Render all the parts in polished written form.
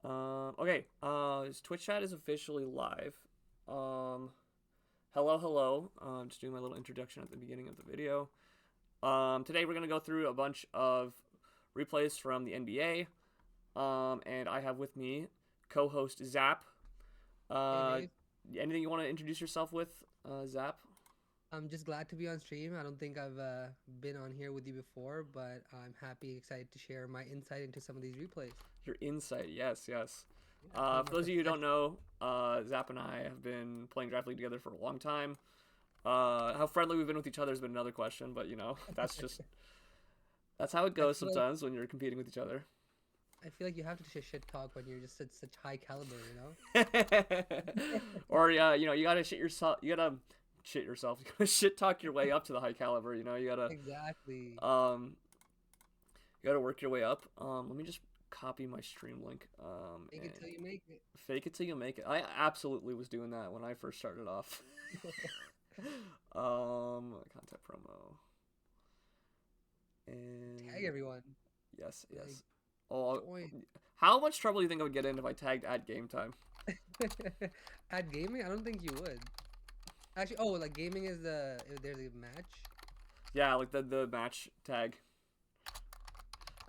Okay. His Twitch chat is officially live. Um, Hello, hello. Just doing my little introduction at the beginning of the video. Today we're gonna go through a bunch of replays from the NBA. And I have with me co-host Zap. Hey, Uh, hey, Anything you want to introduce yourself with, Zap? I'm just glad to be on stream. I don't think I've been on here with you before, but I'm happy, excited to share my insight into some of these replays. Your insight, yes, yes. Yeah, some of For my those of you who don't perspective. know, Zap and I have been playing Draft League together for a long time. How friendly we've been with each other has been another question, but that's how it I goes feel like sometimes when you're competing with each other. I feel like you have to shit talk when you're just at such high caliber, you know? Or yeah, you gotta shit yourself. You gotta shit yourself. You gotta shit talk your way up to the high caliber. Exactly. Um, you gotta work your way up. Let me just copy my stream link. Make And it till you make it. fake it till you make it. I absolutely was doing that when I first started off. Content promo Tag and everyone. yes, Like yes. Oh, join. how much trouble do you think I would get in if I tagged at game time? At gaming, I don't think you would. Actually, oh, like gaming is the if there's a match. Yeah, like the match tag.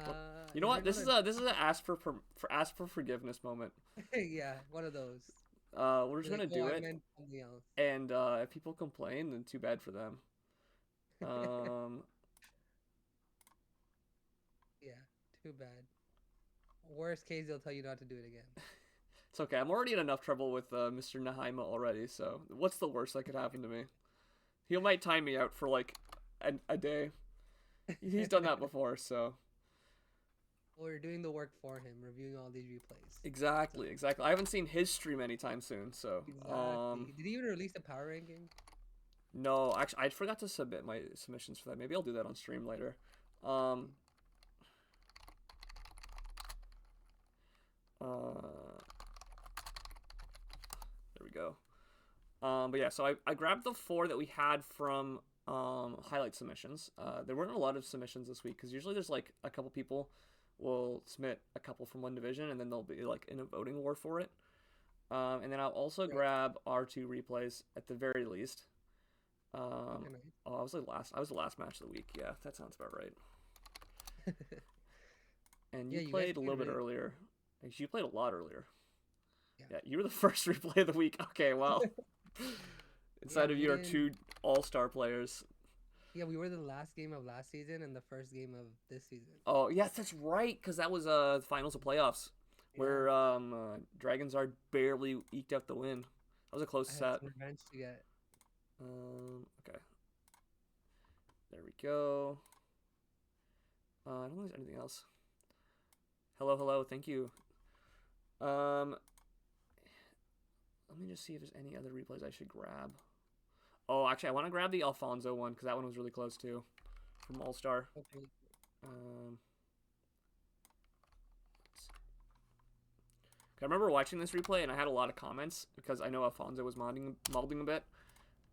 What? You know Is there what? not a This is a ask for forgiveness moment. yeah, one of those. We're just You're like, gonna oh, do I it, meant something else. and if people complain, then too bad for them. Um, Yeah, too bad. Worst case, they'll tell you not to do it again. it's okay. I'm already in enough trouble with Mr. Nahaima already. So what's the worst that could happen to me? He might time me out for like a day. He's done that before, so Well, we're doing the work for him, reviewing all these replays. So exactly, exactly. I haven't seen his stream anytime soon, so exactly. Did he even release the power ranking? no, actually, I forgot to submit my submissions for that. Maybe I'll do that on stream later. Um, uh, there we go. But yeah, so I grabbed the four that we had from highlight submissions. There weren't a lot of submissions this week because usually there's like a couple people will submit a couple from one division and then they'll be like in a voting war for it. And then I'll also Right. grab R2 replays at the very least. Um, Okay, nice. oh, I was the last match of the week. Yeah, that sounds about right. And Yeah, you you guys played a played little bit really. earlier. Actually, you played a lot earlier. Yeah. Yeah, you were the first replay of the week. Okay, well, Yeah, inside of me you are and two all-star players. yeah, we were the last game of last season and the first game of this season. Oh, yes, that's right, because that was the finals of playoffs, Yeah, where Dragons are barely eked out the win. That was a close I had set. some revenge to get. Okay, there we go. I don't think there's anything else. Hello, hello, thank you. Um, Let me just see if there's any other replays I should grab. Oh, actually, I want to grab the Alfonso one because that one was really close too, from All Star. Okay. Um, I remember watching this replay and I had a lot of comments because I know Alfonso was modding a bit.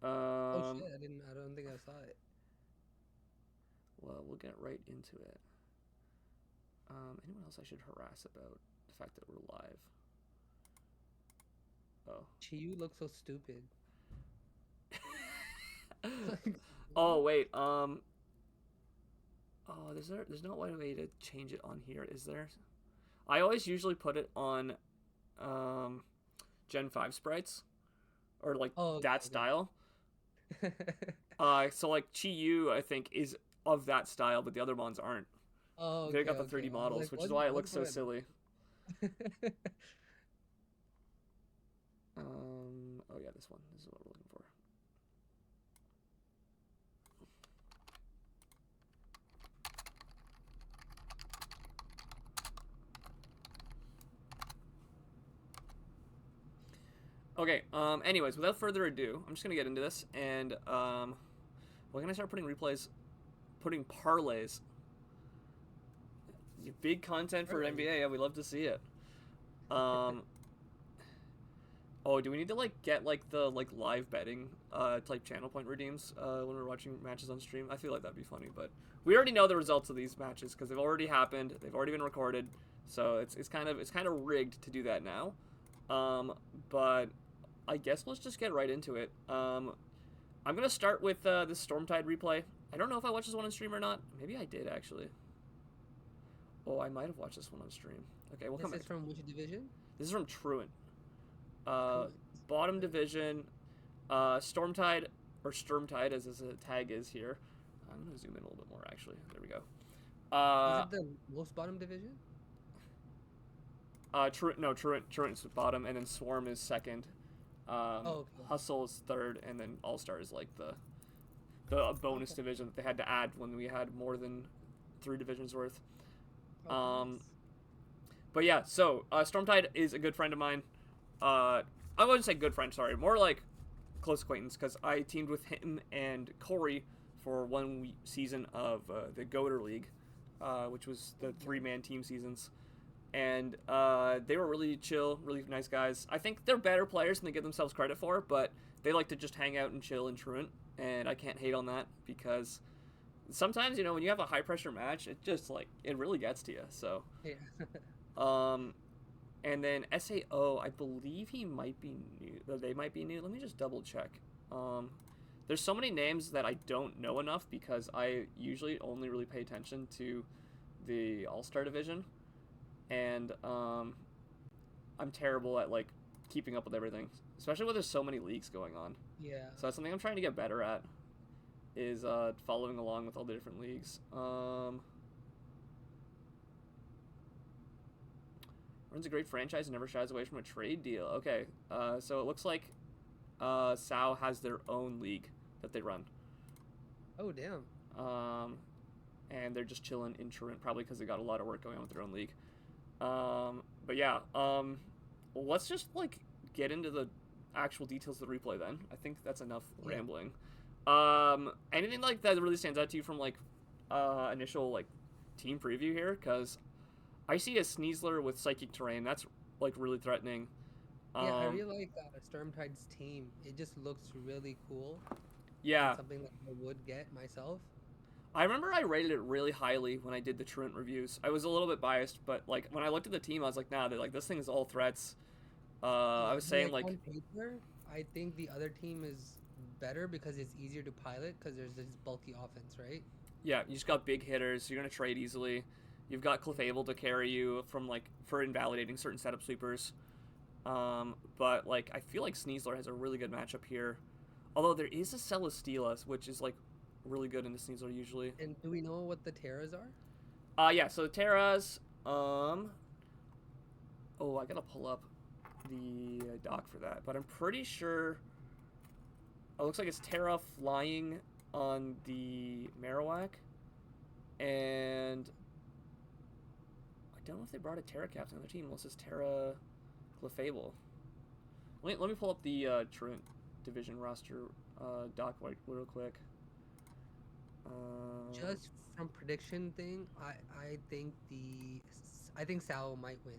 Oh shit, Um, I didn't. I don't think I saw it. well, we'll get right into it. Anyone else I should harass about the fact that we're live? Oh. Chiyu looks so stupid. Oh wait. Oh, there's no way to change it on here, is there? I always usually put it on um Gen 5 sprites or like Oh, that okay, style. okay. So like Chi Yu I think is of that style, but the other ones aren't. Oh, They okay, got the okay. 3D I was like, models, which is why it what's looks so going silly. on? Oh yeah, this one. This is what we're looking for. Okay. Anyways, without further ado, I'm just gonna get into this, and we're gonna start putting replays, putting parlays. Big content for Really? NBA. Yeah, we love to see it. Um. Oh, do we need to like get like the like live betting type channel point redeems when we're watching matches on stream? I feel like that'd be funny, but we already know the results of these matches because they've already happened. They've already been recorded. So it's kind of rigged to do that now. But I guess let's just get right into it. I'm gonna start with this Stormtide replay. I don't know if I watched this one on stream or not. Maybe I did actually. Oh, I might have watched this one on stream. Okay, we'll come This back. is from which division? This is from Truant. Truant. Bottom division. Stormtide, or Sturmtide as his tag is here. I'm gonna zoom in a little bit more actually. There we go. Is it the most bottom division? Truant's bottom, and then Swarm is second. Oh, okay. Hustle is third, and then All Star is like the bonus Okay. division that they had to add when we had more than 3 divisions worth. Oh, Um, nice. But yeah, so Stormtide is a good friend of mine. I wouldn't say good friend, sorry, more like close acquaintance, because I teamed with him and Corey for one season of the Goater League, which was the 3-man team seasons. And they were really chill, really nice guys. I think they're better players than they give themselves credit for, but they like to just hang out and chill in Truant, and I can't hate on that because sometimes, when you have a high pressure match, it just it really gets to you. So, Yeah. and then SAO, I believe he might be new. They might be new. Let me just double check. There's so many names that I don't know enough because I usually only really pay attention to the All-Star division, and I'm terrible at keeping up with everything, especially when there's so many leagues going on. Yeah. So that's something I'm trying to get better at, is following along with all the different leagues. Runs a great franchise and never shies away from a trade deal. Okay, so it looks like Sao has their own league that they run. Oh, damn. And they're just chilling in Truant, probably because they got a lot of work going on with their own league. But yeah, let's just get into the actual details of the replay then. I think that's enough rambling. Anything that really stands out to you from initial team preview here? Because I see a Sneasler with Psychic Terrain. That's really threatening. Yeah, I really like Stormtide's team. It just looks really cool. Yeah. It's something that I would get myself. I remember I rated it really highly when I did the Truant reviews. I was a little bit biased, but when I looked at the team, I was like, nah, this thing is all threats. I was saying on paper, I think the other team is better because it's easier to pilot because there's this bulky offense, right? Yeah, you just got big hitters. You're gonna trade easily. You've got Clefable to carry you from for invalidating certain setup sweepers. But I feel like Sneasler has a really good matchup here. Although there is a Celesteela, which is really good in the Sneasler usually. And do we know what the Terras are? Yeah, so the Terras, oh, I gotta pull up the doc for that, but I'm pretty sure, it looks like it's Terra flying on the Marowak, and I don't know if they brought a Terra captain on their team, unless it's Terra Clefable. Let me pull up the Truant division roster doc real quick. Just from prediction thing, I think Sao might win.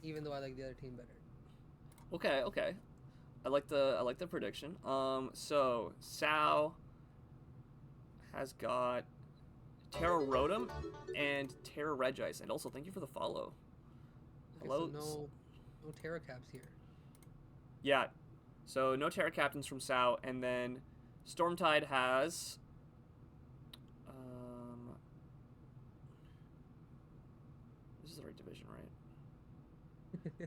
Even though I like the other team better. Okay. I like the prediction. So Sao has got Terra Rotom and Terra Regice, and also thank you for the follow. Okay, Hello. so no Terra caps here. Yeah. So no Terra captains from Sao, and then Stormtide has this is the right division, right?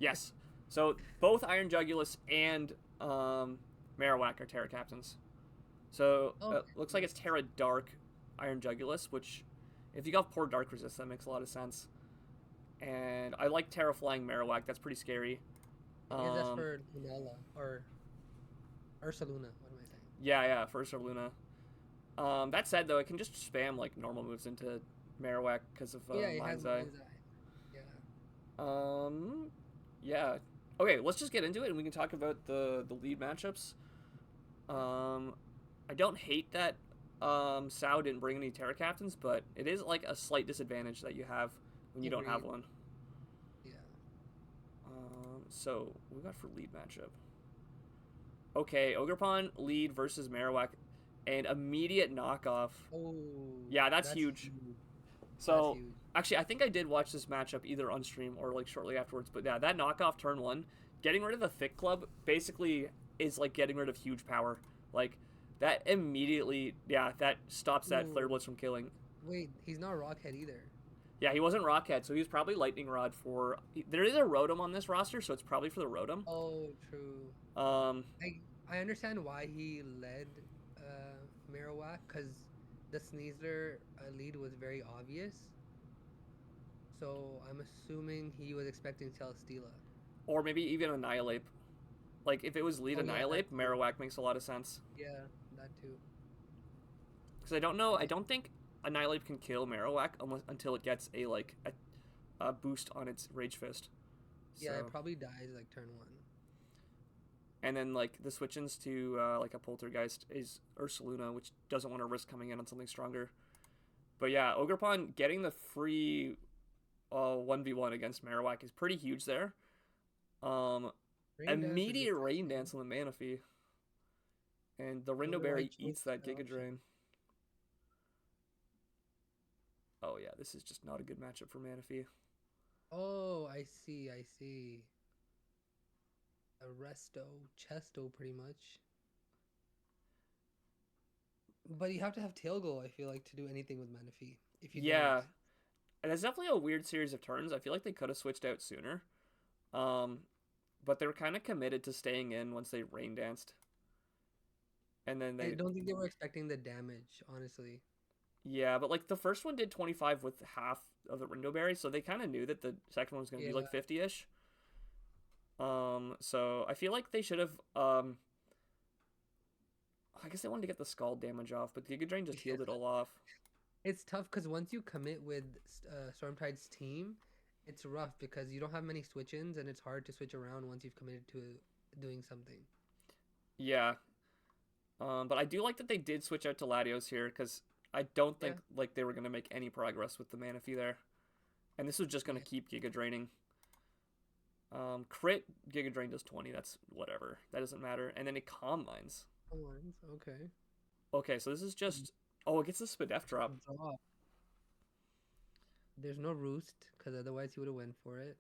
Yes. So both Iron Jugulus and Marowak are Terra captains. So looks like it's Terra Dark Iron Jugulus, which if you got poor Dark resist, that makes a lot of sense. And I like Terra Flying Marowak. That's pretty scary. I guess that's for Lunella or Ursaluna. What am I saying? Yeah, for Ursaluna. That said, though, it can just spam normal moves into Marowak because of it Mind's has Eye. Mind's Eye. Yeah. Yeah. Okay, let's just get into it, and we can talk about the lead matchups. I don't hate that Sao didn't bring any Terra captains, but it is a slight disadvantage that you have when you don't have one. Yeah. So we got for lead matchup. Okay, Ogerpon lead versus Marowak, and immediate knockoff. Oh. Yeah, that's huge. That's So huge. actually, I think I did watch this matchup either on stream or like shortly afterwards. But yeah, that knockoff turn one, getting rid of the thick club basically is like getting rid of huge power. Like that immediately, yeah, that stops that Flare Ooh, Blitz from killing. wait, he's not Rockhead either. Yeah, he wasn't Rockhead, so he was probably Lightning Rod for. There is a Rotom on this roster, so it's probably for the Rotom. Oh, true. Um, I understand why he led Marowak because the Sneasler lead was very obvious. So I'm assuming he was expecting Celesteela. or maybe even Annihilate. Like if it was lead Oh yeah, that Annihilate, too. Marowak makes a lot of sense. Yeah, that too. Because I don't know, I Yeah, don't think Annihilate can kill Marowak until it gets a boost on its Rage Fist. yeah, it So probably dies like turn one. and then like the switch-ins to like a Poltergeist is Ursaluna, which doesn't want to risk coming in on something stronger. But yeah, Ogerpon getting the free 1v1 against Marowak is pretty huge there. Um, Rain Dance is Immediate Rain interesting. Dance on the Manaphy. And the I Rindo wonder why he Berry chose eats that that Giga option. Drain. Oh yeah, this is just not a good matchup for Manaphy. Oh, I see, I see. Arresto, Chesto, pretty much. But you have to have Tail Glow, I feel like, to do anything with Manaphy. If you don't, Yeah, and it's definitely a weird series of turns. I feel like they could have switched out sooner. Um, but they were kind of committed to staying in once they rain danced, and then I they don't think they were expecting the damage, honestly. yeah, but like the first one did 25 with half of the Rindo Berry, so they kind of knew that the second one was going to be like Yeah, 50ish. So I feel like they should have I guess they wanted to get the scald damage off, but Giga Drain just healed it yeah. all off. It's tough because once you commit with Stormtide's team, it's rough because you don't have many switch-ins and it's hard to switch around once you've committed to doing something. Yeah, but I do like that they did switch out to Latios here because I don't Yeah, think like they were gonna make any progress with the Manaphy there, and this was just gonna yeah. keep Giga draining. Crit Giga Drain does 20. That's whatever. That doesn't matter. And then it Calm Minds. Lines, okay. Okay, so this is just. Oh, it gets the Spadef drop. Draw. There's no roost because otherwise he would have went for it.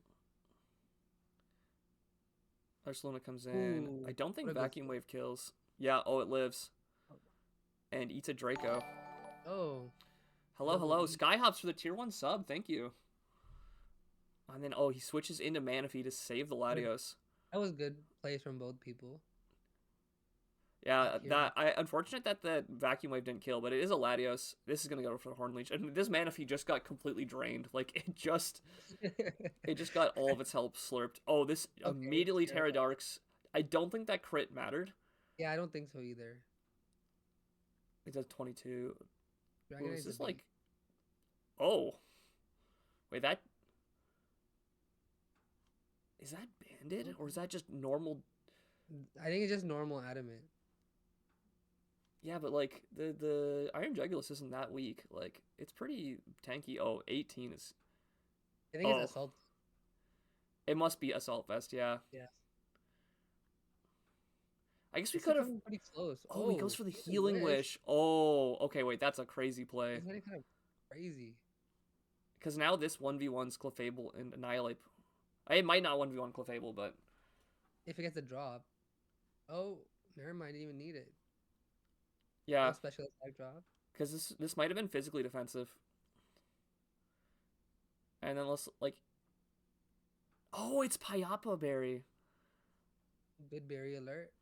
Barcelona comes in. I Ooh, don't what think a good Vacuum switch. Wave kills. Yeah. Oh, it lives and eats a Draco. Oh, Hello, double hello. E. Skyhops for the tier 1 sub. Thank you. And then, oh, he switches into Manaphy to save the What a, Latios. that was good plays from both people. Good Yeah, tier one. that I unfortunate that the vacuum wave didn't kill, but it is a Latios. This is gonna go for the Horn Leech, and this Manaphy just got completely drained. Like it just got all of its health slurped. Oh, this Okay, immediately fair Terra enough. Darks. I don't think that crit mattered. Yeah, I don't think so either. It does 22. Ooh, is Dragonite's a this beast. like? Oh, wait, that is that banded or is that just normal? I think it's just normal adamant. Yeah, but like the Iron Jugulus isn't that weak. Like it's pretty tanky. Oh, 18 is. I think it's Oh, assault. it must be Assault Vest. Yeah. Yeah. I guess we This is could have. coming pretty close. Oh, he goes Oh, for the healing Healing wish. Wish. Oh, okay, wait, that's a crazy play. It's getting kind of crazy. Because now this 1v1's Clefable and Annihilate. It might not 1v1 Clefable, but If it gets a drop. Oh, never mind. Didn't even need it. yeah, No special attack drop. because this might have been physically defensive. And then let's like. Oh, it's Payapa Berry. Good berry alert.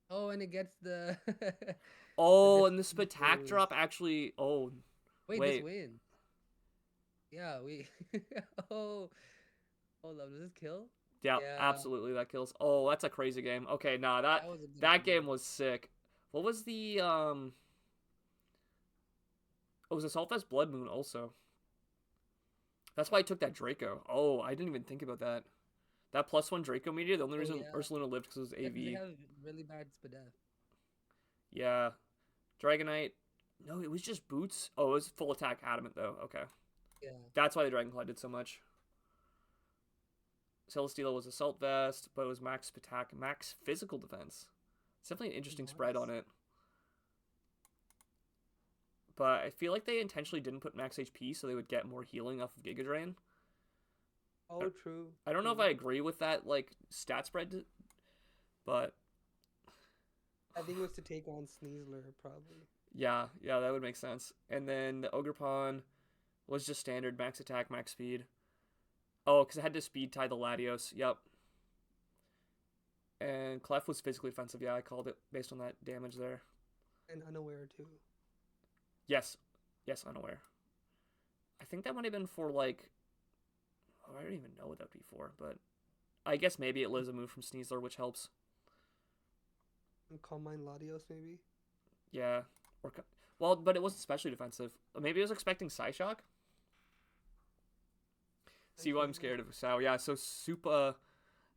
Oh, and it gets the the Oh, and the defense Spatak drop boost. actually. Oh, Wait, this wait. win. Yeah, we. Oh, hold up. Does this kill? Yeah, Yeah, absolutely, that kills. Oh, that's a crazy game. Okay, nah, that that was a good that game. game was sick. What was the Oh, it was Assault Vest Blood Moon also. That's why I took that Draco. Oh, I didn't even think about that. That +1 Draco meteor, the only Oh reason yeah, Ursaluna lived because it was yeah, because they AV. have really bad spadef. Yeah. Dragonite. No, it was just boots. Oh, it was full attack adamant though. Okay. Yeah, That's why the Dragonclaw did so much. Celesteela was Assault Vest, but it was max attack, max physical defense. It's definitely an interesting spread on nice. it. but I feel like they intentionally didn't put max HP so they would get more healing off of Giga Drain. Oh, true. I don't know if True. I agree with that like stat spread, but I think it was to take on Sneasler, probably. yeah, yeah, that would make sense. And then the Ogerpon was just standard max attack, max speed. Oh, because it had to speed tie the Latios. Yep. And Clef was physically offensive. Yeah, I called it based on that damage there. And Unaware, too. Yes. Yes, unaware. I think that might have been for like. Oh, I don't even know what that'd be for, but I guess maybe it lives a move from Sneasler, which helps. And Calm Mind Latios, maybe? Yeah. Well, but it wasn't especially defensive. Maybe I was expecting Psyshock. See why I'm scared of Sao. Yeah, so Supa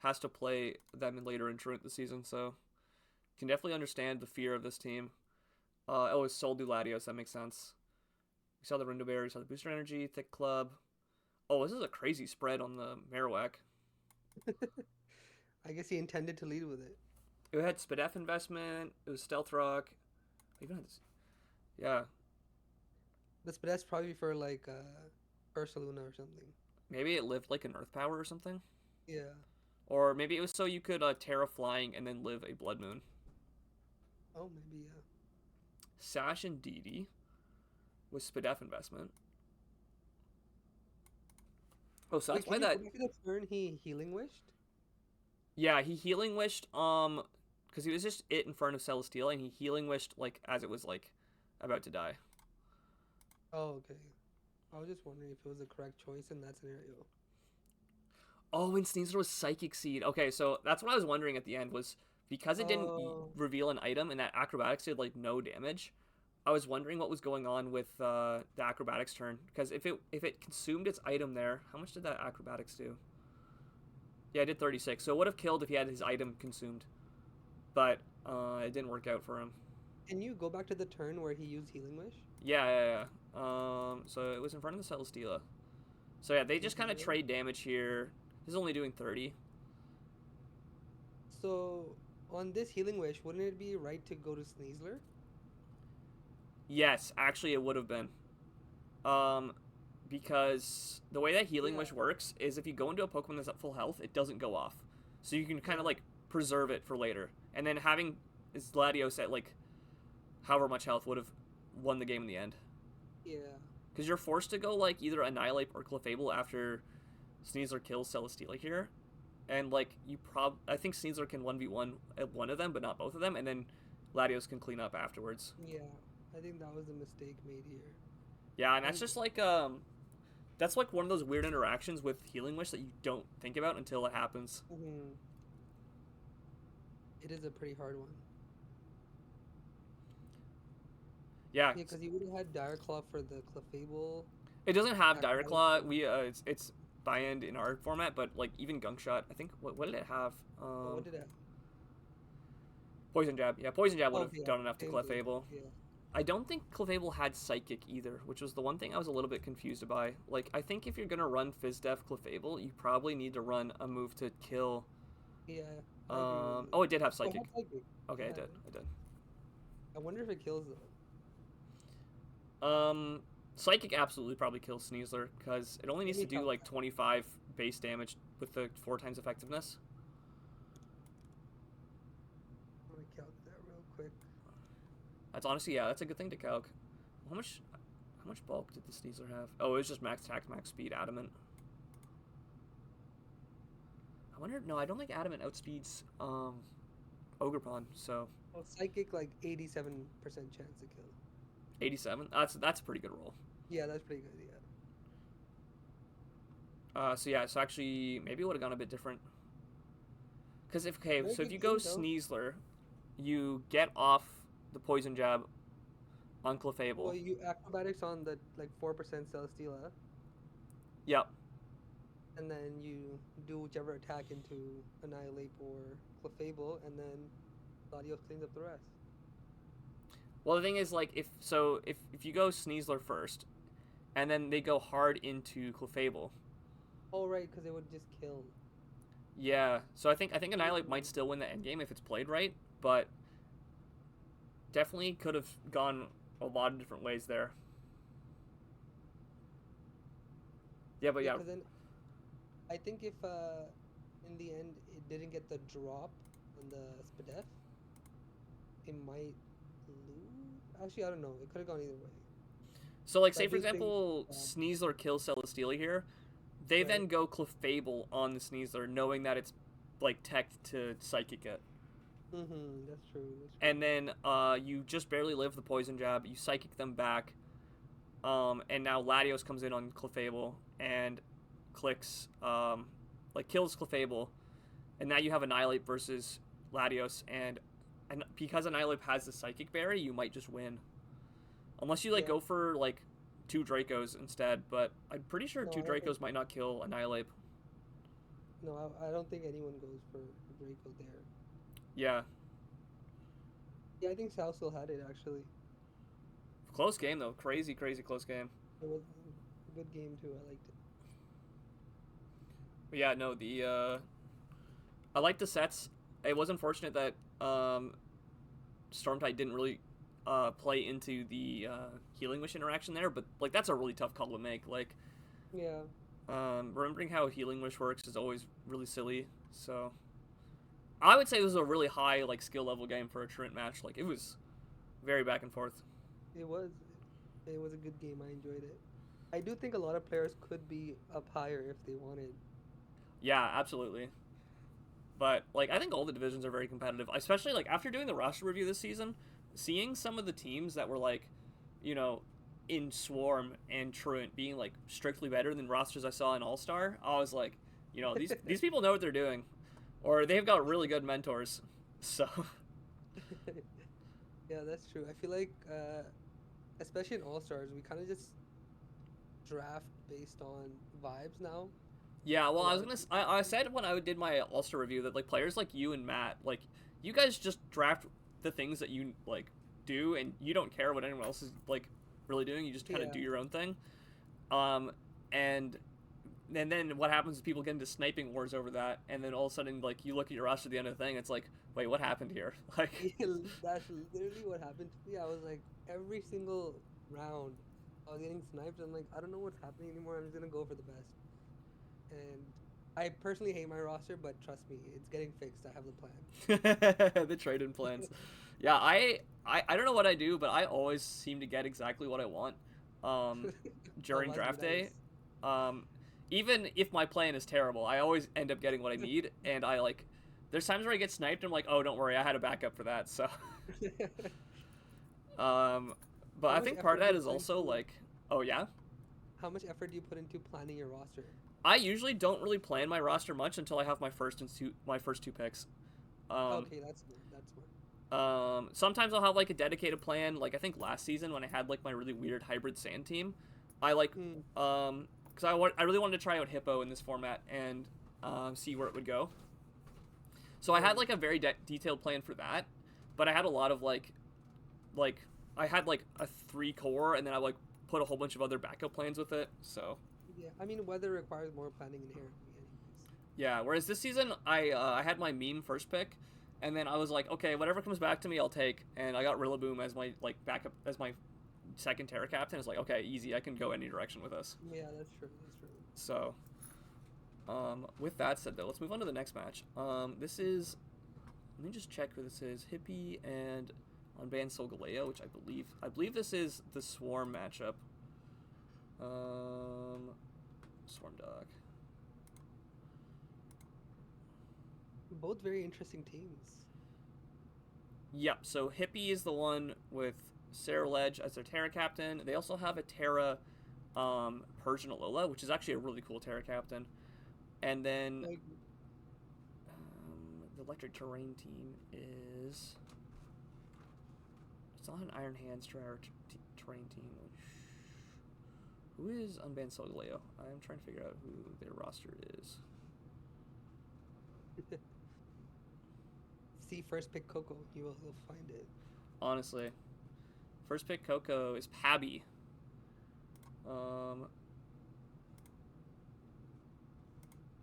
has to play them in later in the season, so can definitely understand the fear of this team. Oh, it's Soldu Latios, that makes sense. We saw the Rindo Bear, we saw the Booster Energy, Thick Club. Oh, this is a crazy spread on the Marowak. I guess he intended to lead with it. It had Spadef investment, it was Stealth Rock. Even had this. Yeah. But that's probably for like Ursaluna or something. Maybe it lived like an Earth Power or something. Yeah. Or maybe it was so you could Terra Flying and then live a Blood Moon. Oh, maybe, yeah. Sash and Didi with Spadef investment. Oh, so that's why that. Can you go back to the turn he Healing Wished? Yeah, he Healing Wished, because he was just it in front of Celesteela, and he Healing Wished, like, as it was, like, about to die. Oh, okay. I was just wondering if it was the correct choice in that scenario. Oh, and Sneasler was Psychic Seed. Okay, so that's what I was wondering at the end, was because it didn't reveal an item and that Acrobatics did, like, no damage, I was wondering what was going on with the Acrobatics turn, because if it consumed its item there, how much did that Acrobatics do? Yeah, it did 36, so it would have killed if he had his item consumed, but it didn't work out for him. Can you go back to the turn where he used Healing Wish? Yeah. So it was in front of the Celesteela. So yeah, they just kind of trade damage here. This is only doing 30. So on this Healing Wish, wouldn't it be right to go to Sneasler? Yes, actually it would have been. Because the way that Healing Wish works is if you go into a Pokemon that's at full health, it doesn't go off. So you can kind of like preserve it for later. And then having Latios at like however much health would have won the game in the end. Yeah. Because you're forced to go like either Annihilate or Clefable after Sneasler kills Celesteela here. And like I think Sneasler can 1v1 at one of them, but not both of them, and then Latios can clean up afterwards. Yeah. I think that was a mistake made here. Yeah, and that's just like that's like one of those weird interactions with Healing Wish that you don't think about until it happens. Mm-hmm. It is a pretty hard one. Yeah, because you would have had Dire Claw for the Clefable. It doesn't have Dire Claw. We it's by end in our format, but like even Gunk Shot, I think what did it have? What did it have? Poison Jab. Yeah, Poison Jab would have done enough to Clefable. Yeah. I don't think Clefable had Psychic either, which was the one thing I was a little bit confused by. Like, I think if you're going to run Fizdef Clefable, you probably need to run a move to kill... Yeah. Oh, it did have Psychic. Okay, yeah, it did. I wonder if it kills, though. Psychic absolutely probably kills Sneasler, because it only needs to do, like, 25 base damage with the 4 times effectiveness. That's honestly, yeah, that's a good thing to calc. How much bulk did the Sneasler have? Oh, it was just max attack, max speed, Adamant. I wonder, no, I don't think Adamant outspeeds Ogerpon, so. Well, Psychic, like 87% chance to kill. 87? That's a pretty good roll. Yeah, that's pretty good, yeah. So actually, maybe it would have gone a bit different. Because if you go Sneasler, you get off the Poison Jab on Clefable. Well, you Acrobatics on the like 4% Celesteela. Yep. And then you do whichever attack into Annihilate or Clefable, and then Latios cleans up the rest. Well, the thing is, like, if you go Sneasler first, and then they go hard into Clefable. Oh right, because it would just kill. Yeah. So I think Annihilate might still win the endgame if it's played right, but definitely could have gone a lot of different ways there. Yeah, but Yeah, yeah, because then I think if in the end it didn't get the drop on the Spadef, it might lose. Actually, I don't know. It could have gone either way. so like But I say for do think, example, Sneasler kills Celesteela here, they right. then go Clefable on the Sneasler, knowing that it's like teched to psychic it. That's true. That's true. And then you just barely live the poison jab, you psychic them back, and now Latios comes in on Clefable and clicks, like kills Clefable, and now you have Annihilate versus Latios, and because Annihilate has the Psychic Berry, you might just win, unless you like Yeah. go for like two Dracos instead. But I'm pretty sure No, two I don't think. Dracos might not kill Annihilate. No, I don't think anyone goes for Draco there. Yeah, Yeah, I think Sal still had it actually. close game though, crazy, crazy close game. It was a good game too. I liked it. But yeah, no, I like the sets. It was unfortunate that Stormtide didn't really play into the Healing Wish interaction there, but like that's a really tough call to make. Like Yeah. remembering how Healing Wish works is always really silly. So I would say this was a really high like skill level game for a Trent match. Like it was very back and forth. It was. It was a good game. I enjoyed it. I do think a lot of players could be up higher if they wanted. Yeah, absolutely. But like I think all the divisions are very competitive, especially like after doing the roster review this season, seeing some of the teams that were like, you know, in Swarm and Truant being like strictly better than rosters I saw in All Star, I was like, you know, these people know what they're doing, or they've got really good mentors. So Yeah, that's true. I feel like, especially in All Stars, we kind of just draft based on vibes now. yeah, well, A I was lot of gonna. people. I said when I did my All Star review that like players like you and Matt, like you guys just draft the things that you like do, and you don't care what anyone else is like really doing. You just kind of Yeah. do your own thing. Um, and then what happens is people get into sniping wars over that, and then all of a sudden like you look at your roster at the end of the thing, it's like, wait, what happened here? Like, Yeah, that's literally what happened to me. I was like, every single round, I was getting sniped. I'm like, I don't know what's happening anymore. I'm just gonna go for the best. And I personally hate my roster, but trust me, it's getting fixed. I have the the trade in plans. Yeah, I don't know what I do, but I always seem to get exactly what I want um, plan. That during must be draft day. nice. Um, even if my plan is terrible, I always end up getting what I need, and I like. There's times where I get sniped, and I'm like, oh, don't worry, I had a backup for that. So, um, but How I much think part effort of do that you is put also into like, oh yeah, how much effort do you put into planning your roster? I usually don't really plan my roster much until I have my first two picks. Um, Okay, that's smart. That's smart. Sometimes I'll have like a dedicated plan. Like I think last season when I had like my really weird hybrid sand team, I like Mm, because I really wanted to try out Hippo in this format and see where it would go. So I had right. like a very detailed plan for that, but I had a lot of like I had like a 3 core, and then I like put a whole bunch of other backup plans with it. So Yeah, I mean, weather requires more planning inherently, anyways. yeah. Whereas this season I had my meme first pick, and then I was like, okay, whatever comes back to me, I'll take. And I got Rillaboom as my like backup as my second Terra captain. It's like, okay, easy. I can go any direction with this. Yeah, that's true. That's true. So with that said, though, let's move on to the next match. This is. Let me just check who this is. Hippie and Unbanned Solgaleo, which I believe this is the Swarm matchup. Swarm Dog. Both very interesting teams. Yep. So Hippie is the one with Sarah Ledge as their Terra captain. They also have a Terra Persian Alola, which is actually a really cool Terra captain. And then Like, the Electric Terrain team is. It's not an Iron Hands terrain team. Who is Unbanned Solgaleo? I'm trying to figure out who their roster is. see first pick Coco. You'll find it. Honestly, first pick Coco is Pabby.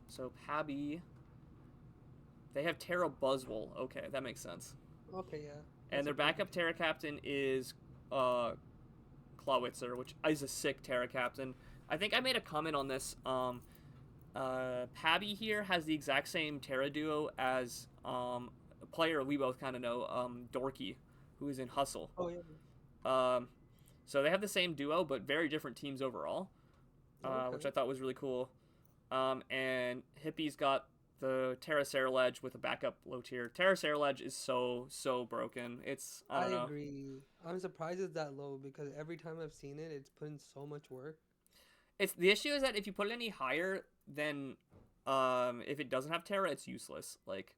So Pabby. They have Terra Buzzwole. Okay, that makes sense. Okay, yeah. And That's a their pretty backup good team. Terra captain is uh Clawitzer, which is a sick Terra captain. I think I made a comment on this. Pabby here has the exact same Terra duo as a player we both kind of know, Dorky, who is in Hustle. Oh yeah. Um, so they have the same duo, but very different teams overall, which Okay. I thought was really cool. And Hippie's got the Terra Saraledge with a backup low tier. Terra Saraledge is so broken. It's I I don't know. agree. I'm surprised it's that low because every time I've seen it, it's put in so much work. It's the issue is that if you put it any higher, then if it doesn't have Terra, it's useless. Like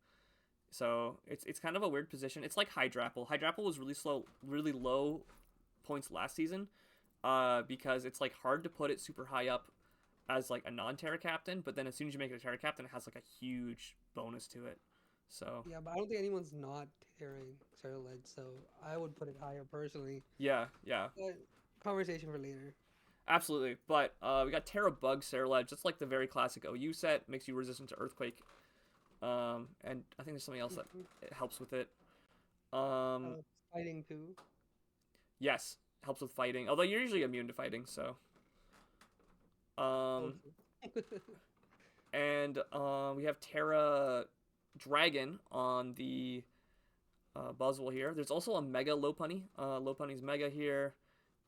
so, it's kind of a weird position. It's like Hydrapple. Hydrapple was really slow, really low points last season, because it's like hard to put it super high up as like a non-Terra captain, but then as soon as you make it a Terra captain, it has like a huge bonus to it. So Yeah, but I don't think anyone's not tearing Sarah Ledge, so I would put it higher personally. yeah, yeah, But conversation for later. absolutely. But we got Terra Bug Saraledge. That's like the very classic OU set. Makes you resistant to Earthquake. And I think there's something else that Mhm. it helps with it. Um, Uh, Fighting too. yes, helps with fighting. Although you're usually immune to fighting, so. Oh, Um, true. and we have Terra Dragon on the Buzzwole here. There's also a Mega Lopunny. Lopunny's Mega here,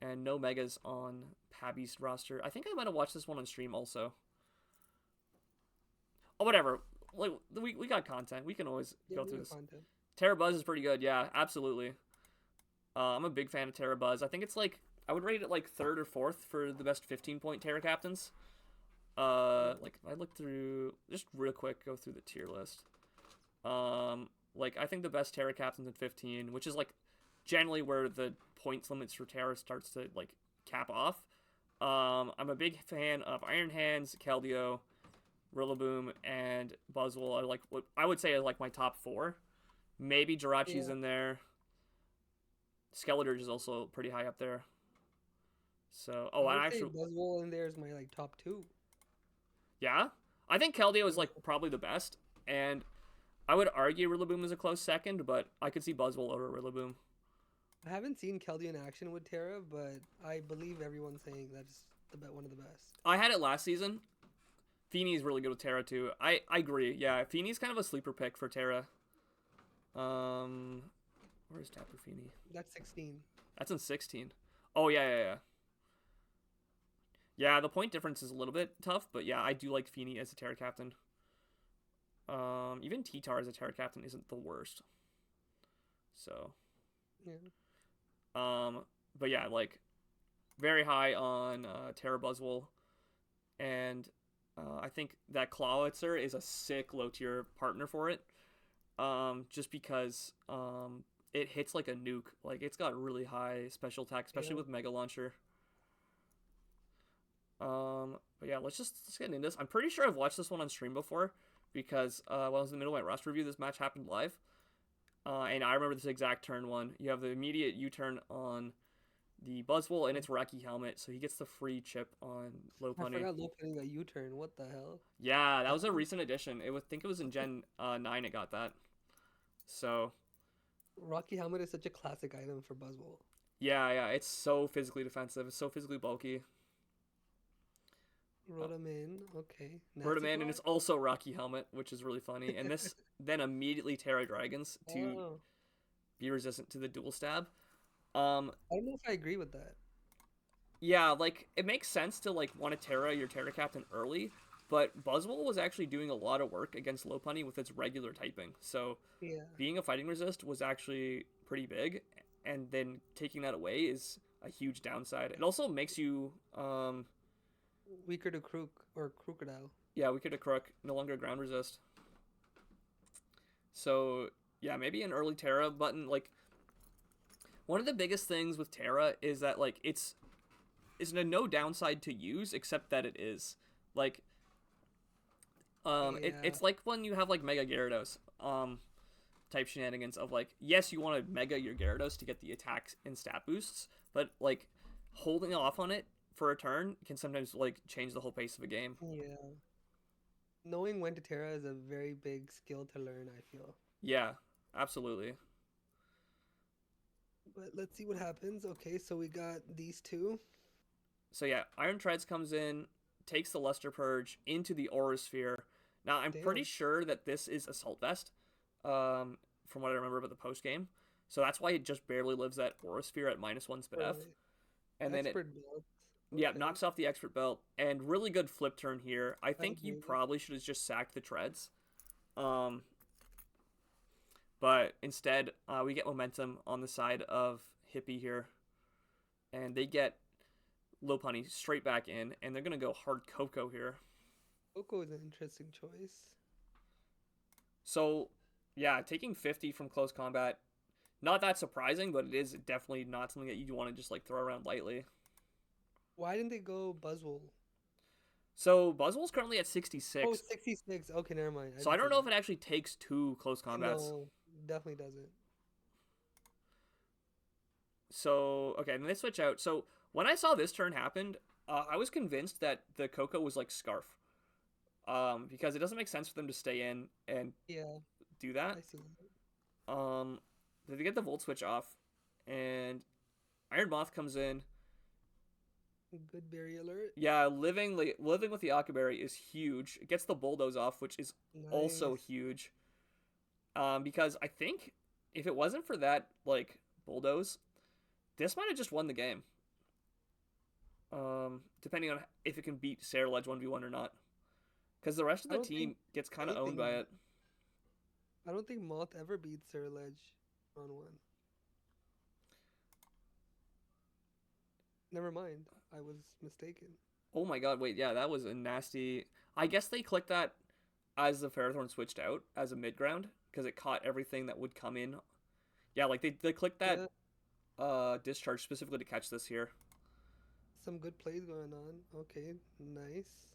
and no Megas on Pabby's roster. I think I might have watched this one on stream also. Oh, whatever. Like we got content. We can always Yeah, go we through got this. content. Terra Buzz is pretty good. Yeah, absolutely. I'm a big fan of Terra Buzz. I think it's like I would rate it like third or fourth for the best 15-point Terra captains. Like I look through just real quick, go through the tier list. Like I think the best Terra captains in 15, which is like generally where the points limits for Terra starts to like cap off. I'm a big fan of Iron Hands, Keldeo, Rillaboom, and Buzzwole are like what I would say are like my top four. Maybe Jirachi's Yeah, in there. Skeletor is also pretty high up there. So, I oh, and would say actually, Buzzwole in there is my like top two. yeah, I think Keldeo is like probably the best, and I would argue Rillaboom is a close second, but I could see Buzzwole over Rillaboom. I haven't seen Keldeo in action with Terra, but I believe everyone's saying that's one of the best. I had it last season. Feeney's really good with Terra too. I agree. Yeah, Feeney's kind of a sleeper pick for Terra. Um, where's Tapu Fini? That's 16. That's in 16. Oh yeah. Yeah, the point difference is a little bit tough, but yeah, I do like Feeney as a Terra captain. Even T-Tar as a Terra captain isn't the worst. So, Yeah. um, but yeah, like very high on Terra Buzzwole, and I think that Clawitzer is a sick low tier partner for it. Just because it hits like a nuke. Like it's got really high special attack, especially Yeah. with Mega Launcher. But yeah, let's get into this. I'm pretty sure I've watched this one on stream before because when I was in the middle of my roster review, this match happened live. And I remember this exact turn one. You have the immediate U-turn on the Buzzwole, and it's Rocky Helmet, so he gets the free chip on I Lopunny. forgot Lopunny got U-turn. What the hell? Yeah, that was a recent addition. I think it was in Gen 9 it got that. So, Rocky Helmet is such a classic item for Buzzwole. yeah, it's so physically defensive. It's so physically bulky. Uh, Wrote him in. Okay. Wrote him Nasty in, and Plot? it's also Rocky Helmet, which is really funny. And this then immediately Terra Dragons to Oh. be resistant to the dual stab. Um, I don't know if I agree with that. yeah, like it makes sense to like want to Terra your Terra Captain early, but Buzzwole was actually doing a lot of work against Lopunny with its regular typing. So Yeah. being a fighting resist was actually pretty big, and then taking that away is a huge downside. It also makes you Weaker to Crook or Crocodile. yeah, we could have Crook, no longer ground resist. So yeah, maybe an early Terra button. Like one of the biggest things with Terra is that like it's a no downside to use except that it is like Yeah. it's like when you have like Mega Gyarados type shenanigans of like yes you want to Mega your Gyarados to get the attacks and stat boosts, but like holding off on it for a turn can sometimes like change the whole pace of a game. Yeah. Knowing when to Terra is a very big skill to learn, I feel. Yeah, absolutely. But let's see what happens. Okay, so we got these two. So yeah, Iron Treads comes in, takes the Luster Purge into the Aura Sphere. Now I'm pretty Damn. sure that this is Assault Vest, from what I remember about the post game. So that's why it just barely lives at Aura Sphere at -1 Spit F. Right. And then it, Expert build. yeah, Okay. knocks off the Expert Belt. And really good flip turn here. I I think you agree. probably should have just sacked the Treads. Um, but instead, we get momentum on the side of Hippie here. And they get Lopunny straight back in. And they're going to go hard Coco here. Coco is an interesting choice. So, yeah, taking 50 from close combat, not that surprising, but it is definitely not something that you want to just like throw around lightly. Why didn't they go Buzzwole? So, Buzzwole's currently at Oh, 66. 66. Okay, never mind. I So, I didn't don't see know if that. it actually takes two close combats. No, definitely doesn't. So, okay, and they switch out. So, when I saw this turn happened, I was convinced that the Coco was like Scarf. Because it doesn't make sense for them to stay in and Yeah, do that. I see that. Um, they get the Volt Switch off, and Iron Moth comes in. Good berry alert. Yeah, living with the Akaberry is huge. It gets the Bulldoze off, which is also Nice. huge. Because I think if it wasn't for that like Bulldoze, this might have just won the game. Depending on if it can beat Ledge 1v1 or not. Because the rest of I the don't think team gets kind of owned by anything. it. I don't think Moth ever beat Ledge on one. Never mind. I was mistaken. Oh my god, wait, yeah, that was a nasty. I guess they clicked that as the Ferrothorn switched out as a mid ground because it caught everything that would come in. Yeah, like they clicked that Yeah, discharge specifically to catch this here. some good plays going on. Okay, nice.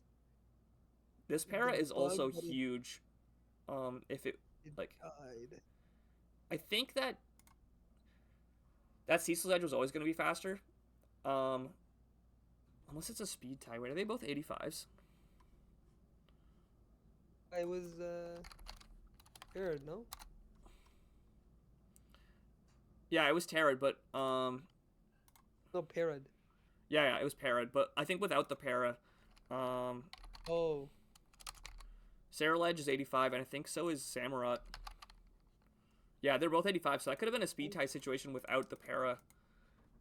This The para is bug, also but huge. If it it like, died. I think that Cecil's Edge was always going to be faster. Um, unless it's a speed tie. Wait, are they both 85s? I was scared, no? Yeah, it was Terrid, but No, Parad. yeah, it was Parad. But I think without the para, um, Oh, Ledge is 85, and I think so is Samurott. Yeah, they're both 85, so that could have been a speed tie situation without the para,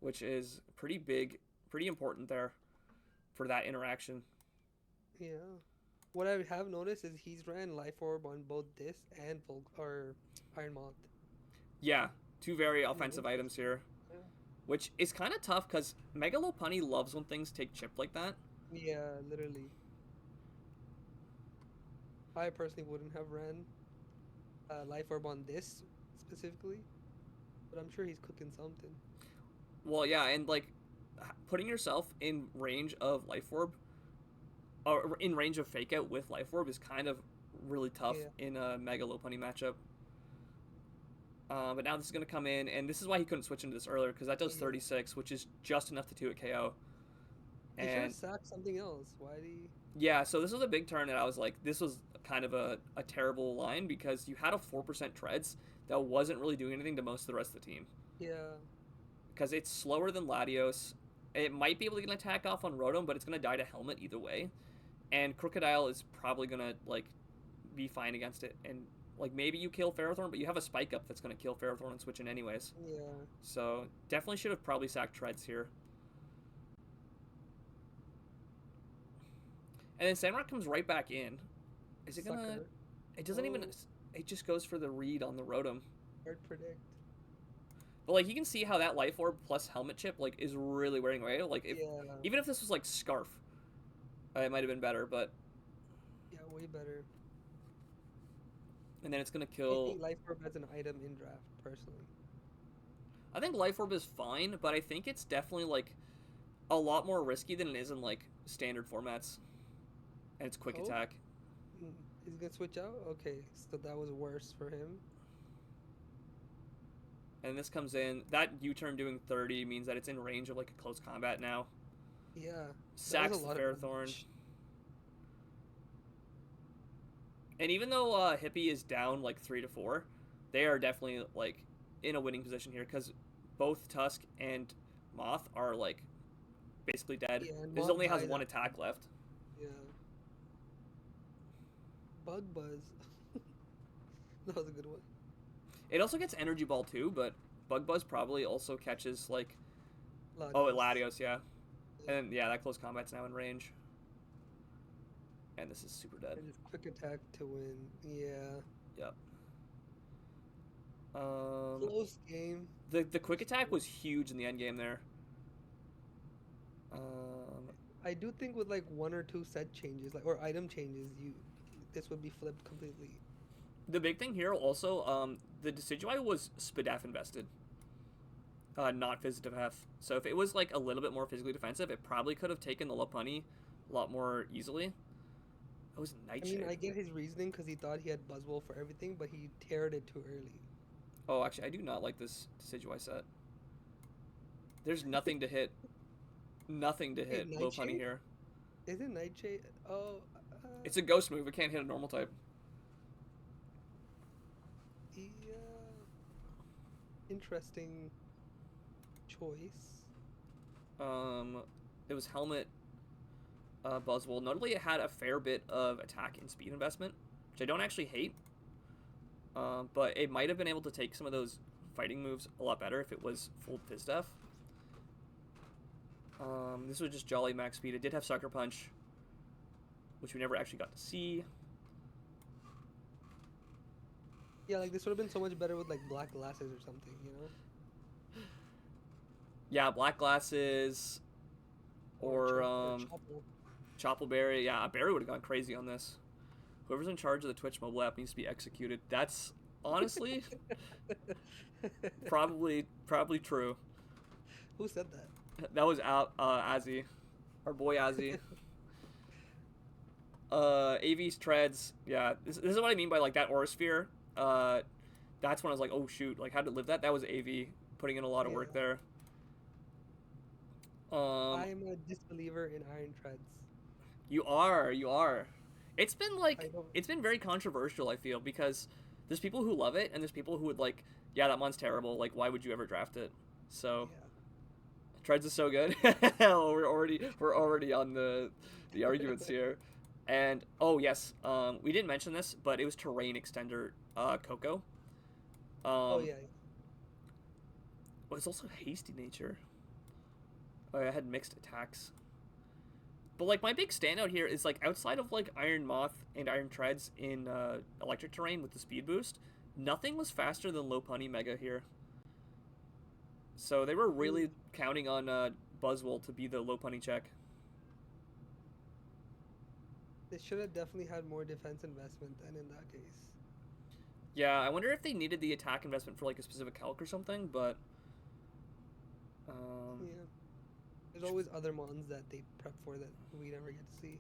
which is pretty big, pretty important there for that interaction. yeah. What I have noticed is he's ran Life Orb on both this and or Iron Moth. Yeah, two very offensive items Interesting. here, Yeah. which is kind of tough because Mega Lopunny loves when things take chip like that. Yeah, literally. I personally wouldn't have ran Life Orb on this specifically, but I'm sure he's cooking something. Well, yeah, and like putting yourself in range of Life Orb, or in range of Fake Out with Life Orb is kind of really tough Yeah. in a Mega Lopunny matchup. But now this is going to come in, and this is why he couldn't switch into this earlier, because that does Yeah. 36, which is just enough to 2 it KO. He should have And sacked something else. Why did he? yeah, so this was a big turn that I was like, this was kind of a terrible line, because you had a 4% treads that wasn't really doing anything to most of the rest of the team. Yeah. Because it's slower than Latios. It might be able to get an attack off on Rotom, but it's going to die to Helmet either way. And Crocodile is probably going to, like, be fine against it. And, like, maybe you kill Ferrothorn, but you have a Spike Up that's going to kill Ferrothorn and switch in anyways. Yeah. So, definitely should have probably sacked Treads here. And then Sandrock comes right back in. Is it gonna? Sucker. It doesn't even. Oh, It just goes for the read on the Rotom. hard to predict. But like you can see how that Life Orb plus Helmet Chip like is really wearing away. Like if Yeah. even if this was like Scarf, it might have been better. But Yeah, way better. and then it's gonna I kill. think Life Orb as an item in draft, personally. I think Life Orb is fine, but I think it's definitely like a lot more risky than it is in like standard formats. And it's quick Oh, attack. he's gonna switch out? Okay, so that was worse for him. And this comes in. That U-turn doing 30 means that it's in range of like a close combat now. Yeah, that was Sacks a the lot of Ferrothorn. damage. And even though Hippie is down like 3 to 4, they are definitely like in a winning position here because both Tusk and Moth are like basically dead. Yeah, and This Moth only has died one after. attack left. Yeah. Bug Buzz. That was a good one. It also gets Energy Ball too, but Bug Buzz probably also catches like Latios. Latios, yeah. Yeah. And yeah, that close combat's now in range. And this is super dead. And just quick attack to win. Yeah. Yep. Um, Close game. the quick attack was huge in the end game there. Um, I do think with like one or two set changes, like or item changes, this would be flipped completely. the big thing here also, the Decidueye was Spadef invested, not Fizzidef. So if it was like a little bit more physically defensive, it probably could have taken the Lopunny a lot more easily. It was I Nightshade. mean, I get his reasoning because he thought he had Buzzwole for everything, but he teared it too early. Oh, actually, I do not like this Decidueye set. There's nothing to hit. Nothing to Wait, hit Lopunny Nightshade? here. Is it Nightshade? Oh, It's a ghost move. It can't hit a normal type. yeah. Interesting choice. It was Helmet Buzzwole. Notably, it had a fair bit of attack and speed investment, which I don't actually hate. But it might have been able to take some of those fighting moves a lot better if it was full Fizdef. This was just Jolly max speed. It did have Sucker Punch, which we never actually got to see. Yeah, like this would have been so much better with like black glasses or something, you know? Yeah, Black Glasses or Chople. Choppleberry. Yeah, Barry would have gone crazy on this. Whoever's in charge of the Twitch mobile app needs to be executed. That's honestly probably true. Who said that? That was Azzy, our boy Azzy. AV's treads. Yeah, this is what I mean by like that Aura Sphere. That's when I was like, oh shoot, like how to live that. That was AV putting in a lot of work there. I'm a disbeliever in Iron Treads. You are. It's been very controversial, I feel, because there's people who love it and there's people who would like, yeah, that mon's terrible. Like, why would you ever draft it? So, Yeah. Treads is so good. we're already on the arguments here. And oh yes, we didn't mention this, but it was Terrain Extender Coco. Oh yeah. Well, it's also Hasty Nature. Oh, I had mixed attacks. But like my big standout here is like outside of like Iron Moth and Iron Treads in Electric Terrain with the speed boost, nothing was faster than Lopunny Mega here. So they were really counting on Buzzwole to be the Lopunny check. They should have definitely had more defense investment than in that case. Yeah, I wonder if they needed the attack investment for like a specific calc or something, but Yeah. There's always other mons that they prep for that we never get to see.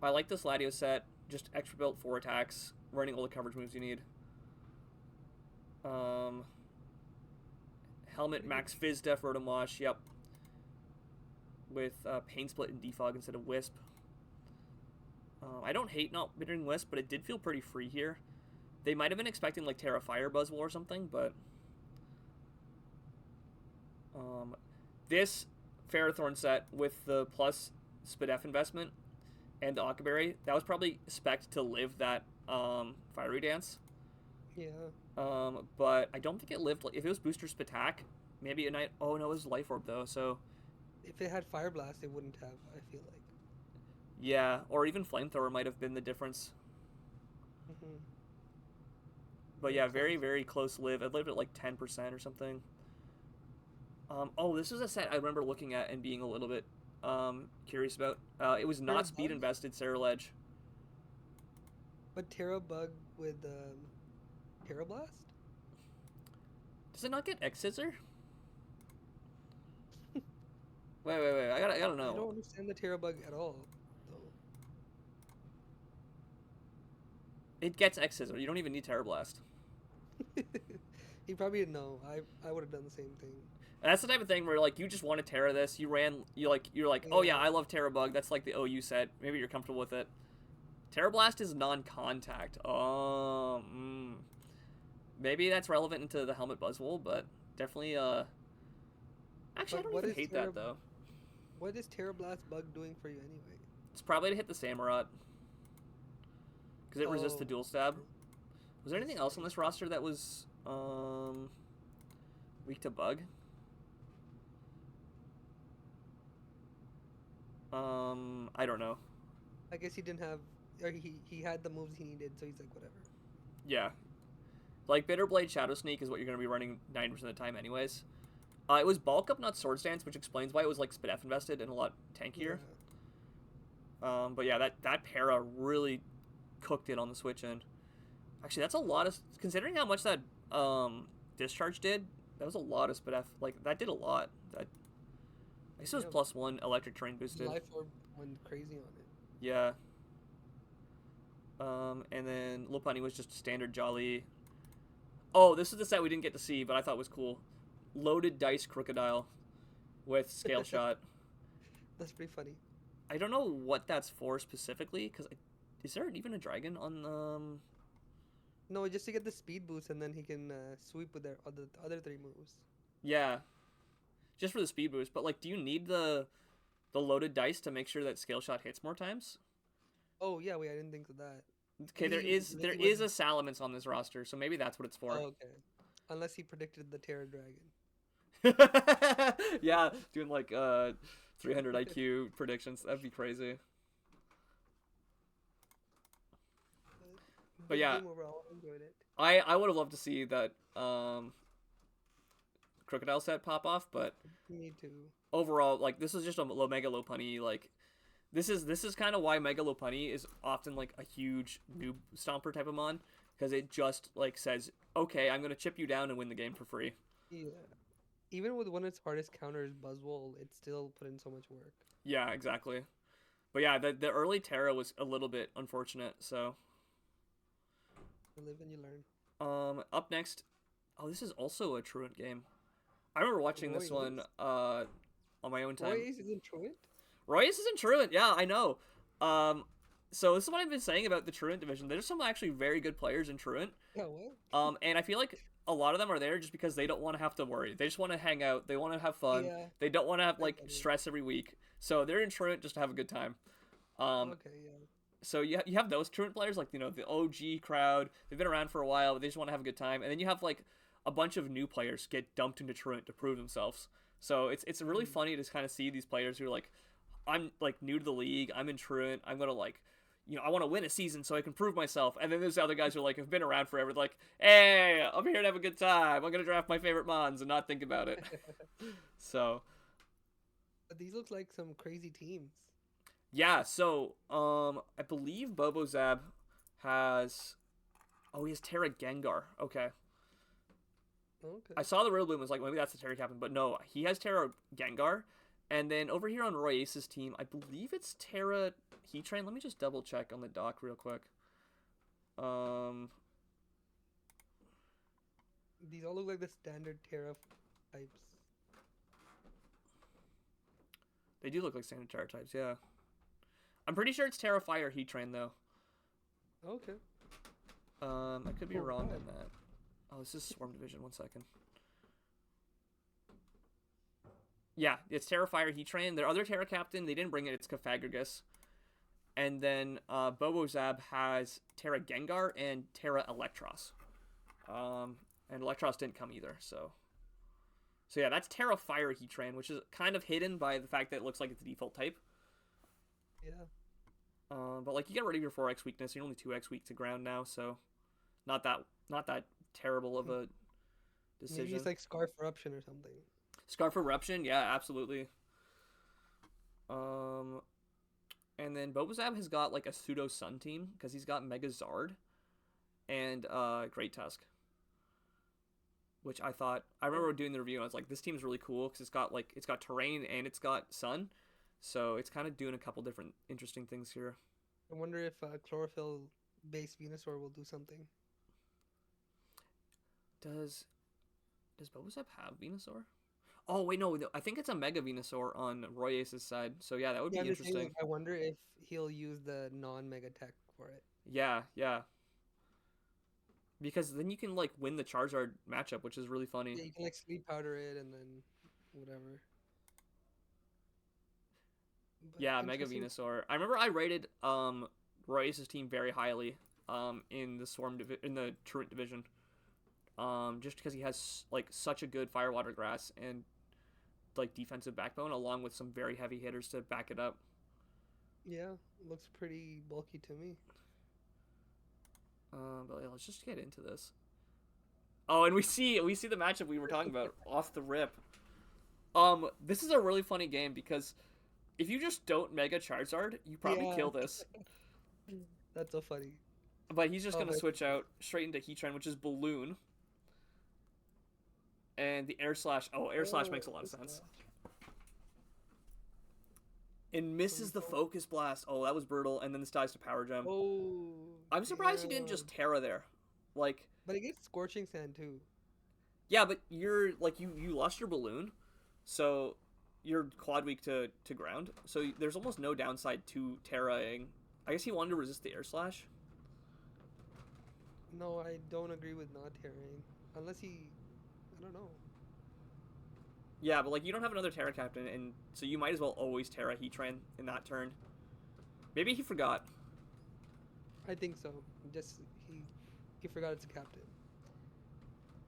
I like this Latios set. Just extra built 4 attacks, running all the coverage moves you need. Helmet, Max Fizz, Def, Rotom Wash, yep. With Pain Split and Defog instead of Wisp. I don't hate not bittering Wisp, but it did feel pretty free here. They might have been expecting like Terra Fire Buzzwole or something, but this Ferrothorn set with the plus Spadef investment and the Occaberry, that was probably spec'd to live that Fiery Dance. Yeah. But I don't think it lived. Like, if it was Booster Spatak, maybe a night. Oh no, it was Life Orb though. So If it had Fire Blast, it wouldn't have. I feel like. yeah, or even Flamethrower might have been the difference. Mm-hmm. But yeah, very close live. It lived at like 10% or something. Oh, this was a set I remember looking at and being a little bit curious about. It was not speed invested Ceruledge. But Terra Bug with Terra Blast? Does it not get X Scissor? wait. I gotta know. I don't understand the Terra Bug at all, though. It gets X Scissor. You don't even need Terra Blast. He probably didn't know. I would have done the same thing. And that's the type of thing where like you just want to Terra this. You're like, oh yeah, I love Terra Bug. That's like the OU set. Maybe you're comfortable with it. Terra Blast is non-contact. Maybe that's relevant into the Helmet Buzzwole, but Definitely. Actually, I But don't even hate that though. what is Terrablast bug doing for you anyway? It's probably to hit the Samurott because it resists the Oh, dual stab. okay. Was there I anything see. else on this roster that was weak to bug? I don't know. I guess he didn't have, or he had the moves he needed, so he's like whatever. Yeah, like Bitterblade Shadow Sneak is what you're gonna be running 90% of the time, anyways. It was bulk up, not Swords Dance, which explains why it was like Spadef invested and a lot Yeah. tankier. But yeah, that para really cooked it on the Switch end. Actually, that's a lot of considering how much that discharge did. That was a lot of Spadef. Like that did a lot. That I guess it was Yeah. +1 electric terrain boosted. Life Orb went crazy on it. Yeah. And then Lopunny was just standard Jolly. Oh, this is the set we didn't get to see, but I thought was cool. Loaded Dice Crocodile with Scale Shot. That's pretty funny. I don't know what that's for specifically, because is there even a dragon on No, just to get the speed boost, and then he can sweep with their other three moves. Yeah, just for the speed boost. But like, do you need the loaded dice to make sure that Scale Shot hits more times? Oh yeah, wait, I didn't think of that. Okay, there Maybe is maybe a Salamence on this roster, so maybe that's what it's for. Oh, okay. Unless he predicted the Terra Dragon. Yeah, doing like 300 IQ predictions. That'd be crazy. But Good yeah, game overall. Enjoyed it. I would have loved to see that Crocodile set pop off, but Me too. overall, like this is just a Mega Lopunny. Like this is kind of why Mega Lopunny is often like a huge noob stomper type of mon, because it just like says, okay, I'm gonna chip you down and win the game for free. Yeah. Even with one of its hardest counters, Buzzwole, it still put in so much work. Yeah, exactly. But yeah, the early Terra was a little bit unfortunate. So You live and you learn. up next, oh, this is also a Truant game. I remember watching this one on my own time. Royce is in Truant? Royce is in Truant, yeah, I know. So this is what I've been saying about the Truant division. There's some actually very good players in Truant. Yeah, what? And I feel like a lot of them are there just because they don't want to have to worry. They just want to hang out. They want to have fun. Yeah. They don't want to have I like get it. stress every week. So they're in Truant just to have a good time. Okay, yeah. So you have those Truant players, like, you know, the OG crowd. They've been around for a while, but they just want to have a good time. And then you have like a bunch of new players get dumped into Truant to prove themselves. So it's really funny to kind of see these players who are like, I'm like new to the league. I'm in Truant. I'm gonna like, you know, I want to win a season so I can prove myself. And then there's other guys who like have been around forever. Like, hey, I'm here to have a good time. I'm gonna draft my favorite mons and not think about it. So But these look like some crazy teams. yeah, so I believe Bobozab has, oh, he has Terra Gengar. Okay, Okay. I saw the Riddle Bloom, was like, maybe that's the Terra Captain, but no, he has Terra Gengar. And then over here on Roy Ace's team, I believe it's Terra Heatran. Let me just double check on the doc real quick. These all look like the standard Terra types. They do look like standard Terra types, yeah. I'm pretty sure it's Terra Fire Heatran though. Okay. I could be Oh, wrong wow. on that. Oh, this is Swarm Division. 1 second. Yeah, it's Terra Fire Heatran. Their other Terra Captain, they didn't bring it. It's Cafagrigus. And then Bobozab has Terra Gengar and Terra Electros. And Electros didn't come either, so yeah, that's Terra Fire Heatran, which is kind of hidden by the fact that it looks like it's the default type. Yeah. But like you get rid of your 4x weakness, you're only 2x weak to ground now, so not that terrible of a decision. Maybe it's like Scarf Eruption or something. Scarf Eruption, yeah, absolutely. And then Bobozab has got like a pseudo Sun team because he's got Megazard and Great Tusk, which I remember doing the review and I was like, this team's really cool because it's got terrain and it's got Sun, so it's kind of doing a couple different interesting things here. I wonder if Chlorophyll based Venusaur will do something. Does Bobozab have Venusaur? Oh wait, no, I think it's a Mega Venusaur on Roy Ace's side. So yeah, that would Yeah, be I'm just saying, interesting. like, I wonder if he'll use the non-Mega Tech for it. Yeah, yeah. because then you can like win the Charizard matchup, which is really funny. Yeah, you can like sleep powder it and then whatever. But Yeah, Mega interesting. Venusaur. I remember I rated Royce's team very highly in the in the Truant division. Just because he has like such a good Fire Water Grass and like defensive backbone along with some very heavy hitters to back it up. Yeah, looks pretty bulky to me. But yeah, let's just get into this. Oh, and we see the matchup we were talking about off the rip. This is a really funny game because if you just don't Mega Charizard, you probably Yeah, kill this. that's so funny. But he's just Oh gonna my switch goodness. out straight into Heatran, which is Balloon. And the Air Slash. Oh, Air Slash Oh, makes a lot of this sense. guy. And misses the Focus Blast. Oh, that was brutal. And then this dies to Power Gem. Oh, I'm surprised he didn't damn. just Terra there. Like, But it gets Scorching Sand too. yeah, but you're like you lost your balloon, so you're quad weak to ground. So there's almost no downside to Terraing. I guess he wanted to resist the Air Slash. No, I don't agree with not tearing. Unless he, I don't know. Yeah, but like you don't have another Terra Captain, and so you might as well always Terra Heatran in that turn. Maybe he forgot. I think so. Just he forgot it's a captain.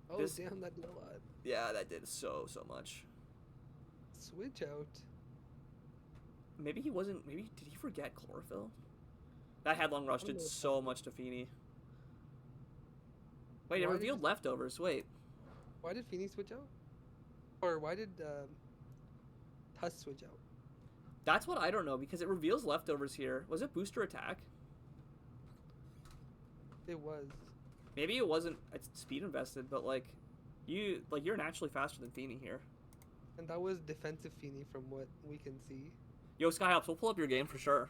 Oh This damn, that did a lot. Yeah, that did so much. Switch out. Maybe he wasn't. Maybe did he forget Chlorophyll? That Headlong Rush I don't did know what's so happening. much to Feeny. Wait, it Why did revealed leftovers. Wait, why did Phoenix switch out? Or why did Tusk switch out? that's what I don't know because it reveals leftovers here. Was it booster attack? It was. Maybe it wasn't. It's speed invested, but like, you're naturally faster than Feeny here. And that was defensive Feeny from what we can see. Yo, Skyhops, we'll pull up your game for sure.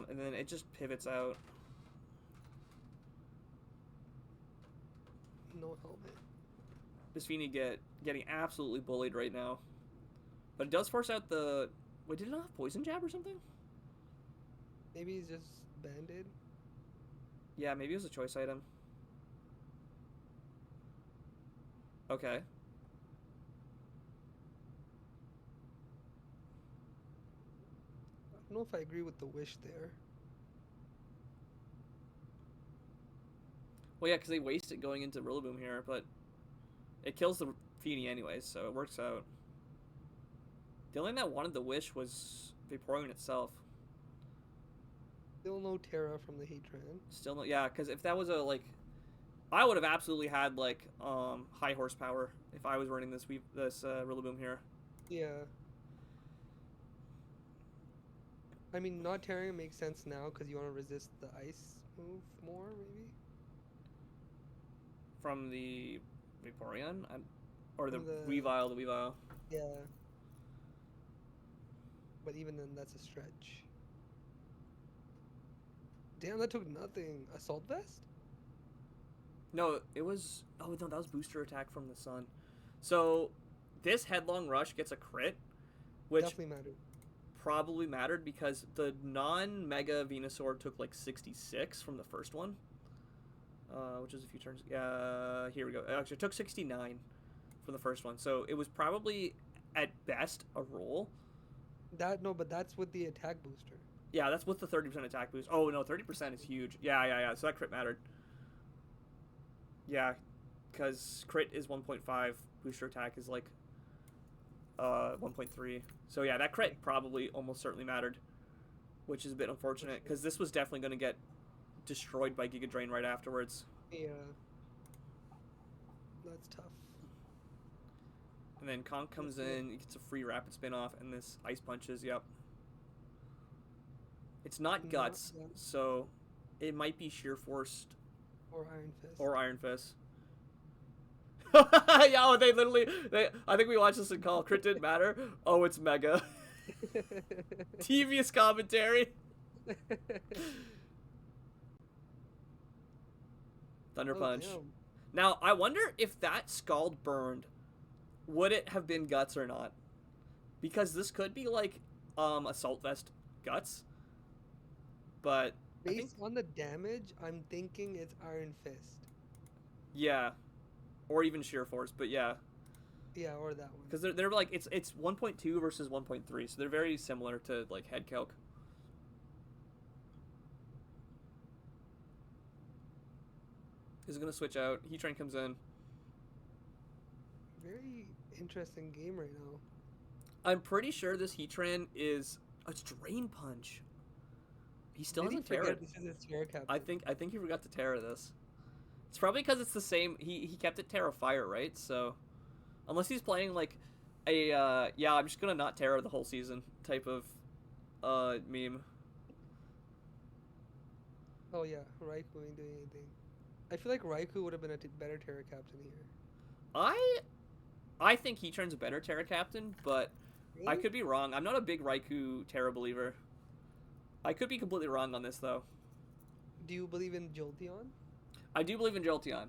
And then it just pivots out. No helmet. This Feeny getting absolutely bullied right now. But it does force out the. Wait, did it not have Poison Jab or something? Maybe he's just banded. Yeah, maybe it was a choice item. Okay. I don't know if I agree with the wish there. Well, yeah, because they waste it going into Rillaboom here, but it kills the Feeny anyways, so it works out. The only thing that wanted the wish was Vaporeon itself. Still no Terra from the Heatran. Still no, yeah, because if that was a like, I would have absolutely had like high horsepower if I was running this Rillaboom here. Yeah. I mean, not tearing makes sense now because you want to resist the ice move more, maybe? From the Vaporeon, or the From the. Weavile. Yeah. But even then, that's a stretch. Damn, that took nothing. Assault Vest? No, it was. Oh no, that was booster attack from the sun. So this Headlong Rush gets a crit, which Definitely mattered. probably mattered because the non-Mega Venusaur took like 66 from the first one, which is a few turns. Here we go. Actually, it took 69 from the first one, so it was probably at best a roll. No, but that's with the attack booster. Yeah, that's with the 30% attack boost. Oh no, 30% is huge. Yeah. So that crit mattered. Yeah, because crit is 1.5, booster attack is like 1.3. So yeah, that crit probably almost certainly mattered, which is a bit unfortunate because this was definitely going to get destroyed by Giga Drain right afterwards. Yeah. That's tough. And then Conk comes in, he gets a free rapid spin off, and this ice punches. Yep. It's not Guts, so it might be Sheer Forced Or Iron Fist. or Iron Fist. Yeah, I think we watched this in call. Crit didn't matter. Oh, it's Mega. Devious commentary. Thunder Punch. Damn. Now, I wonder if that Scald burned, would it have been Guts or not? Because this could be like Assault Vest Guts. But I think, Based on the damage, I'm thinking it's Iron Fist. yeah, or even Sheer Force, but yeah, Yeah, or that one. because they're like it's 1.2 versus 1.3, so they're very similar to like head calc. Is gonna switch out. Heat Train comes in. Very interesting game right now. I'm pretty sure this Heatran is a Drain Punch. He still Did he hasn't Terra. forget this is his Terra I Captain? think I think he forgot to Terra this. It's probably because it's the same. He kept it Terra Fire, right? So unless he's playing like a yeah, I'm just gonna not Terra the whole season type of meme. Oh yeah, Raikou ain't doing anything. I feel like Raikou would have been a better Terra Captain here. I I think Heatran's a better Terra Captain, but I Really? could be wrong. I'm not a big Raikou Terra believer. I could be completely wrong on this though. Do you believe in Jolteon? I do believe in Jolteon.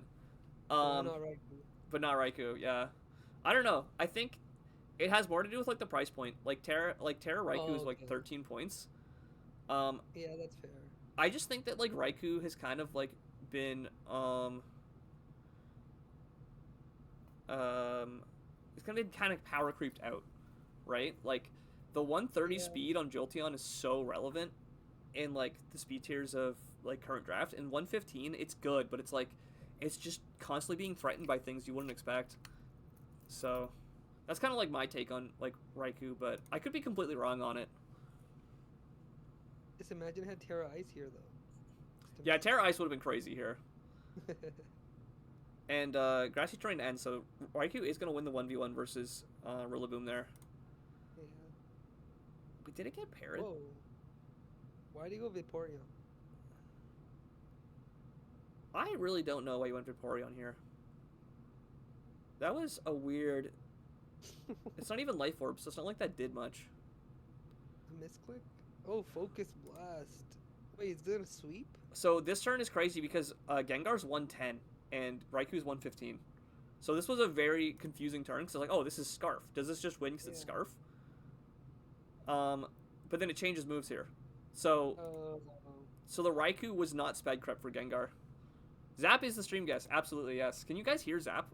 But Um, not Raikou. but not Raikou. Yeah, I don't know. I think it has more to do with like the price point. Like Terra Raikou is Oh, like okay. 13 points. Um, Yeah, that's fair. I just think that like Raikou has kind of like been um it's kind of power creeped out, right? Like the 130 Yeah, speed on Jolteon is so relevant in like the speed tiers of like current draft. And 115, it's good, but it's like it's just constantly being threatened by things you wouldn't expect. So that's kind of like my take on like Raikou, but I could be completely wrong on it. just imagine had Terra Ice here though. Yeah, Just Terra Ice would have been crazy here. imagine. And Grassy trying to end, so Raikou is going to win the 1v1 versus Rillaboom there. Yeah. But did it get parried? Whoa. Why do you go Vaporeon? I really don't know why you went Vaporeon here. That was a weird... It's not even Life Orb, so it's not like that did much. A misclick? Oh, Focus Blast. Wait, is it gonna sweep? So this turn is crazy because Gengar's 110 and Raikou's 115. So this was a very confusing turn because like, oh, this is Scarf. Does this just win because it's Yeah. Scarf? But then it changes moves here. So Uh, so the Raikou was not sped crept for Gengar. Zap is the stream guest. Absolutely, yes. Can you guys hear Zap?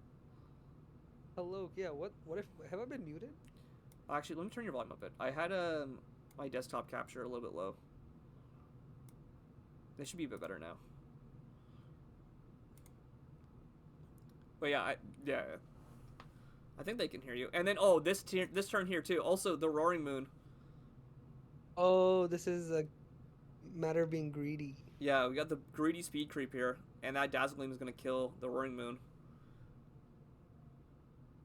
hello. Yeah. What if have I been muted? Actually, let me turn your volume up a bit. I had my desktop capture a little bit low. They should be a bit better now. But yeah, yeah. I think they can hear you. And then oh, this turn here too. Also, the Roaring Moon. Oh, this is a matter of being greedy. Yeah, we got the greedy speed creep here, and that Dazzle Gleam is gonna kill the Roaring Moon.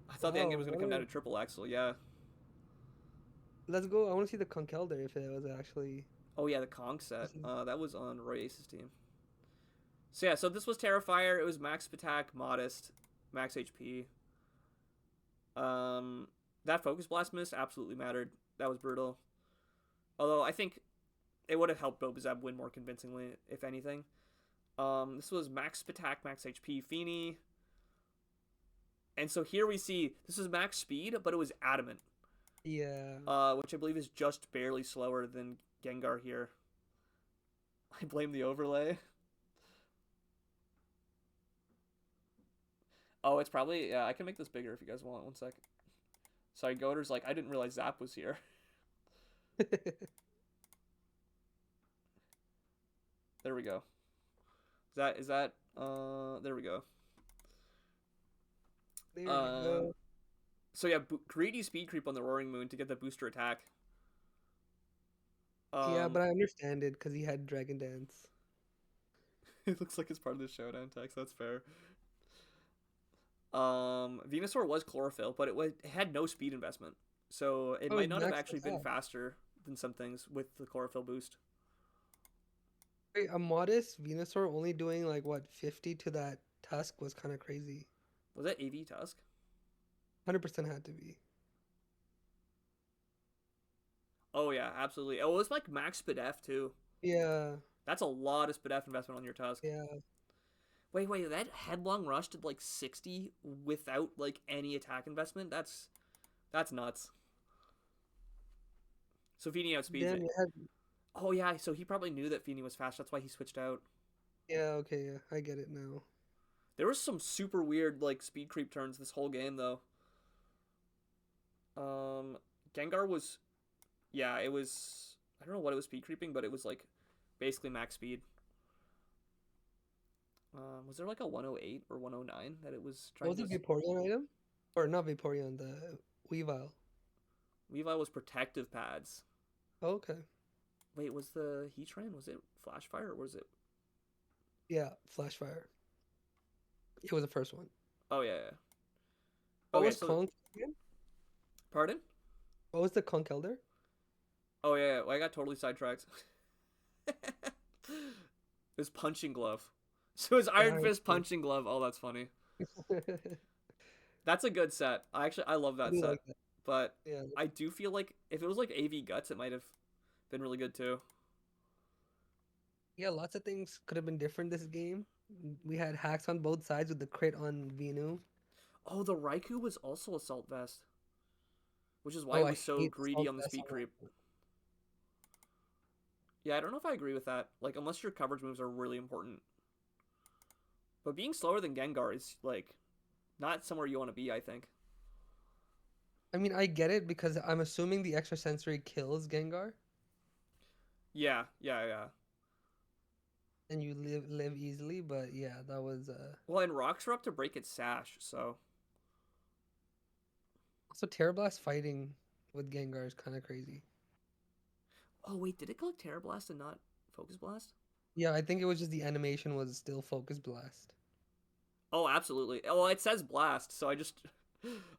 I thought the Wow. endgame was gonna come down to Triple Axle. Yeah. Let's go. I want to see the Conkeldurr if it was actually. Oh yeah, the Kong set. This is- That was on Roy Ace's team. So yeah, so this was Terrifier. It was max attack, modest, max HP. That Focus Blast miss absolutely mattered. That was brutal. Although I think it would have helped Bobazab win more convincingly, if anything. This was max attack, max HP, Feeny. And so here we see this is max speed, but it was adamant. Yeah. Which I believe is just barely slower than Gengar here. I blame the overlay. Oh, it's probably yeah. I can make this bigger if you guys want. One sec. Sorry, Goder's like I didn't realize Zap was here. There we go. Is that there we go. There you go. So yeah, greedy speed creep on the Roaring Moon to get the booster attack. Yeah, but I understand it because he had Dragon Dance. It looks like it's part of the showdown text. That's fair. Venusaur was chlorophyll, but it had no speed investment, so it Oh, might not have max actually been attack. faster than some things with the chlorophyll boost. Wait, a modest Venusaur only doing like what 50 to that Tusk was kind of crazy. Was that AV Tusk? 100% had to be. Oh yeah, absolutely. Oh, it was like max Spadef too. Yeah, That's a lot of Spadef investment on your Tusk. yeah. Wait, that headlong rush did like 60 without like any attack investment? That's nuts. So Feeny outspeeds Damn, it. it had Oh yeah, so he probably knew that Feeny was fast. That's why he switched out. Yeah, okay, yeah, I get it now. There was some super weird like speed creep turns this whole game though. Um, Gengar was, yeah, it was. I don't know what it was speed creeping, but it was like basically max speed. Was there like a 108 or 109 that it was What trying was to? the Vaporeon item? Or not Vaporeon, the Weavile. Levi was protective pads. Oh, okay. Wait, was the Heatran? Was it Flash Fire or was it? Yeah, Flashfire. It was the first one. Oh yeah, yeah. What Okay, was so Conk again? pardon? What was the Conkeldurr? Oh yeah, yeah. Well, I got totally sidetracked. It was punching glove. So his Iron Nice. Fist punching glove. Oh, that's funny. That's a good set. I love I that do set. like that. But Yeah. I do feel like if it was like AV Guts, it might have been really good too. Yeah, lots of things could have been different this game. We had hacks on both sides with the crit on Venu. Oh, the Raikou was also Assault Vest, which is why Oh, it I was so hate greedy Assault on the Vest speed on creep. that. Yeah, I don't know if I agree with that. Like, unless your coverage moves are really important. But being slower than Gengar is, like, not somewhere you want to be, I think. I mean, I get it because I'm assuming the extra sensory kills Gengar Yeah, yeah, yeah. and you live easily, but yeah, that was Well, and rocks are up to break its sash, so. also Terra Blast fighting with Gengar is kind of crazy. Oh, wait, did it collect Terra Blast and not Focus Blast? Yeah, I think it was just the animation was still Focus Blast. Oh, absolutely. Well, it says Blast, so I just.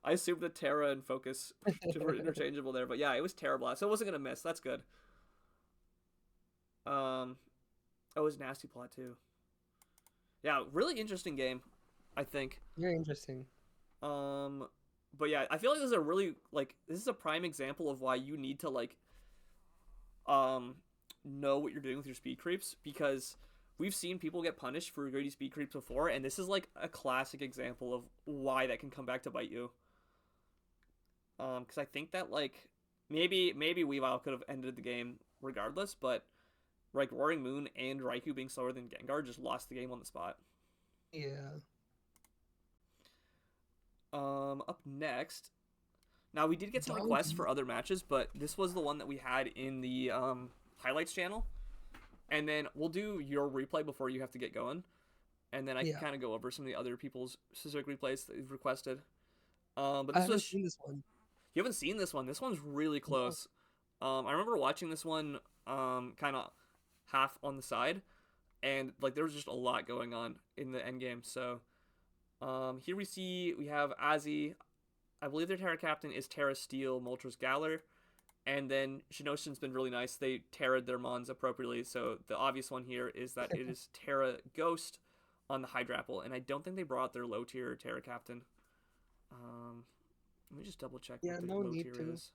I assumed that Terra and Focus were interchangeable there, but yeah, it was Terra Blast, so it wasn't gonna miss. That's good. Um, oh, it was Nasty Plot too. Yeah, really interesting game, I think. Very interesting. Um, but yeah, I feel like this is a really like this is a prime example of why you need to like um know what you're doing with your speed creeps because we've seen people get punished for greedy speed creeps before, and this is like a classic example of why that can come back to bite you. Because I think that like maybe Weavile could have ended the game regardless, but like Roaring Moon and Raikou being slower than Gengar just lost the game on the spot. Yeah. Up next. Now we did get some requests Donkey. for other matches, but this was the one that we had in the highlights channel. And then we'll do your replay before you have to get going, and then I can Yeah. kind of go over some of the other people's specific replays that you've requested. But I this haven't was seen this one. you haven't seen this one. This one's really No. close. I remember watching this one kind of half on the side, and like there was just a lot going on in the end game. So here we have Azzy. I believe their Terra Captain is Terra Steel, Moltres Galar. And then Shinoshin's been really nice. They Terra'd their Mons appropriately. So the obvious one here is that it is Terra Ghost on the Hydrapple. And I don't think they brought their low tier Terra Captain. Let me just double check Yeah, what the no low need tier to. is.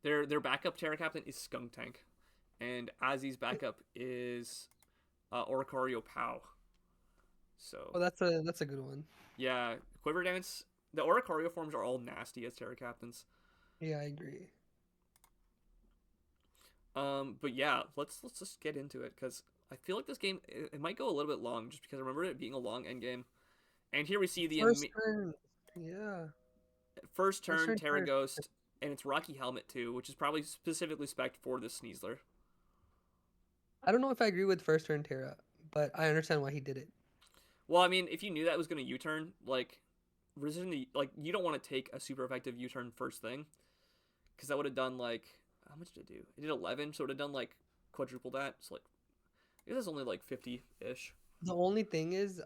Their backup Terra Captain is Skunk Tank. And Azzy's backup is Oricorio Pow. So Oh, that's a good one. yeah, Quiver Dance. The Oricorio forms are all nasty as Terra Captains. Yeah, I agree. But yeah, let's just get into it because I feel like this game it might go a little bit long just because I remember it being a long end game. And here we see the First turn. Yeah. first First turn turn Terra Terra. Ghost, and it's Rocky Helmet too, which is probably specifically spec'd for this Sneasler. I don't know if I agree with first turn Terra, but I understand why he did it. Well, I mean, if you knew that was gonna U-turn, like like you don't want to take a super effective U-turn first thing, because that would have done like how much did it do? It did 11, so it would have done like quadruple that. So like I guess it's only like 50 ish. The only thing is,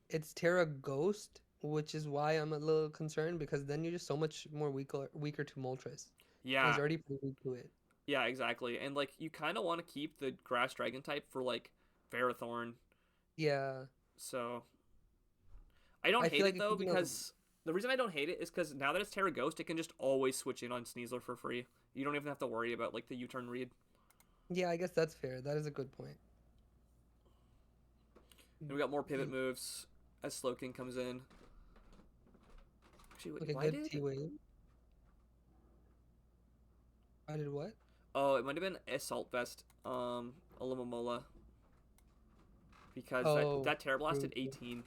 it's Terra Ghost, which is why I'm a little concerned because then you're just so much more weaker to Moltres. And he's Yeah, already pretty weak to it. yeah, exactly. And like you kind of want to keep the grass dragon type for like Ferrothorn. Yeah. So I don't I hate feel like it though keeping a because the reason I don't hate it is because now that it's Terra Ghost, it can just always switch in on Sneasler for free. You don't even have to worry about like the U-turn read. yeah, I guess that's fair. That is a good point. And we got more pivot Mm. moves as Slowking comes in. Actually, wait, Like a why good did T wave. I did what? Oh, it might have been Assault Vest, Alumamola. Because Oh, that Terror Blast true, did true. 18.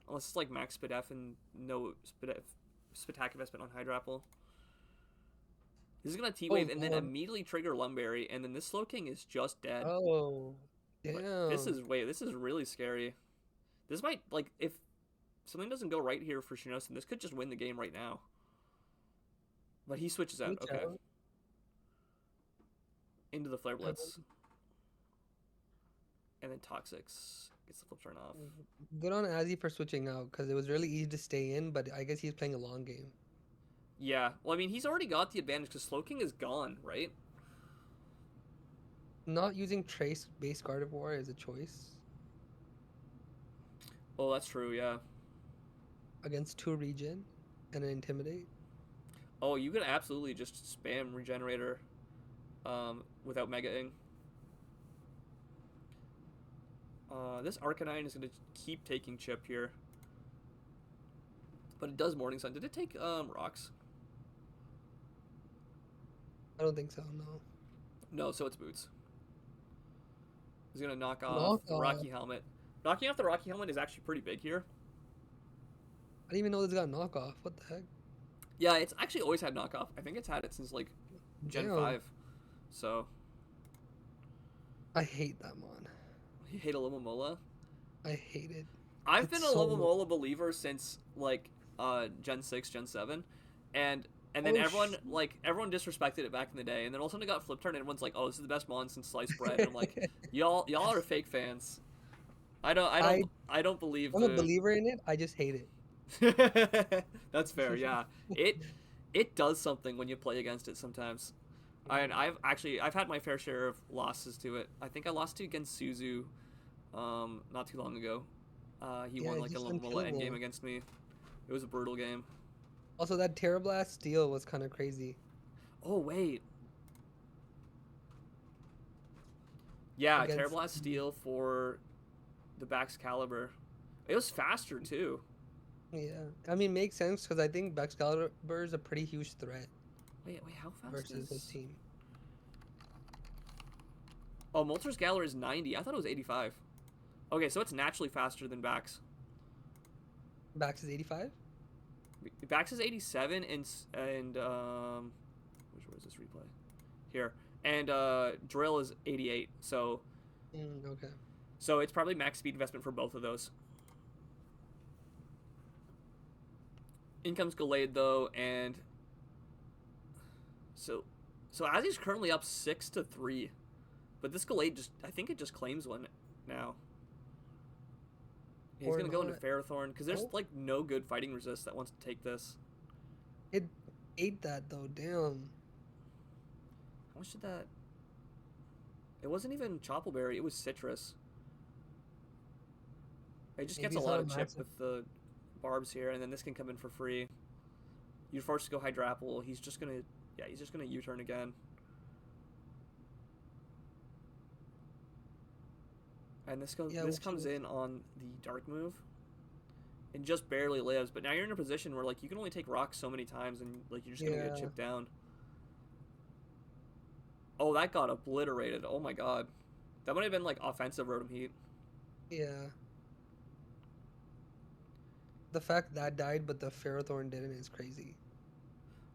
Unless it's like max Spidef and no Spitac investment on Hydrapple. This is gonna Oh, T-Wave and then damn. immediately trigger Lumberry, and then this Slowking is just dead. Oh, But this damn. is, wait, this is really scary. This might, like, if something doesn't go right here for Shinoshin, this could just win the game right now. But he switches out. Switch Okay. out. Into the Flare And Blitz. And then Toxics gets the flip turn off. good on Azzy for switching out because it was really easy to stay in, but I guess he's playing a long game. Yeah. Well, I mean, he's already got the advantage because Slowking is gone, right? Not using Trace base Gardevoir is a choice Oh, that's true, yeah. against 2 regen and an Intimidate. Oh, you can absolutely just spam Regenerator without Mega-ing. This Arcanine is going to keep taking Chip here. But it does Morning Sun. Did it take Rocks? I don't think so, no. No, so it's Boots. He's going to knock off Knock the off. Rocky Helmet. Knocking off the Rocky Helmet is actually pretty big here. I didn't even know this got knockoff. What the heck? Yeah, it's actually always had knockoff. I think it's had it since, like, Gen Damn. 5. So, I hate that mon. you hate Alumamola? I hate it. I've It's been a so Alumamola believer since, like, Gen 6, Gen 7. And then Oh, everyone disrespected it back in the day. And then all of a sudden it got flip turned and everyone's like, oh, this is the best mon since sliced bread. And I'm like, y'all are fake fans. I don't believe I'm a believer in it. I just hate it. That's fair, yeah. It does something when you play against it sometimes. And I've had my fair share of losses to it. I think I lost to against Suzu not too long ago. He Yeah, won it's like a just Lomola endgame unkillable. against me. It was a brutal game. Also, that Terra Blast steal was kind of crazy. Oh wait. Yeah, Against Terrablast Steel for the Baxcalibur. It was faster too. Yeah, I mean, makes sense because I think Excalibur is a pretty huge threat Wait, how fast versus his is... team. Oh, Moltres Galar is 90. I thought it was 85. Okay, so it's naturally faster than Bax. Bax is 85. Bax is 87 and where is this replay? Here. And Drill is 88. So Okay. it's probably max speed investment for both of those. In comes Gallade though, and so Azzy's currently up 6-3. But this Gallade I think it just claims one now. He's going to go into Ferrothorn because there's like no good fighting resist that wants to take this. It ate that though, damn. How much did that... It wasn't even Choppleberry, it was Citrus. It just Maybe gets a it's lot not of chip massive. with the barbs here, and then this can come in for free. You're forced to go Hydrapple. He's just going to U-turn again. And this comes in on the Dark move. And just barely lives, but now you're in a position where like you can only take rocks so many times and like you're just gonna get chipped down. Oh, that got obliterated. Oh my god. That might have been like offensive Rotom Heat. Yeah. The fact that died but the Ferrothorn didn't is crazy.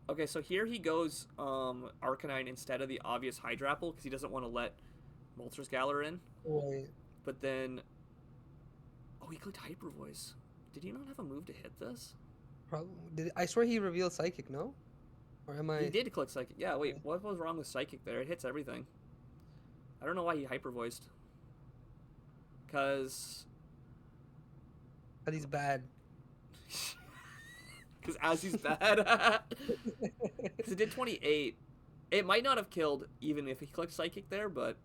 Okay, so here he goes Arcanine instead of the obvious Hydrapple because he doesn't want to let Moltres Galar in. Right. But then... Oh, he clicked Hyper Voice. Did he not have a move to hit this? Probably. I swear he revealed Psychic, no? Or am I... He did click Psychic. Yeah, wait, what was wrong with Psychic there? It hits everything. I don't know why he Hyper Voiced. Because he's bad. Because Azzy's bad. Because it did 28. It might not have killed even if he clicked Psychic there, but...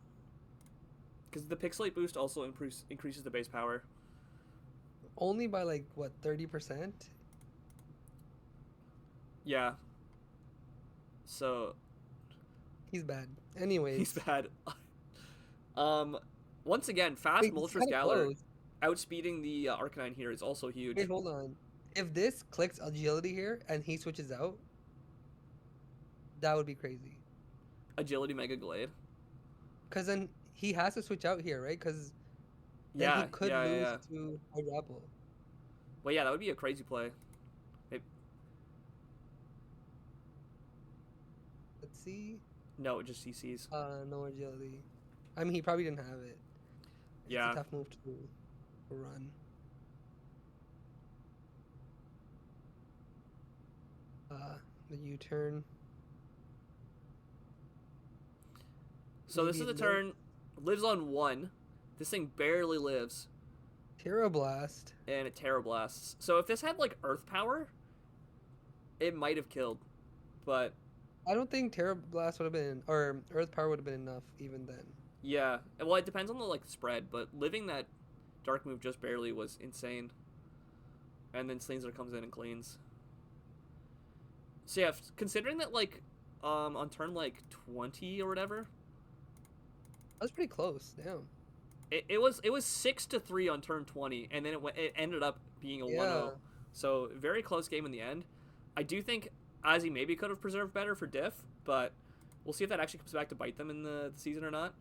Because the Pixelate boost also increases the base power. Only by like, what, 30%? Yeah. So... He's bad. Anyways. He's bad. Once again, fast Moltres Galar outspeeding the Arcanine here is also huge. Wait, hold on. If this clicks Agility here and he switches out, that would be crazy. Agility Mega Glade. Because then he has to switch out here, right? Because then he Yeah, could yeah, yeah, lose yeah. to Hydro Apple. Well, yeah, that would be a crazy play. It, Let's see. no, it just CCs. No agility. I mean, he probably didn't have it. It's a Yeah. tough move to run. The U-turn. So this Maybe is a live. turn. Lives on 1. This thing barely lives. Terra Blast. And it Terra Blasts. So if this had, like, Earth Power, it might have killed. But, I don't think Terra Blast would have been, or Earth Power would have been enough even then. yeah. Well, it depends on the, like, spread. But living that Dark move just barely was insane. And then Slinger comes in and cleans. So yeah, considering that, like, on turn, like, 20 or whatever, That was pretty close. Damn. it was 6-3 on turn 20, and then it ended up being a 1-0. Yeah. So very close game in the end. I do think Ozzy maybe could have preserved better for Diff, but we'll see if that actually comes back to bite them in the season or not.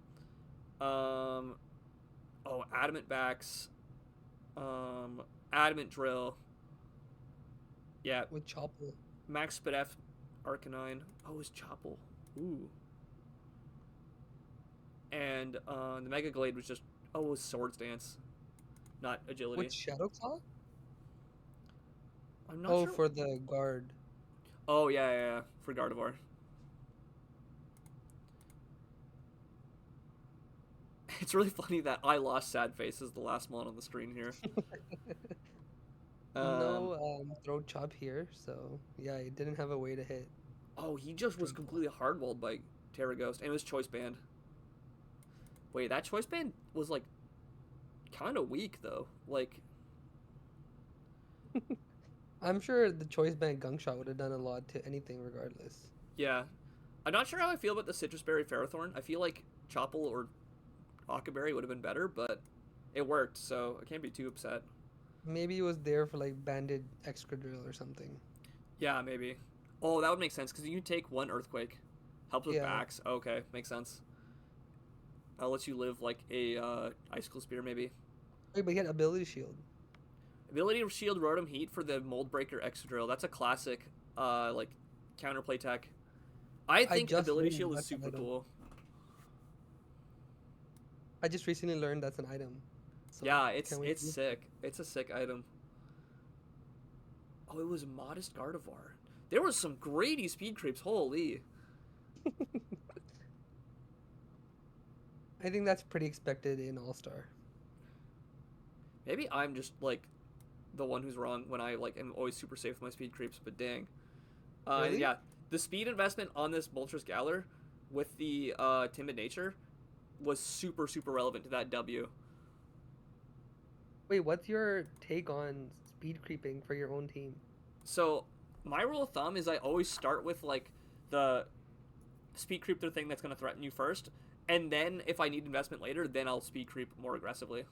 Adamant backs, Adamant drill. Yeah, With Chopper. Max Spadef, Arcanine. Oh, it's Chopple. Ooh. And the Mega Glade was just it was Swords Dance, not agility. With Shadow Claw? I'm not sure. For the guard. Oh yeah, for Gardevoir. It's really funny that I lost Sad Face as the last one on the screen here. No throw chop here, so yeah, he didn't have a way to hit. Oh, he just was completely hardwalled by Terra Ghost, and it was Choice Band. Wait, that Choice Band was like kind of weak though. Like, I'm sure the Choice Band Gunk Shot would have done a lot to anything regardless. yeah, I'm not sure how I feel about the Citrus Berry Ferrothorn. I feel like Chopple or Occaberry would have been better, but it worked, so I can't be too upset. Maybe it was there for like Banded Excadrill or something. Yeah, maybe. Oh, that would make sense because you take 1 Earthquake, helps with Yeah. backs. Okay, makes sense. I'll let you live like a Icicle Spear maybe. Wait, but he had Ability Shield. Ability to shield Rotom Heat for the Mold Breaker Excadrill. That's a classic, like counterplay tech. I think just Ability learned Shield is that's an super item. cool. I just recently learned that's an item. So Yeah, it's can't wait to use it. sick. It's a sick item. Oh, it was Modest Gardevoir. There was some greedy speed creeps. Holy. I think that's pretty expected in All Star. Maybe I'm just like the one who's wrong when I like am always super safe with my speed creeps, but dang. Really? Yeah, the speed investment on this Moltres Galar with the timid nature was super relevant to that W. Wait, what's your take on speed creeping for your own team? So my rule of thumb is I always start with like the speed creep the thing that's going to threaten you first, and then if I need investment later, then I'll speed creep more aggressively.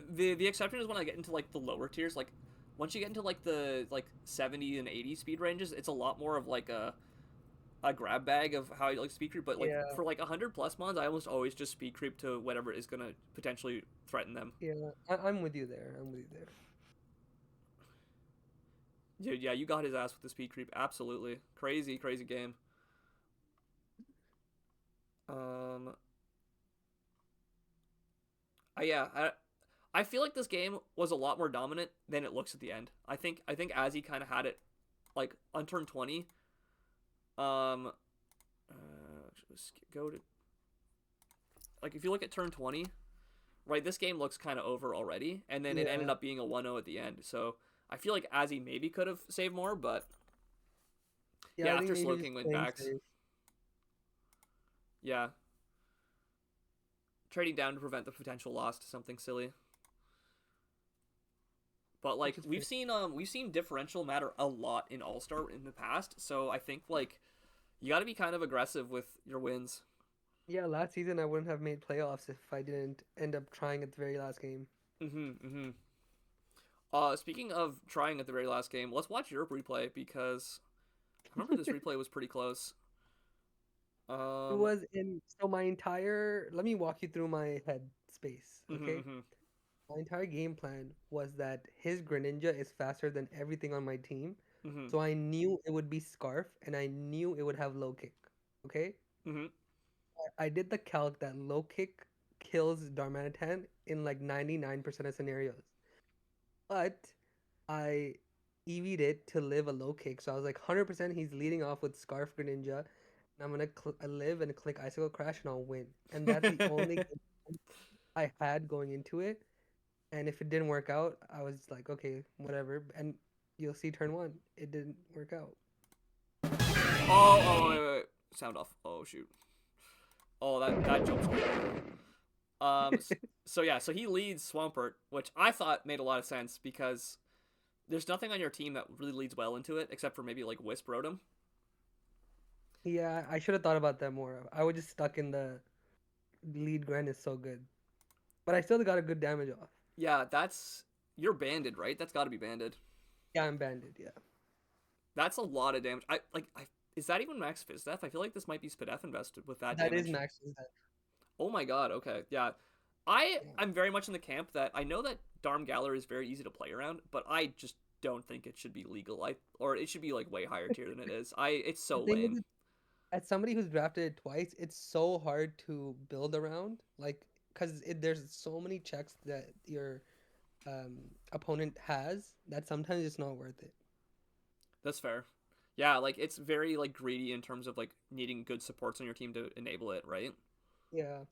The exception is when I get into like the lower tiers. Like once you get into like the 70 and 80 speed ranges, it's a lot more of like a grab bag of how you like speed creep. But like Yeah. for like 100 plus mons, I almost always just speed creep to whatever is gonna potentially threaten them. Yeah, I'm with you there. I'm with you there. Dude, yeah, you got his ass with the speed creep. Absolutely. Crazy game. I feel like this game was a lot more dominant than it looks at the end. I think Azzy kind of had it like on turn 20. Let's go to like if you look at turn 20, right, this game looks kind of over already, and then it ended up being a 1-0 at the end. So I feel like Azzy maybe could have saved more, but yeah, I think after maybe Slowking just went playing backs. safe. Yeah. Trading down to prevent the potential loss to something silly. But like we've seen differential matter a lot in All-Star in the past, so I think like you got to be kind of aggressive with your wins. Yeah, last season I wouldn't have made playoffs if I didn't end up trying at the very last game. Speaking of trying at the very last game, let's watch Europe replay because I remember this replay was pretty close. It Um, was in so my entire let me walk you through my head space, okay? mm-hmm, My entire game plan was that his Greninja is faster than everything on my team. mm-hmm, So I knew it would be Scarf and I knew it would have low kick. Okay? mm-hmm. I did the calc that low kick kills Darmanitan in like 99% of scenarios. But I EV'd it to live a low kick. So I was like 100% he's leading off with Scarf Greninja. And I'm going to live and click Icicle Crash and I'll win. And that's the only game I had going into it. And if it didn't work out, I was like, okay, whatever. And you'll see turn one. It didn't work out. Wait. Sound off. Oh, shoot. Oh, that jump scare. Um, so yeah, so he leads Swampert, which I thought made a lot of sense because there's nothing on your team that really leads well into it except for maybe like Wisp Rotom. Yeah, I should have thought about that more. I was just stuck in the lead grind is so good. But I still got a good damage off. Yeah, you're banded, right? That's got to be banded. Yeah, I'm banded, yeah. That's a lot of damage. Is that even max Fizdef? I feel like this might be Spadef invested with that That is damage. max. Oh my god. Okay, yeah. Yeah. I'm very much in the camp that I know that Darm Galar is very easy to play around, but I just don't think it should be legal. Or it should be like way higher tier than it is. It's so The thing lame. is, as somebody who's drafted it twice, it's so hard to build around. Like, because there's so many checks that your um, opponent has that sometimes it's not worth it. That's fair. Yeah, like it's very like greedy in terms of like needing good supports on your team to enable it, right? Yeah.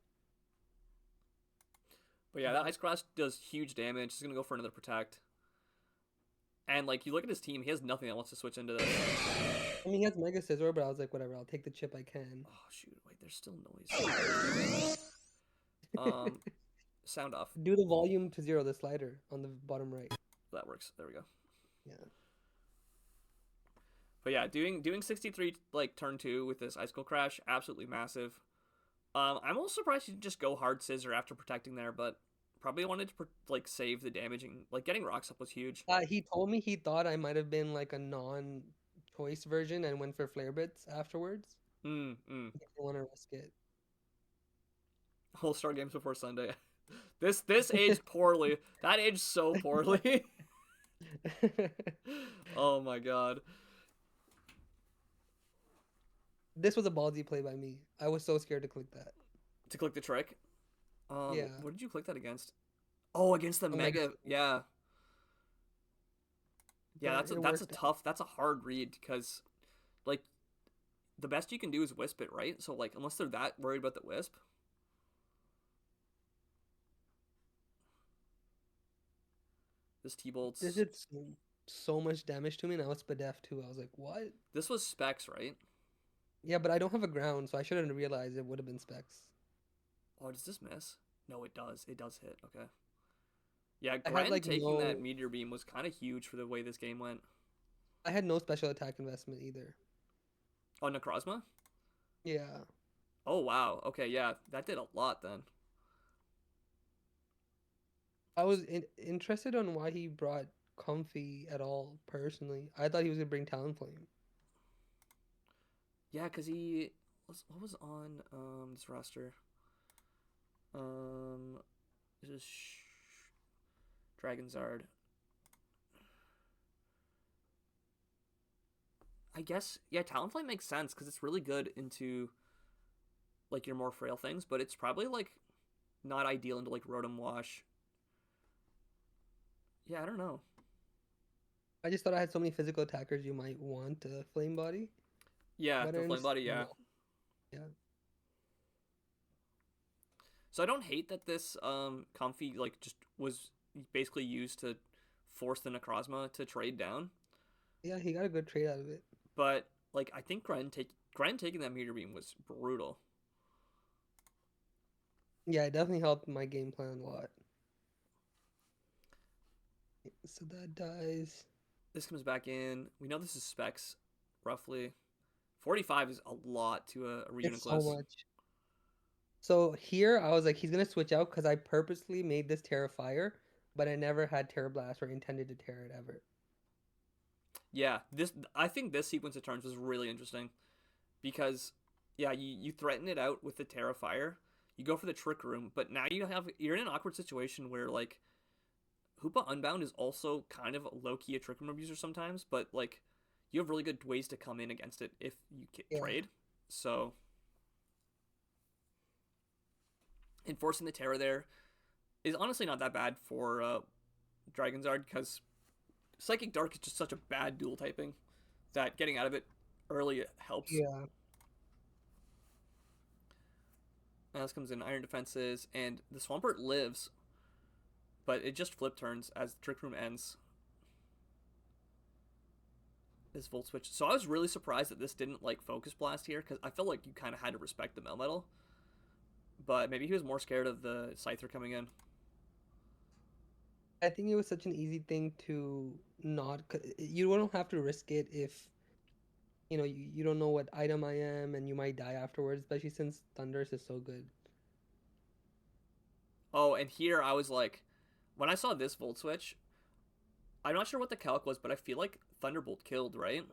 But yeah, that But Ice Crash does huge damage. He's gonna go for another protect. And like you look at his team, he has nothing that wants to switch into this. I mean, he has Mega Scizor, but I was like, whatever, I'll take the chip I can. Oh shoot, wait, there's still noise. Um, sound off. Do the volume to 0, the slider on the bottom right. That works. There we go. Yeah. But yeah, doing 63 like turn 2 with this Icicle Crash, absolutely massive. I'm also surprised he didn't just go hard Scissor after protecting there, but probably wanted to like save the damaging. Like getting rocks up was huge. He told me he thought I might have been like a non-choice version and went for Flare Bits afterwards. Mm. He didn't want to risk it. Whole Star Games before Sunday. This aged poorly. That aged so poorly. Oh my god. This was a ballsy play by me. I was so scared to click that. To click the trick. Yeah. What did you click that against? Oh, against the Mega. Yeah. Yeah, But it that's a worked out. tough. That's a hard read because, like, the best you can do is wisp it, right? So like, unless they're that worried about the wisp. This T-Bolt's. This did so much damage to me, and I was Spadef too. I was like, what? This was Specs, right? Yeah, but I don't have a ground, so I shouldn't realize it would have been Specs. Oh, does this miss? No, it does. It does hit. Okay. Yeah, I Gren had like taking that no, Meteor Beam was kind of huge for the way this game went. I had no special attack investment either. Oh, Necrozma? Yeah. Oh, wow. Okay, yeah. That did a lot then. I was interested on why he brought Comfy at all, personally. I thought he was going to bring Talonflame. Yeah, because what was on this roster? This is Dragonzard. I guess, yeah, Talonflame makes sense because it's really good into like your more frail things, but it's probably like not ideal into like Rotom Wash. Yeah, I don't know. I just thought I had so many physical attackers you might want a Flame Body. Yeah, But I the Flame Body, understand yeah. why. Yeah. So I don't hate that this Comfy like just was basically used to force the Necrozma to trade down. Yeah, he got a good trade out of it. But like I think Gren taking that Meteor Beam was brutal. Yeah, it definitely helped my game plan a lot. So that dies. This comes back in. We know this is Specs, roughly. 45 is a lot to a It's Reuniclus. so much. So here I was like, he's gonna switch out because I purposely made this Terra Fire but I never had Terra Blast or intended to tear it ever. Yeah, I think this sequence of turns was really interesting because yeah, you threaten it out with the Terrifier, you go for the Trick Room, but now you're in an awkward situation where like Hoopa Unbound is also kind of low key a Trick Room abuser sometimes, but like you have really good ways to come in against it if you Yeah, trade. So enforcing the Terra there is honestly not that bad for Dragonzard because Psychic Dark is just such a bad dual typing that getting out of it early helps. yeah. Now this comes in Iron Defenses, and the Swampert lives, but it just flip turns as the Trick Room ends. This Volt Switch. So I was really surprised that this didn't like Focus Blast here, because I felt like you kind of had to respect the Melmetal. But maybe he was more scared of the Scyther coming in. I think it was such an easy thing to not. You don't have to risk it if you don't know what item I am and you might die afterwards, especially since Thundurus is so good. Oh, and here I was like, when I saw this Volt Switch, I'm not sure what the calc was, but I feel like Thunderbolt killed, right?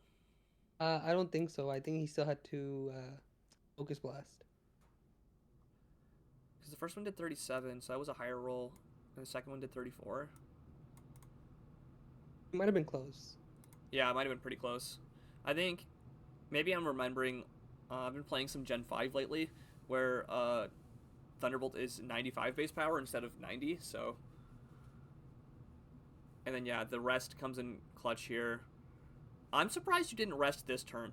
I don't think so. I think he still had to Focus Blast. Because the first one did 37, so that was a higher roll, and the second one did 34. It might have been close. Yeah, it might have been pretty close. I think maybe I'm remembering. I've been playing some Gen 5 lately, where Thunderbolt is 95 base power instead of 90. So, and then yeah, the rest comes in clutch here. I'm surprised you didn't rest this turn.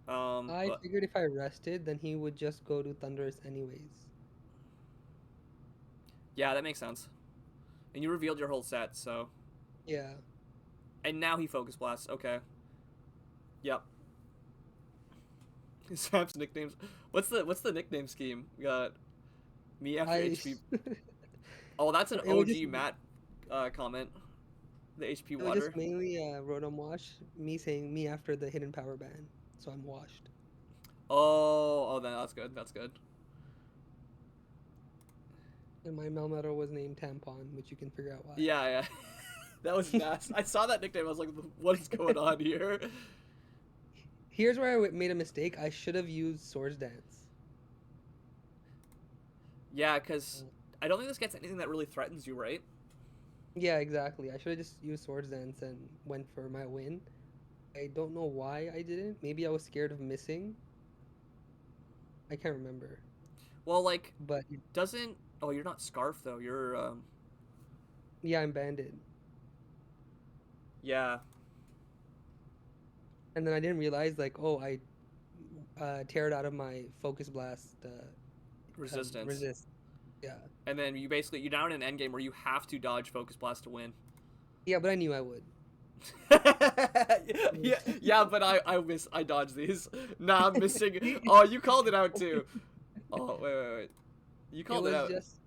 I But figured if I rested, then he would just go to Thundurus anyways. yeah, that makes sense. And you revealed your whole set, so. Yeah. And now he focus blasts. Okay. Yep. Sam's nicknames. What's the nickname scheme? We got me after I. HP. Oh, that's an It was OG just Matt comment. The HP it was just water. mainly Rotom Wash. Me saying me after the hidden power ban, so I'm washed. Oh, then that's good. That's good. And my Melmetal was named Tampon, which you can figure out why. Yeah, yeah. That was nasty. I saw that nickname. I was like, what is going on here? Here's where I made a mistake. I should have used Swords Dance. Yeah, because I don't think this gets anything that really threatens you, right? Yeah, exactly. I should have just used Swords Dance and went for my win. I don't know why I didn't. Maybe I was scared of missing. I can't remember. Well, like, But doesn't. Oh, you're not Scarf, though. You're, yeah, I'm banded. Yeah. And then I didn't realize, like, oh, I tear it out of my Focus Blast Resistance. resist. Yeah. And then you're down in an endgame where you have to dodge Focus Blast to win. Yeah, but I knew I would. yeah, but I dodged these. Nah, I'm missing. Oh, you called it out too. Oh, wait. You called it out. It was just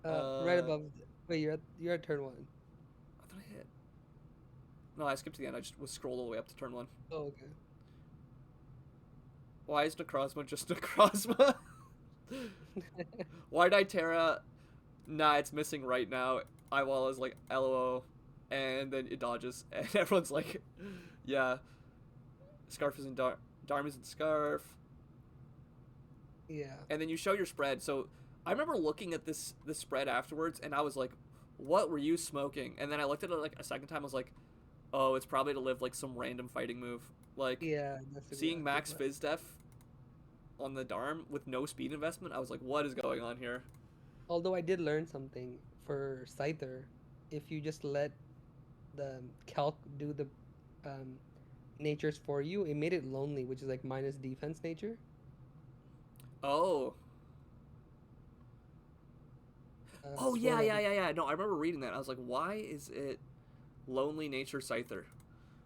right above. Wait, you're at turn 1. I thought I hit. No, I skipped to the end. I just was scrolled all the way up to turn 1. Oh, okay. Why is Necrozma just Necrozma? Why did I Terra? Nah, it's missing right now. Eyewall is like LOO, and then it dodges, and everyone's like, yeah. Scarf is in Darm is in Scarf. Yeah. And then you show your spread. So I remember looking at this spread afterwards, and I was like, what were you smoking? And then I looked at it like a second time. I was like, oh, it's probably to live like some random fighting move. Like, Yeah, that's seeing Max exactly Fizz on the Darm with no speed investment, I was like, what is going on here? Although I did learn something for Scyther, if you just let the calc do the natures for you, it made it lonely, which is like minus defense nature. Oh. Oh, So yeah. No, I remember reading that. I was like, why is it Lonely Nature Scyther?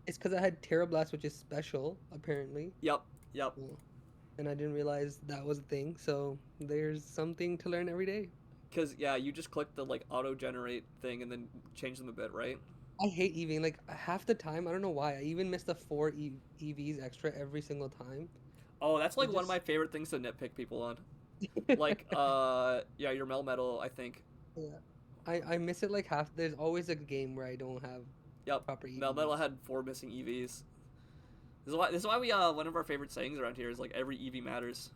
it's because I had Terra Blast, which is special, apparently. Yep. And I didn't realize that was a thing. So there's something to learn every day. Because, yeah, you just click the, like, auto-generate thing and then change them a bit, right? I hate EVing. Like half the time, I don't know why. I even miss the 4 EVs extra every single time. Oh, that's, like, It one of just my favorite things to nitpick people on. Like, yeah, your Melmetal, I think, Yeah. I miss it like half. There's always a game where I don't have Yep. proper Melmetal EVs. had 4 missing EVs. This is why we one of our favorite sayings around here is like every EV matters.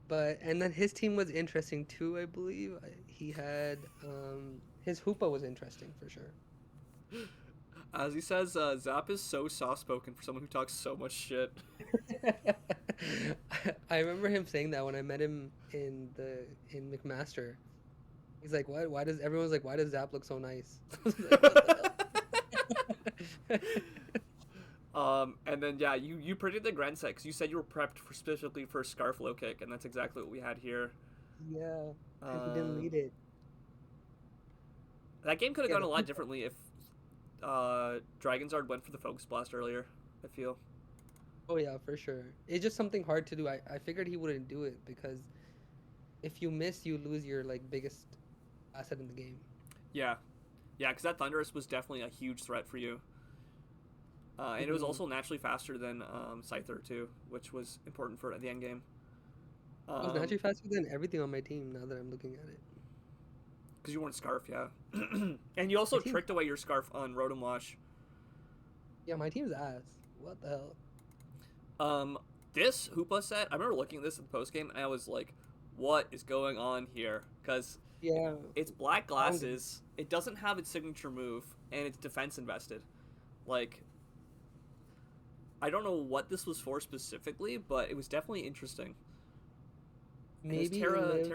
But and then his team was interesting too, I believe. He had his Hoopa was interesting for sure. As he says, Zap is so soft spoken for someone who talks so much shit. I remember him saying that when I met him in McMaster. He's like, "What? Why does everyone's like, why does Zap look so nice?" I was like, "What the hell?" And then yeah, you predicted the Grand Set because you said you were prepped for specifically for Scarf low kick, and that's exactly what we had here. Yeah, and he didn't Um, lead it. that game could have Yeah, gone the a lot Hoopa. differently if Dragonzard went for the Focus Blast earlier. I feel. Oh yeah, for sure. It's just something hard to do. I figured he wouldn't do it because if you miss, you lose your like biggest asset in the game. Yeah, yeah, because that Thunderous was definitely a huge threat for you. And it was Hmm. also naturally faster than Scyther too, which was important for the end game. It was Um, naturally faster than everything on my team. Now that I'm looking at it, because you weren't Scarf, yeah. And you my also team's tricked away your Scarf on Rotom Wash. yeah, my team's ass. What the hell? Um, this Hoopa set, I remember looking at this in the post game, and I was like, "What is going on here?" Because Yeah, it's black Longing. glasses. It doesn't have its signature move, and it's defense invested. Like, I don't know what this was for specifically, but it was definitely interesting. And this Maybe it lives.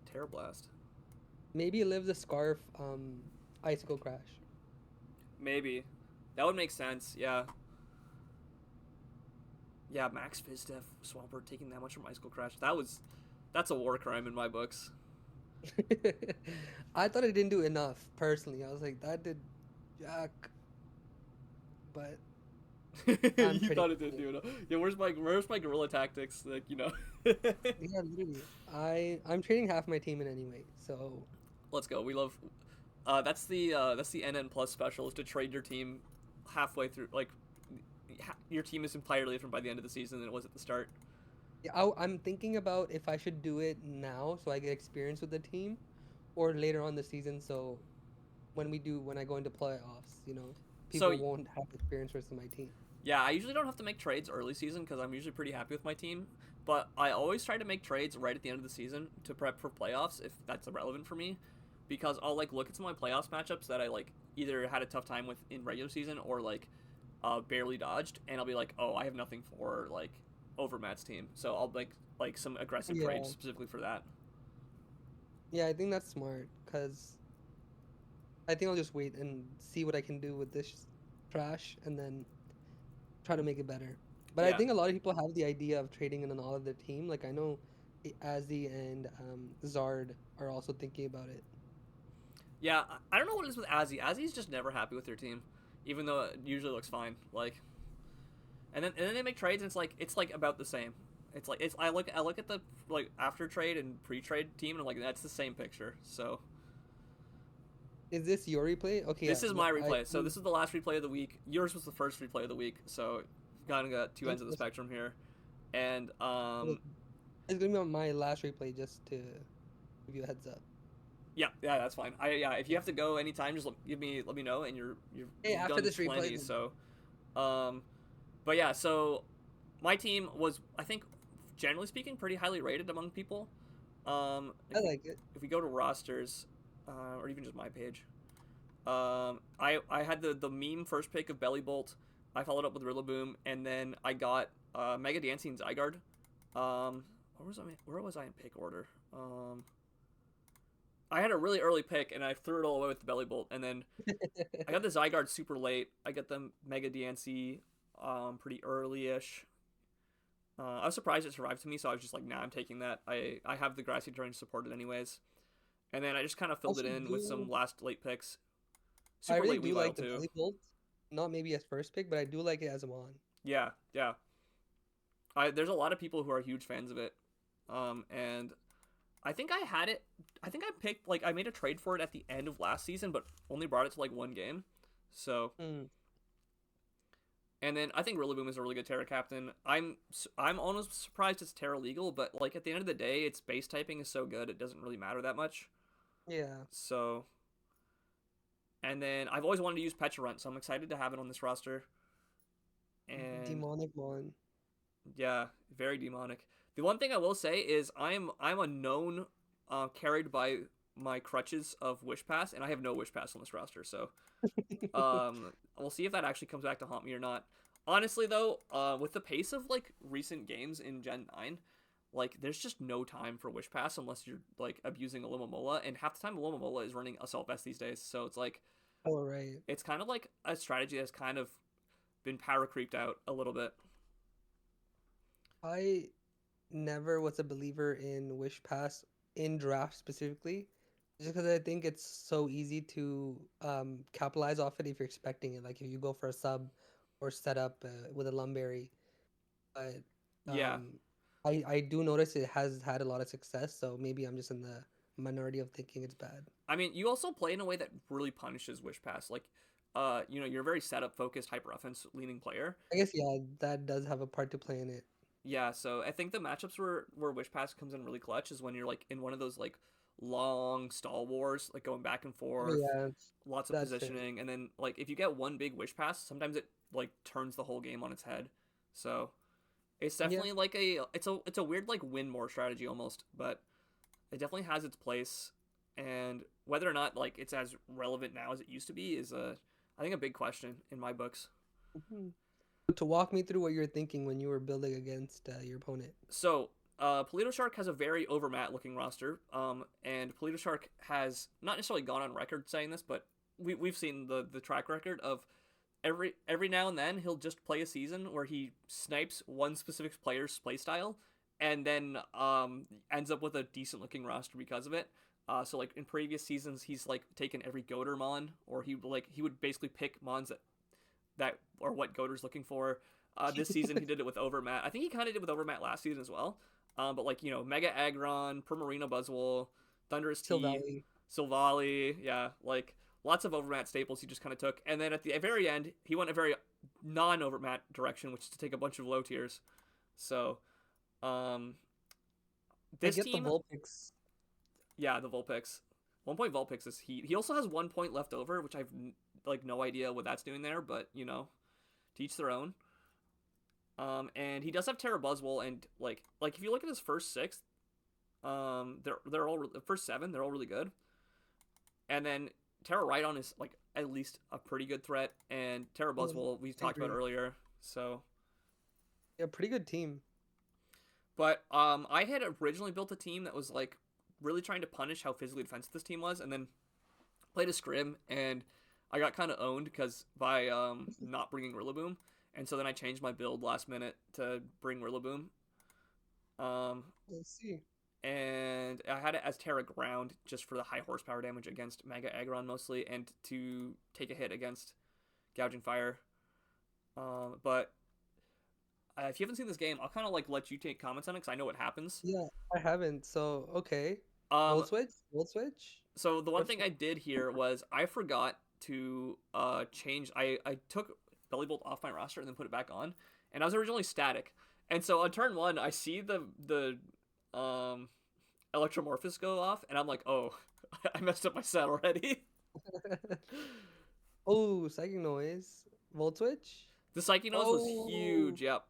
Terra Blast. Maybe it lives a scarf. Icicle crash. Maybe that would make sense. Yeah, yeah. Max Fizdef Swampert taking that much from Icicle Crash. That's a war crime in my books. I thought it didn't do enough personally. I was like, that did jack, but I'm You pretty thought it did happy. do it. Yeah, where's my guerrilla tactics? Like Yeah, literally. I'm trading half my team in anyway, so let's go. We love. That's the NN plus special is to trade your team halfway through. Like your team is entirely different by the end of the season than it was at the start. yeah, I'm thinking about if I should do it now so I get experience with the team, or later on the season so when I go into playoffs, So people won't have experience versus my team. yeah, I usually don't have to make trades early season because I'm usually pretty happy with my team. But I always try to make trades right at the end of the season to prep for playoffs if that's relevant for me, because I'll like look at some of my playoffs matchups that I like either had a tough time with in regular season or like barely dodged, and I'll be like, oh, I have nothing for like over Matt's team, so I'll make like some aggressive trades Yeah. specifically for that. Yeah, I think that's smart because I think I'll just wait and see what I can do with this trash and then try to make it better. But I Yeah, think a lot of people have the idea of trading in on all of their team. Like I know Azzy and Zard are also thinking about it. yeah. I don't know what it is with Azzy. Azzy's just never happy with their team, even though it usually looks fine. Like and then they make trades and it's like about the same. It's like it's I look at the like after trade and pre trade team and I'm like that's the same picture. So Is this your replay? Okay, yeah. this is my I replay. So this is the last replay of the week. Yours was the first replay of the week. So kind of got two ends of the interesting. spectrum here. And It's gonna be on my last replay just to give you a heads up. yeah, that's fine. Yeah, if you have to go anytime, just let me know. And Hey, you've after done this replay, plenty. then So um, but yeah, so my team was I think generally speaking pretty highly rated among people. I If we like it. if we go to rosters, or even just my page, I had the meme first pick of Belly Bolt. I followed up with Rillaboom, and then I got Mega Dancing Zygarde. Where was I in pick order? I had a really early pick, and I threw it all away with the Belly Bolt, and then I got the Zygarde super late. I got the Mega DNC pretty early-ish. I was surprised it survived to me, so I was just like, nah, I'm taking that. I have the Grassy Terrain supported anyways. And then I just kind of filled it Also, in with some do late picks. I Super really late do Weavile like the too. belly bolt. Not maybe as first pick, but I do like it as a mon. Yeah, yeah. There's a lot of people who are huge fans of it. And I think I had it. I think I picked like I made a trade for it at the end of last season, but only brought it to like one game. So Hmm. And then I think Rillaboom is a really good Terra captain. I'm almost surprised it's Terra legal, but like at the end of the day, its base typing is so good it doesn't really matter that much. Yeah. So, and then I've always wanted to use Pecharunt, so I'm excited to have it on this roster. And Demonic Mon. yeah, very demonic. The one thing I will say is I'm a known carried by my crutches of Wish Pass, and I have no Wish Pass on this roster. So we'll see if that actually comes back to haunt me or not. Honestly, though, with the pace of like recent games in Gen 9, like there's just no time for Wish Pass unless you're like abusing Alomomola, and half the time Alomomola is running Assault Vest these days. So it's like Oh right. it's kind of like a strategy that's kind of been power creeped out a little bit. I never was a believer in Wish Pass in draft specifically, just because I think it's so easy to capitalize off it if you're expecting it. Like if you go for a sub or setup with a Lumberry, but Yeah, um, I do notice it has had a lot of success. So maybe I'm just in the minority of thinking it's bad. I mean, you also play in a way that really punishes Wish Pass. Like, you're a very setup focused, hyper offense leaning player. I guess yeah, that does have a part to play in it. Yeah, so I think the matchups where Wish Pass comes in really clutch is when you're like in one of those like long stall wars, like going back and Oh forth, yeah, lots of that's fair. positioning, and then like if you get one big Wish Pass, sometimes it like turns the whole game on its head. So it's Yeah, definitely like it's a weird like win more strategy almost, but it definitely has its place. And whether or not like it's as relevant now as it used to be is a I think a big question in my books. mhm. To walk me through what you were thinking when you were building against your opponent. So, Polito Shark has a very overmat looking roster, and Polito Shark has not necessarily gone on record saying this, but we've seen the track record of every now and then he'll just play a season where he snipes one specific player's playstyle, and then ends up with a decent looking roster because of it. So like in previous seasons, he's like taken every Goater mon, or he would basically pick mons that are what Goater's looking for. This season he did it with Overmat. I think he kind of did with Overmat last season as well. But like Mega Aggron, Primarina Buzzwole, Thunderous Till T, Valley. Silvally, yeah, like lots of Overmat staples he just kind of took. And then at the very end, he went a very non-Overmat direction, which is to take a bunch of low tiers. So um, I this get the team, Vulpix. yeah, the Vulpix. 1 point Vulpix is heat. He also has 1 point left over, which I've like no idea what that's doing there, but to each their own. And he does have Terra Buzzwole, and like if you look at his first six, they're all first seven, they're all really good. And then Terra Rhydon is like at least a pretty good threat, and Terra Yeah, Buzzwole we I talked about agree. earlier. So, Yeah, pretty good team. but I had originally built a team that was like really trying to punish how physically defensive this team was, and then played a scrim, and I got kind of owned because by not bringing Rillaboom, and so then I changed my build last minute to bring Rillaboom. Um, Let's see. and I had it as Terra Ground just for the high horsepower damage against Mega Aggron mostly, and to take a hit against Gouging Fire. But if you haven't seen this game, I'll kind of like let you take comments on it because I know what happens. Yeah, I haven't. So okay. Um, Volt switch? Volt switch? so the one What's thing I did here was I forgot to change. I took Bellybolt off my roster and then put it back on, and I was originally static. And so on turn one, I see the um Electromorphous go off, and I'm like, oh, I messed up my set already. Oh, psychic noise. Volt switch? The Psyche Nose was Oh, huge. Yep.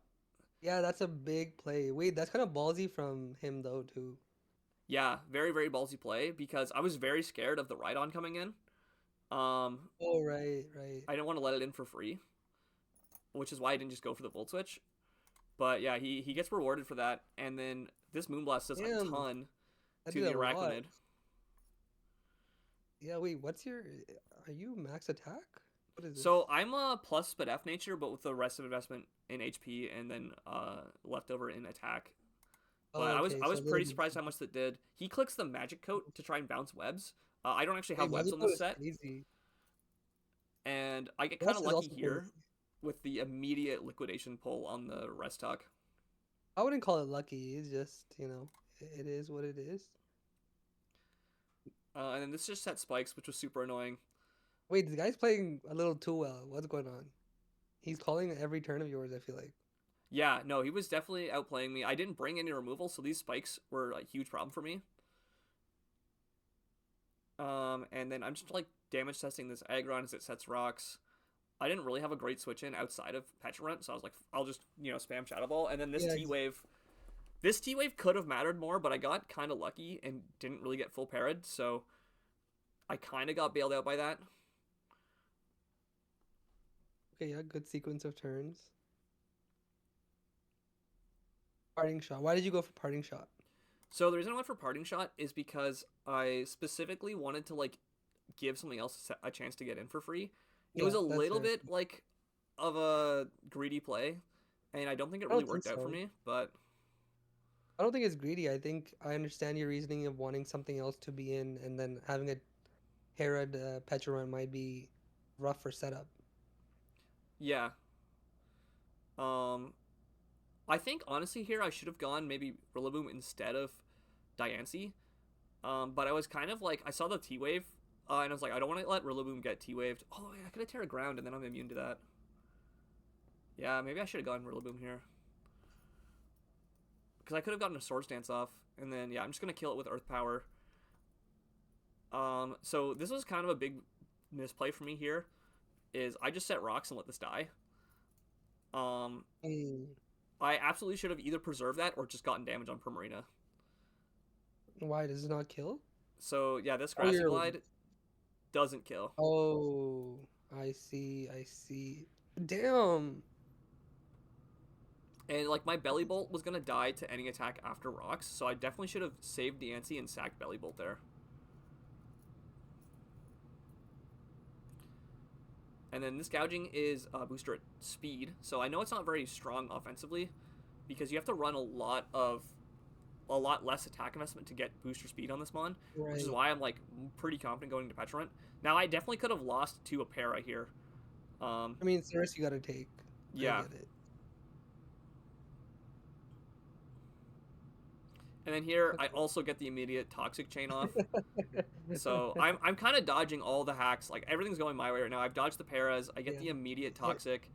yeah, that's a big play. Wait, that's kind of ballsy from him though, too. Yeah, very very ballsy play because I was very scared of the Rhydon coming in. Um, Oh, right, right. I didn't want to let it in for free, which is why I didn't just go for the Volt Switch. But yeah, he gets rewarded for that, and then this Moonblast does a Damn, ton that to did the a lot. Arachnid. Yeah, wait, what's your? Are you max attack? What is this? So I'm a plus but F nature, but with the rest of investment in HP and then leftover in attack. But Oh, okay, I so was a little pretty bit. surprised how much that did. He clicks the magic coat to try and bounce webs. I don't actually have Wait, webs magic on code this is set, crazy. and I get kind Rust of is lucky also here crazy. with the immediate liquidation pull on the rest talk. I wouldn't call it lucky. It's just, it is what it is. And then this just set spikes, which was super annoying. Wait, this guy's playing a little too well. What's going on? He's calling every turn of yours, I feel like. Yeah, no, he was definitely outplaying me. I didn't bring any removal, so these spikes were a huge problem for me. And then I'm just like damage testing this Aggron as it sets rocks. I didn't really have a great switch in outside of Petrant, so I was like, I'll just spam Shadow Ball. And then Yeah, this T Wave could have mattered more, but I got kind of lucky and didn't really get full parried, so I kind of got bailed out by that. okay, yeah, good sequence of turns. Parting shot. Why did you go for parting shot? So the reason I went for Parting Shot is because I specifically wanted to like give something else a chance to get in for free. It was Yeah, a that's little fair. bit like of a greedy play, and I don't think it I really don't think worked out for so. me. But I don't think it's greedy. I think I understand your reasoning of wanting something else to be in, and then having a Herod Petra might be rough for setup. yeah, um, I think honestly here I should have gone maybe Rillaboom instead of Diancie. But I was kind of like I saw the T Wave, and I was like I don't want to let Rillaboom get T Waved. Oh, I could have Terra Ground, and then I'm immune to that. Yeah, maybe I should have gone Rillaboom here because I could have gotten a Swords Dance off, and then yeah, I'm just gonna kill it with Earth Power. So this was kind of a big misplay for me here. Is I just set rocks and let this die. Um, Mm. I absolutely should have either preserved that or just gotten damage on Primarina. Why does it not kill? So yeah, this Oh, Grassy you're. Glide doesn't kill. Oh, I see. I see. Damn. And like my Belly Bolt was gonna die to any attack after rocks, so I definitely should have saved Diancie and sacked Belly Bolt there. And then this gouging is a booster at speed, so I know it's not very strong offensively because you have to run a lot less attack investment to get booster speed on this mon, which is Right. why I'm like pretty confident going to Petrant. Now I definitely could have lost to a para here. I mean, it's the risk you gotta take. I Yeah, get it. and then here I Okay. also get the immediate toxic chain off. So I'm kind of dodging all the hacks. Like everything's going my way right now. I've dodged the paras. I get Yeah. the immediate It, toxic,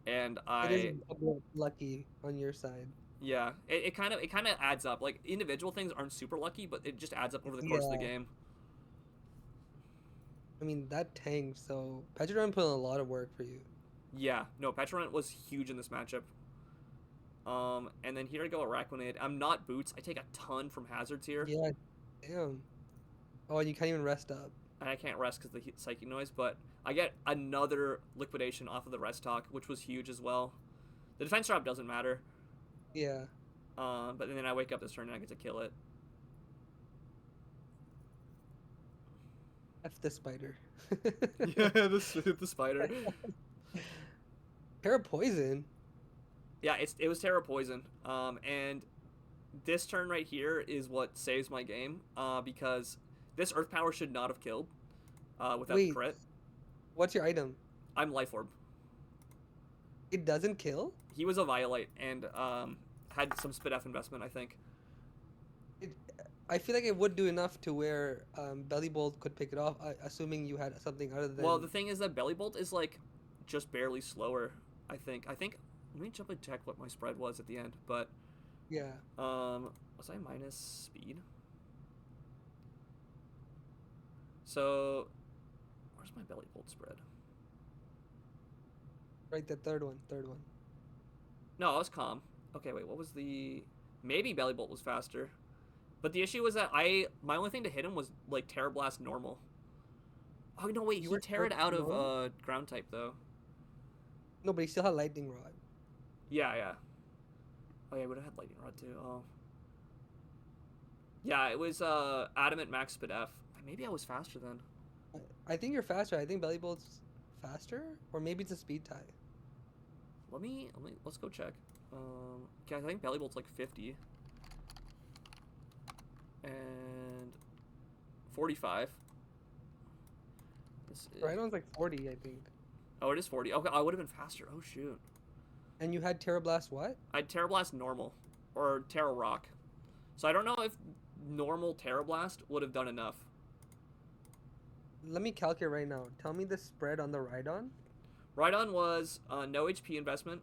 and it is I a bit lucky on your side. yeah. It kind of adds up. Like individual things aren't super lucky, but it just adds up over the course of the Yeah. game. I mean, that tanked, so Petra put in a lot of work for you. Yeah. No, Petrant was huge in this matchup. And then here I go Araquanid. I'm not boots. I take a ton from hazards here, Yeah, damn. Oh, and you can't even rest up. and I can't rest because of the psychic noise. But I get another liquidation off of the rest talk, which was huge as well. The defense drop doesn't matter. Yeah. But then I wake up this turn and I get to kill it. F the spider. Yeah, the spider. Para poison. Yeah, it was Terra Poison. And this turn right here is what saves my game. Because this Earth Power should not have killed. Without the Wait, crit. what's your item? I'm Life Orb. It doesn't kill? He was a Violite and had some Spidef investment, I think. It, I feel like it would do enough to where Belly Bolt could pick it off, assuming you had something other Well, the than. thing is that Belly Bolt is like just barely slower. I think. Let me jump and check what my spread was at the end. But Yeah. was I minus speed? So where's my Belly Bolt spread? Right, the third one. Third one. No, I was calm. Okay, wait. What was the? Maybe Belly Bolt was faster. But the issue was that my only thing to hit him was like Terra Blast normal. Oh no, wait, You he were Terra'd out of normal? ground type though. No, but he still had Lightning Rod. Yeah, yeah. Oh yeah, would have had Lightning Rod too. Oh. Yeah, it was Adamant Max Spidef. Maybe I was faster then. I think you're faster. I think Belly Bolt's faster, or maybe it's a speed tie. Let's go check. Okay, I think Belly Bolt's like 50 and 45. This is Rhydon's like 40, I think. Oh, it is 40. Okay, I would have been faster. Oh shoot. And you had Terra Blast what? I had Terra Blast normal or Terra Rock. So I don't know if normal Terra Blast would have done enough. Let me calculate right now. Tell me the spread on the Rhydon. Rhydon was no HP investment.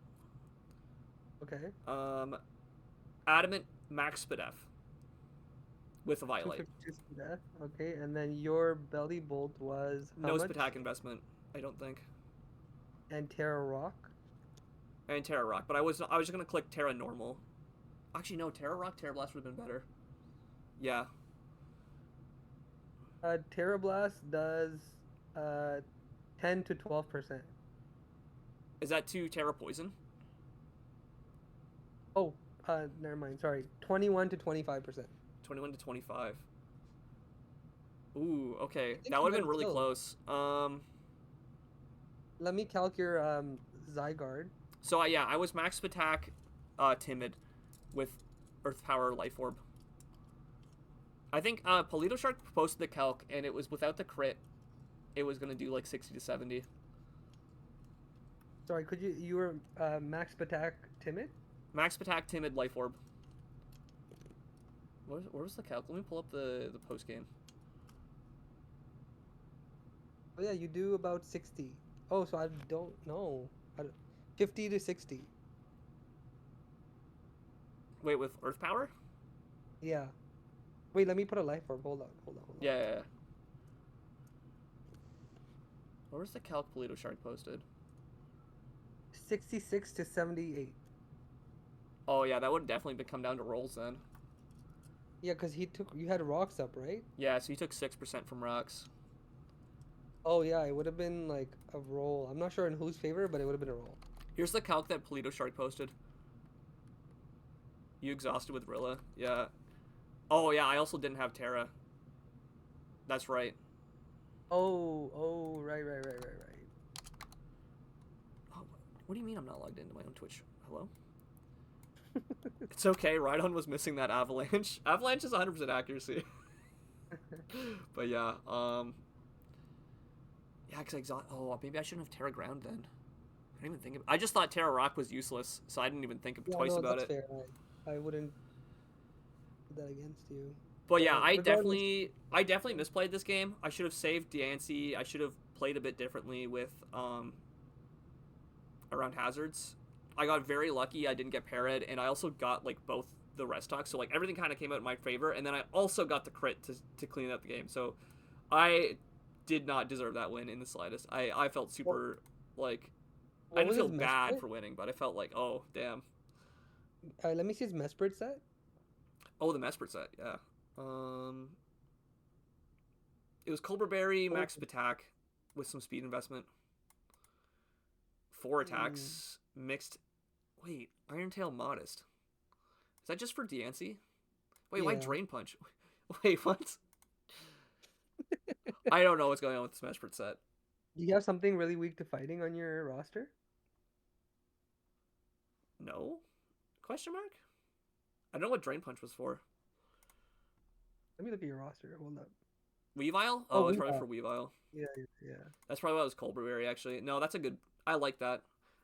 Okay. Um, Adamant Max Spadef with a Violite. 252 death. Okay, and then your belly bolt was how No much? Spatak investment, I don't think. And Terra Rock. And Terra Rock, but I was just gonna click Terra Normal. Actually, no, Terra Rock, Terra Blast would have been better. Yeah. Terra Blast does uh 10 to 12%. Is that 2 Terra Poison? Oh, never mind. Sorry, 21 to 25%. 21 to 25. Ooh, I okay. think That you would have might been really kill. close. Let me calc your Zygarde. So yeah, I was Max Attack, Timid, with Earth Power Life Orb. I think Polito Shark posted the calc, and it was without the crit. It was gonna do like 60 to 70. Sorry, could you were max attack timid? Max Attack, Timid, Life Orb. Where was the calc? Let me pull up the post game. Oh yeah, you do about 60. Oh, so I don't know. 50 to 60. Wait, with Earth Power? Yeah. Wait, let me put a life orb. Hold on. Yeah. Where was the calc Polito Shark posted? 66 to 78. Oh yeah, that would definitely come down to rolls then. Yeah, because you had rocks up, right? Yeah, so he took 6% from rocks. Oh yeah, it would have been like a roll. I'm not sure in whose favor, but it would have been a roll. Here's the calc that Polito Shark posted. You exhausted with Rilla. Yeah. Oh yeah, I also didn't have Terra. That's right. Oh, right. Oh, what do you mean I'm not logged into my own Twitch? Hello? It's okay. Rhydon was missing that Avalanche. Avalanche is 100% accuracy. But yeah, yeah, because I exhaust. Oh, maybe I shouldn't have Terra Ground then. I didn't even think of. I just thought Terra Rock was useless, so I didn't even think Yeah, twice no, about that's it. fair. I wouldn't put that against you. But yeah, I Regardless, definitely misplayed this game. I should have saved Diancie. I should have played a bit differently with around hazards. I got very lucky. I didn't get parried, and I also got like both the rest talks, so like everything kind of came out in my favor. And then I also got the crit to clean up the game. So I did not deserve that win in the slightest. I felt super like I what didn't was feel his bad Mesprit? for winning, but I felt like oh damn. Let me see his Mesprit set. Oh, the Mesprit set, yeah. It was Cobra Berry, Oh, Max Attack with some speed investment. 4 hmm, attacks, mixed. Wait, Iron Tail Modest. Is that just for Diancie? Wait, why yeah. Drain Punch? Wait, what? I don't know what's going on with the Mesprit set. Do you have something really weak to fighting on your roster? No? Question mark? I don't know what Drain Punch was for. Let me look at your roster. Hold up. Weavile? Oh, Oh, it's we probably have. for Weavile. Yeah. That's probably why it was Cobra Berry, actually. No, that's a good. I like that.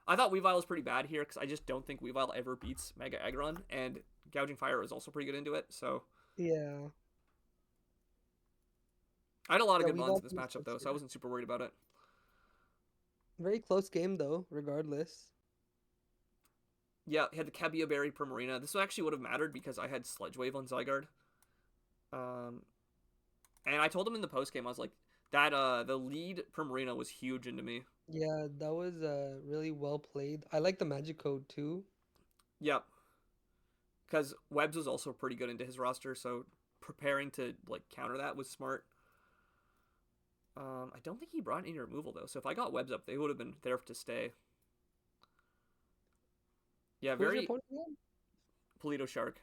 I thought Weavile was pretty bad here because I just don't think Weavile ever beats Mega Aggron, and Gouging Fire was also pretty good into it, so. Yeah. I had a lot of Yeah, good we mons got in this these matchup, sets though, so I here. wasn't super worried about it. Very close game though, regardless. Yeah, he had the Cabia Berry Primarina. This actually would have mattered because I had Sledge Wave on Zygarde. Um, and I told him in the post game, I was like, that the lead Primarina was huge into me. Yeah, that was really well played. I like the magic code too. Yep, because Webbs was also pretty good into his roster, so preparing to like counter that was smart. I don't think he brought any removal though, so if I got Webbs up, they would have been there to stay. Yeah, Who's your very opponent again? Polito Shark.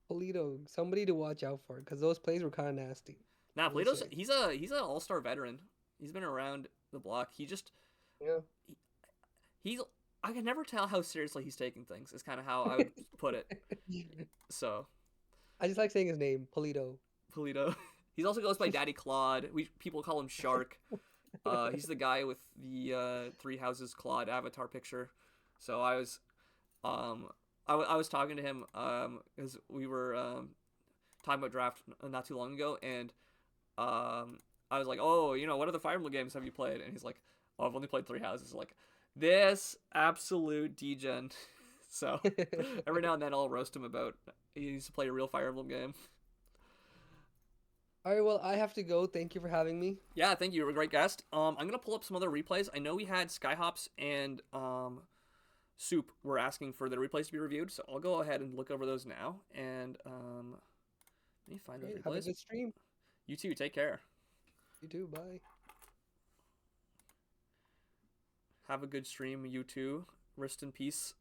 Polito. Somebody to watch out for because those plays were kind of nasty. Nah, I'll just Polito's say. he's an all-star veteran. He's been around the block. Yeah. He, he's I can never tell how seriously he's taking things. Is kind of how I would put it. So I just like saying his name, Polito. Polito. He also goes by Daddy Claude. People call him Shark. He's the guy with the Three Houses Claude avatar picture. So I was um I was talking to him because we were talking about draft not too long ago, and I was like, oh, what other Fire Emblem games have you played? And he's like, Oh, I've only played 3 houses. Like, this absolute degen. So, every now and then I'll roast him about he needs to play a real Fire Emblem game. All right, well, I have to go. Thank you for having me. Yeah, thank you. You're a great guest. I'm gonna pull up some other replays. I know we had Skyhops and Soup were asking for the replays to be reviewed, so I'll go ahead and look over those now. And let me find those Great. Have a replays. good stream. You too. Take care. You too. Bye. Have a good stream. You too. Rest in peace.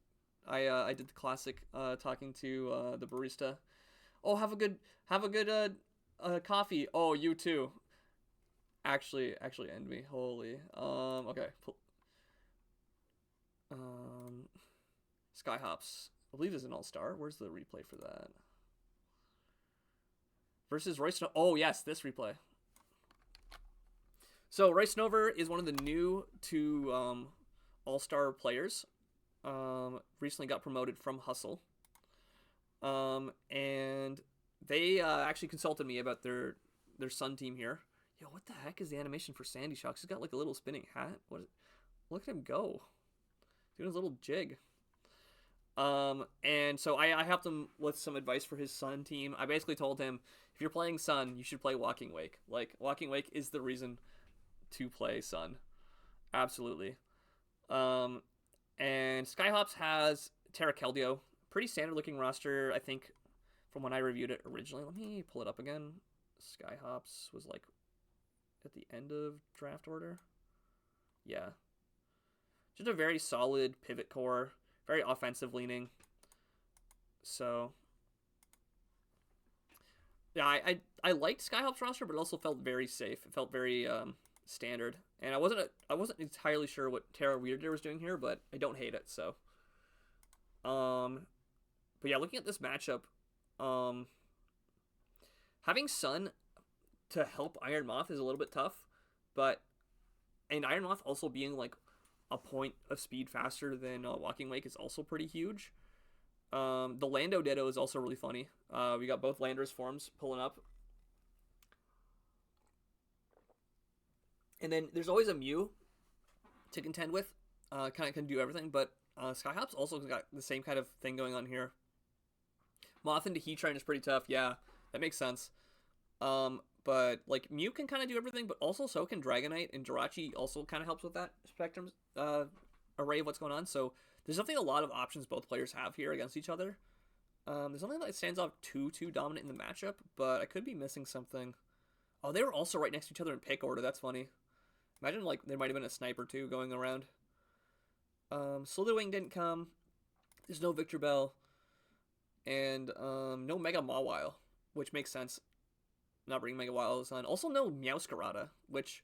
I did the classic talking to the barista. Oh, have a good coffee. Oh, you too. Actually end me. Holy. Okay. Skyhops. I believe is an all-star. Where's the replay for that? Versus Royce. Oh yes, this replay. So Royce Snover is one of the new to all-star players. Recently got promoted from Hustle. And they actually consulted me about their Sun team here. Yo, what the heck is the animation for Sandy Shocks? He's got like a little spinning hat. Look at him go. Doing his little jig. And so I helped him with some advice for his Sun team. I basically told him, if you're playing Sun, you should play Walking Wake. Like, Walking Wake is the reason to play Sun. Absolutely. And Skyhops has Terra Keldeo. Pretty standard looking roster, I think, from when I reviewed it originally. Let me pull it up again. Skyhops was like at the end of draft order. Yeah. Just a very solid pivot core. Very offensive leaning. So yeah, I liked Skyhops roster, but it also felt very safe. It felt very standard. And I wasn't entirely sure what Terra Weirder was doing here, but I don't hate it, so. But yeah, looking at this matchup, having Sun to help Iron Moth is a little bit tough, and Iron Moth also being like a point of speed faster than Walking Wake is also pretty huge. The Lando Ditto is also really funny. We got both Landorus forms pulling up. And then there's always a Mew to contend with. Kind of can do everything, but Skyhops also got the same kind of thing going on here. Moth into Heatran is pretty tough. Yeah, that makes sense. But like Mew can kind of do everything, but also so can Dragonite, and Jirachi also kind of helps with that spectrum array of what's going on. So there's definitely a lot of options both players have here against each other. There's nothing that stands out too dominant in the matchup, but I could be missing something. Oh, they were also right next to each other in pick order. That's funny. Imagine like there might have been a sniper too going around. Slitherwing didn't come. There's no Victor Bell. And no Mega Mawile, which makes sense. Not bringing Mega Mawile on. Also no Meowscarada, which,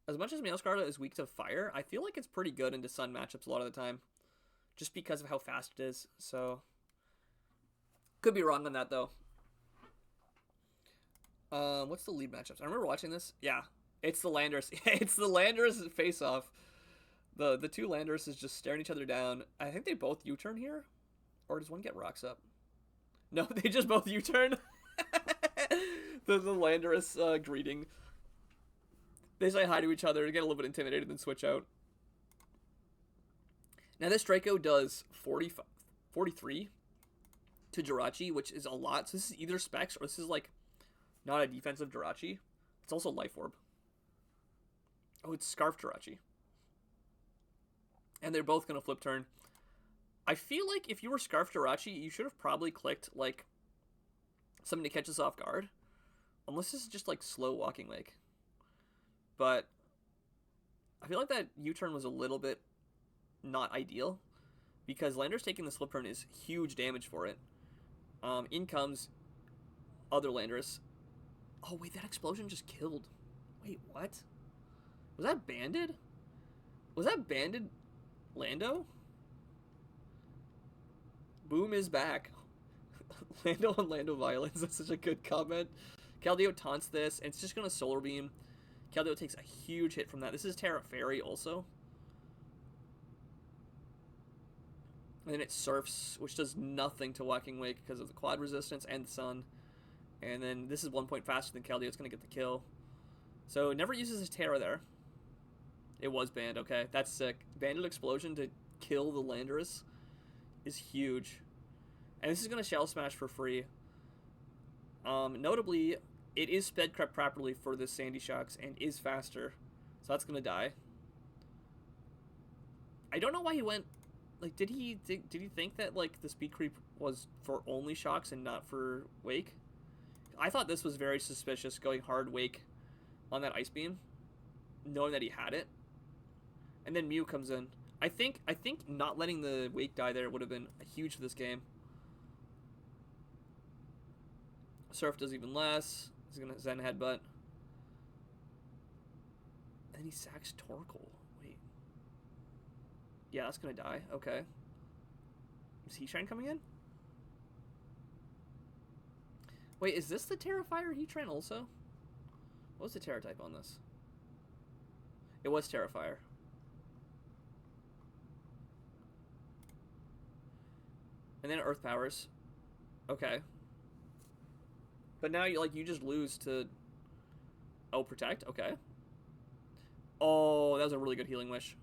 as much as Meowscarada is weak to fire, I feel like it's pretty good into Sun matchups a lot of the time. Just because of how fast it is. So, could be wrong on that though. What's the lead matchups? I remember watching this. Yeah, it's the Landorus. It's the Landorus face-off. The two Landorus is just staring each other down. I think they both U-turn here, or does one get rocks up? No, they just both U-turn. the Landorus greeting. They say hi to each other, get a little bit intimidated, then switch out. Now this Draco does 43 to Jirachi, which is a lot. So this is either Specs or this is like not a defensive Jirachi. It's also Life Orb. Oh, it's Scarf Jirachi. And they're both going to flip turn. I feel like if you were Scarf Jirachi, you should have probably clicked like something to catch us off guard. Unless this is just like slow Walking Wake. But I feel like that U-turn was a little bit not ideal. Because Landorus taking the flip turn is huge damage for it. In comes other Landorus. Oh wait, that explosion just killed. Wait, what? Was that Banded? Was that Banded Lando? Boom is back. Lando on Lando violence. That's such a good comment. Keldeo taunts this, and it's just going to Solar Beam. Keldeo takes a huge hit from that. This is Terra Fairy also. And then it Surfs, which does nothing to Walking Wake because of the quad resistance and the Sun. And then this is 1 point faster than Keldeo. It's going to get the kill. So it never uses his Terra there. It was banned. Okay, that's sick. Banded Explosion to kill the Landorus is huge. And this is going to Shell Smash for free. Notably, it is sped crept properly for the Sandy Shocks and is faster. So that's going to die. I don't know why he went... Like, did he think that, like, the speed creep was for only Shocks and not for Wake? I thought this was very suspicious, going hard Wake on that Ice Beam, knowing that he had it. And then Mew comes in. I think not letting the Wake die there would have been huge for this game. Surf does even less. He's going to Zen Headbutt. And then he sacks Torkoal. Wait. Yeah, that's going to die. Okay. Is Heatran coming in? Wait, is this the Terrifier Heatran also? What was the Terra type on this? It was Terrifier. And then Earth Powers. Okay. But now you just lose to... Oh, Protect? Okay. Oh, that was a really good Healing Wish.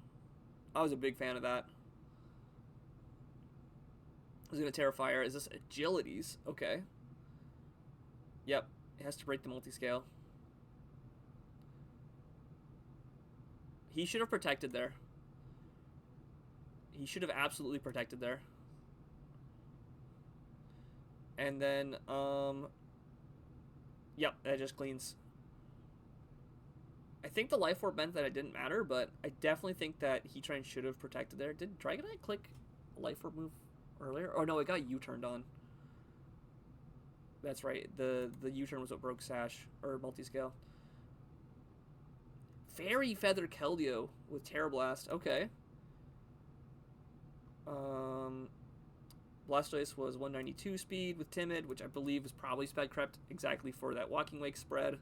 I was a big fan of that. I was going to Terrifier. Is this Agilities? Okay. Yep. It has to break the multiscale. He should have protected there. He should have absolutely protected there. And then, yep, that just cleans. I think the Life Orb meant that it didn't matter, but I definitely think that Heatran should have protected there. Did Dragonite click a Life Orb move earlier? Oh, no, it got U-turned on. That's right. The U-turn was what broke Sash, or Multiscale. Fairy Feather Keldeo with Terra Blast. Okay. Blastoise was 192 speed with Timid, which I believe was probably sped crept exactly for that Walking Wake spread.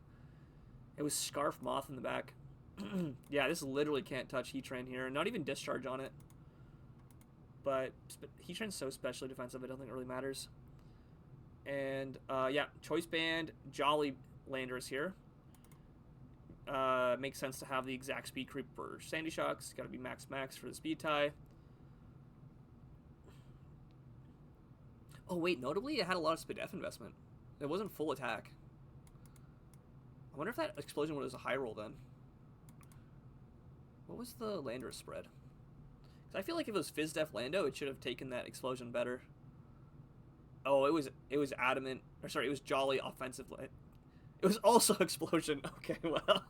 It was Scarf Moth in the back. Yeah, this literally can't touch Heatran here. Not even Discharge on it. But Heatran's so specially defensive, I don't think it really matters. And, yeah, Choice Band, Jolly Landorus here. Makes sense to have the exact speed creep for Sandy Shocks. Got to be max for the speed tie. Oh, wait, notably, it had a lot of speed F investment. It wasn't full attack. I wonder if that explosion was a high roll then. What was the Landorus spread? 'Cause I feel like if it was Fizz Def Lando, it should have taken that explosion better. Oh, it was adamant. Or sorry, it was Jolly offensive. It was also explosion. Okay, well,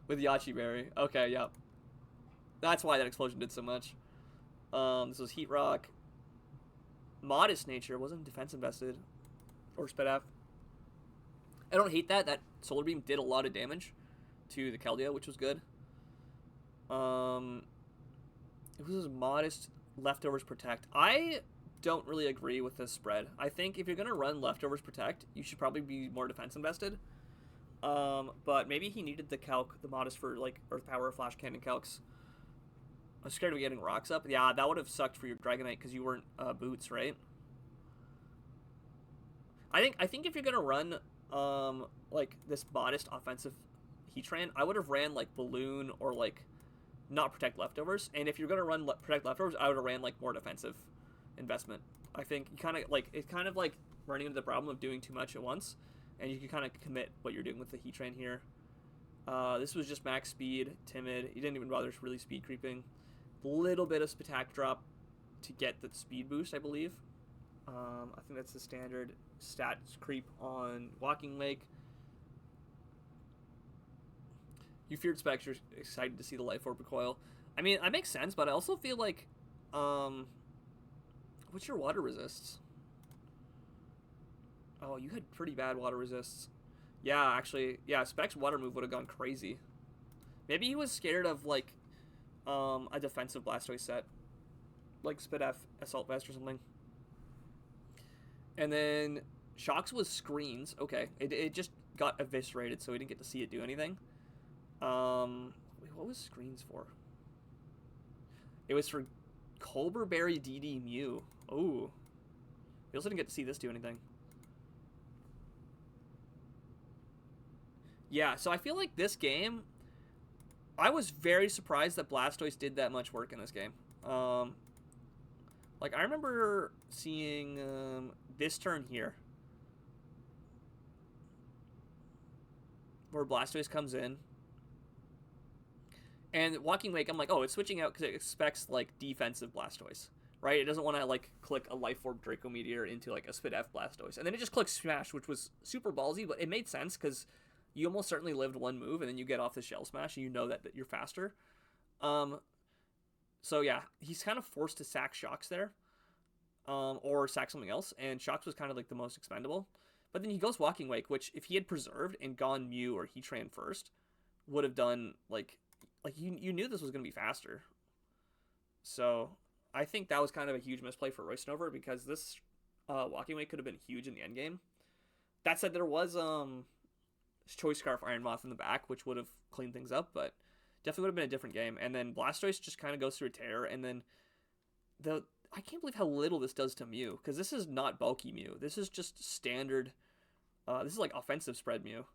with Yachi Berry. Okay, yep. That's why that explosion did so much. This was Heat Rock. Modest Nature wasn't defense invested or Sped F. I don't hate that. That Solar Beam did a lot of damage to the Keldeo, which was good. It was Modest Leftovers Protect. I don't really agree with this spread. I think if you're going to run Leftovers Protect, you should probably be more defense invested. But maybe he needed the calc, the Modest for like Earth Power, Flash Cannon calcs. I was scared of getting rocks up. Yeah, that would have sucked for your Dragonite because you weren't Boots, right? I think if you're going to run like this Modest offensive Heatran, I would have ran like Balloon or like not Protect Leftovers. And if you're going to run Protect Leftovers, I would have ran like more defensive investment. I think you kind of like it's kind of like running into the problem of doing too much at once, and you can kind of commit what you're doing with the Heatran here. This was just max speed, Timid. You didn't even bother really speed creeping. A little bit of Spatak drop to get the speed boost, I believe. I think that's the standard stats creep on Walking Lake. You feared Specs, you're excited to see the Life Orb recoil. I mean, that makes sense, but I also feel like, what's your water resists? Oh, you had pretty bad water resists. Yeah, actually, yeah, Specs water move would have gone crazy. Maybe he was scared of, like, a defensive Blastoise set. Like Spit F, Assault Vest or something. And then Shocks was Screens. Okay, it just got eviscerated, so we didn't get to see it do anything. Wait, what was Screens for? It was for Colbur Berry DD Mew. Oh. We also didn't get to see this do anything. Yeah, so I feel like this game, I was very surprised that Blastoise did that much work in this game. Like, I remember seeing this turn here, where Blastoise comes in. And Walking Wake, I'm like, oh, it's switching out because it expects, like, defensive Blastoise, right? It doesn't want to, like, click a Life Orb Draco Meteor into, like, a Spit F Blastoise. And then it just clicks Smash, which was super ballsy, but it made sense because you almost certainly lived one move, and then you get off the Shell Smash, and you know that you're faster. So, yeah, he's kind of forced to sack Shocks there, or sack something else, and Shocks was kind of, like, the most expendable. But then he goes Walking Wake, which, if he had preserved and gone Mew or Heatran first, would have done, like you knew this was going to be faster. So I think that was kind of a huge misplay for Royce Snover because this Walking Wake could have been huge in the end game. That said, there was Choice Scarf Iron Moth in the back, which would have cleaned things up, but definitely would have been a different game. And then Blastoise just kind of goes through a tear, and then I can't believe how little this does to Mew, because this is not bulky Mew. This is just standard. This is like offensive spread Mew.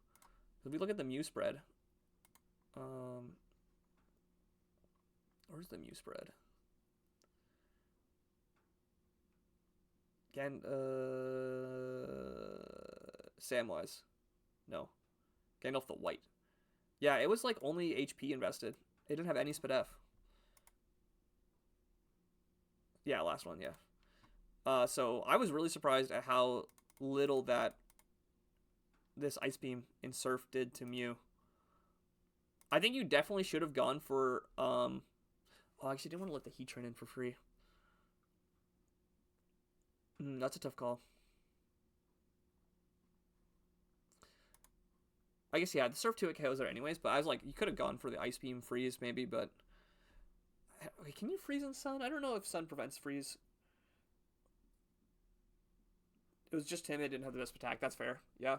If we look at the Mew spread, where's the Mew spread? Again, Samwise. No. Gandalf the White. Yeah, it was like only HP invested. It didn't have any Spit F. Yeah, last one, yeah. So I was really surprised at how little that this Ice Beam in Surf did to Mew. I think you definitely should have gone for, oh, I actually didn't want to let the Heatran in for free. That's a tough call. I guess, yeah, the Surf 2 KOs there anyways, but I was like, you could have gone for the Ice Beam freeze maybe, but... Wait, can you freeze in Sun? I don't know if Sun prevents freeze. It was just him, it didn't have the best attack, that's fair, yeah.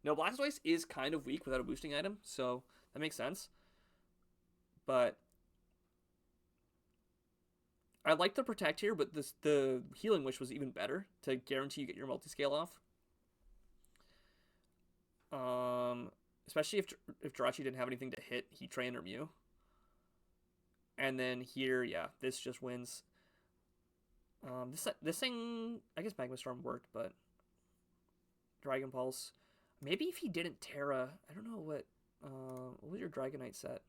No, Blastoise is kind of weak without a boosting item, so that makes sense. But... I like the Protect here, but the Healing Wish was even better to guarantee you get your multi-scale off. Especially if Jirachi didn't have anything to hit Heatran or Mew. And then here, yeah, this just wins. This thing, I guess Magma Storm worked, but Dragon Pulse. Maybe if he didn't Terra, I don't know what was your Dragonite set?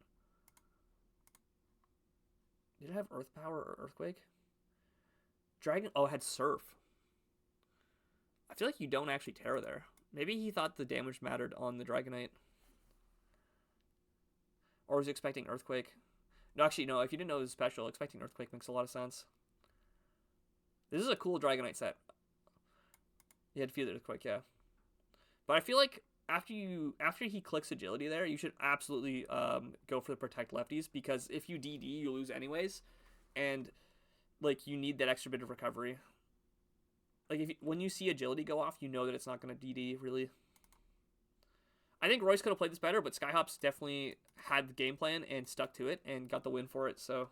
Did it have Earth Power or Earthquake? Oh, it had Surf. I feel like you don't actually Terra there. Maybe he thought the damage mattered on the Dragonite. Or was he expecting Earthquake? No, actually, no. If you didn't know it was special, expecting Earthquake makes a lot of sense. This is a cool Dragonite set. You had to feel the Earthquake, yeah. But I feel like after he clicks Agility there, you should absolutely go for the Protect Lefties, because if you DD, you lose anyways, and like you need that extra bit of recovery. Like when you see Agility go off, you know that it's not going to DD really. I think Royce could have played this better, but Skyhops definitely had the game plan and stuck to it and got the win for it. So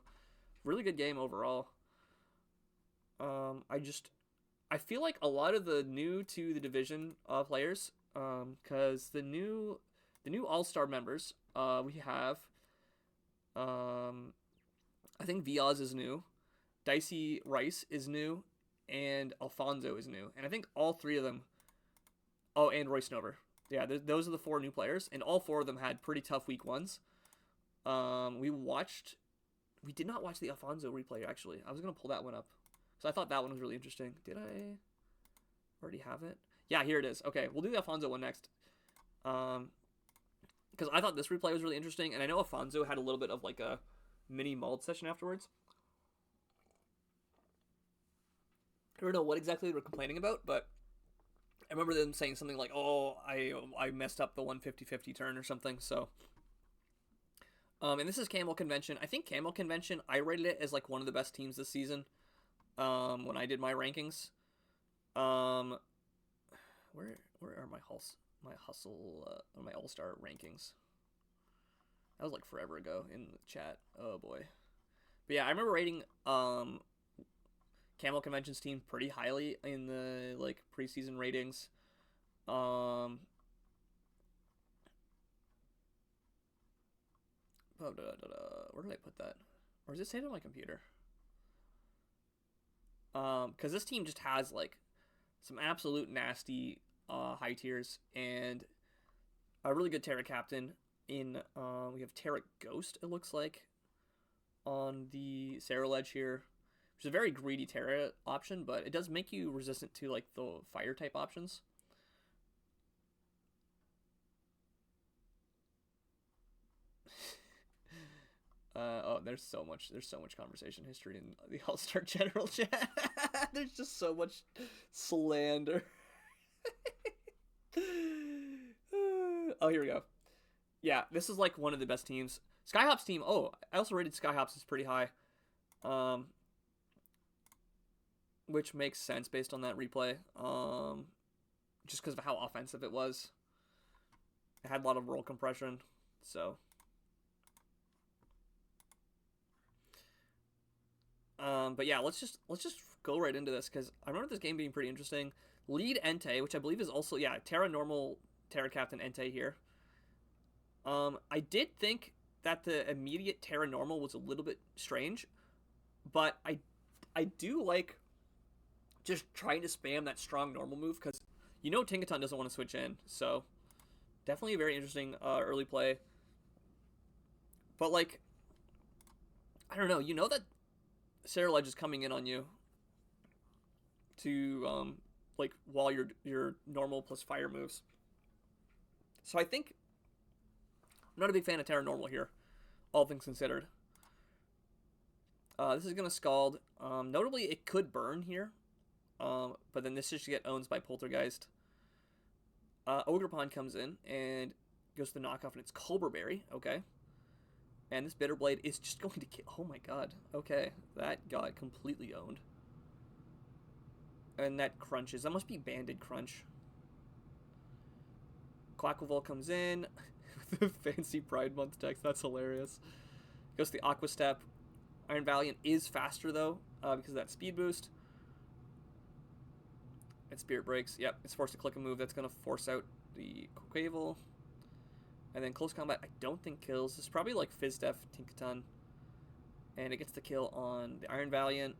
really good game overall. I feel like a lot of the new to the division players, because the new All-Star members, we have, I think Viaz is new, Dicey Rice is new, and Alfonso is new. And I think all three of them, oh, and Royce Snover. Yeah, those are the 4 new players, and all 4 of them had pretty tough week 1s. We did not watch the Alfonso replay, actually. I was going to pull that one up, so I thought that one was really interesting. Did I already have it? Yeah, here it is. Okay, we'll do the Alfonso one next. Because I thought this replay was really interesting, and I know Alfonso had a little bit of like a mini mold session afterwards. I don't know what exactly they were complaining about, but I remember them saying something like, oh, I messed up the 150-50 turn or something, so. And this is Camel Convention. I think Camel Convention, I rated it as like one of the best teams this season when I did my rankings. Where are my my All-Star rankings? That was like forever ago in the chat. Oh boy. But yeah, I remember rating Camel Convention's team pretty highly in the like preseason ratings. Where did I put that? Or is it saved on my computer? Because this team just has like some absolute nasty high tiers and a really good Terra Captain. We have Terra Ghost. It looks like on the Sarah Ledge here, which is a very greedy Terra option, but it does make you resistant to like the fire type options. Oh, there's so much conversation history in the All-Star General chat. There's just so much slander. Oh, here we go. Yeah, this is like one of the best teams. Skyhop's team. Oh, I also rated Skyhop's as pretty high. Which makes sense based on that replay. Just because of how offensive it was. It had a lot of roll compression, so. But yeah, let's just go right into this because I remember this game being pretty interesting. Lead Entei, which I believe is also Terra Normal, Terra Captain Entei here. I did think that the immediate Terra Normal was a little bit strange, but I do like just trying to spam that strong normal move because Tinkaton doesn't want to switch in, so definitely a very interesting early play. But like, I don't know, that Sarah Ledge is coming in on you to like while your normal plus fire moves. So I think I'm not a big fan of Terra Normal here, all things considered. This is gonna Scald. Notably, it could burn here, but then this should get owned by Poltergeist. Ogerpon comes in and goes to the knockoff, and it's Cobra Berry. Okay. And this Bitter Blade is just going to kill. Oh my god. Okay. That got completely owned. And that crunches. That must be Banded Crunch. Quackleval comes in. The fancy Pride Month text. That's hilarious. Goes to the Aqua Step. Iron Valiant is faster, though, because of that speed boost. And Spirit Breaks. Yep. It's forced to click a move that's going to force out the Quavel. And then Close Combat, I don't think kills. This is probably like Fizdef, Tinkaton. And it gets the kill on the Iron Valiant.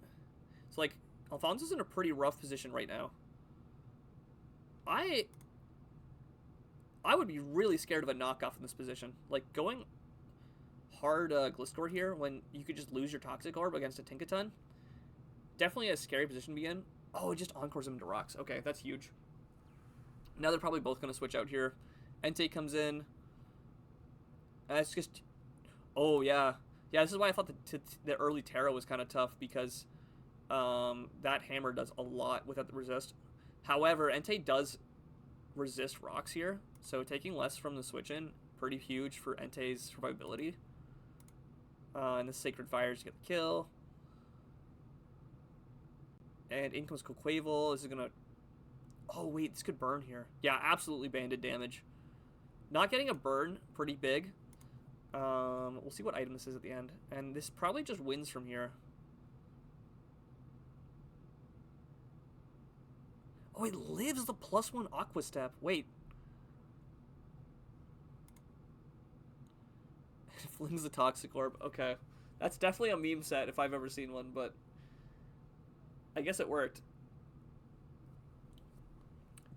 So, like, Alfonso's in a pretty rough position right now. I would be really scared of a knockoff in this position. Like, going hard Gliscor here when you could just lose your Toxic Orb against a Tinkaton. Definitely a scary position to be in. Oh, it just Encores him into rocks. Okay, that's huge. Now they're probably both going to switch out here. Entei comes in. It's just, oh yeah, this is why I thought the early Terra was kind of tough because that hammer does a lot without the resist. However, Entei does resist rocks here, so taking less from the switch in pretty huge for Entei's survivability. And the Sacred Fires get the kill, and in comes Quavel. This is gonna. Oh wait, this could burn here. Yeah, absolutely banded damage. Not getting a burn, pretty big. We'll see what item this is at the end. And this probably just wins from here. Oh, it lives the +1 Aqua Step. Wait. It flings the Toxic Orb. Okay. That's definitely a meme set if I've ever seen one, but I guess it worked.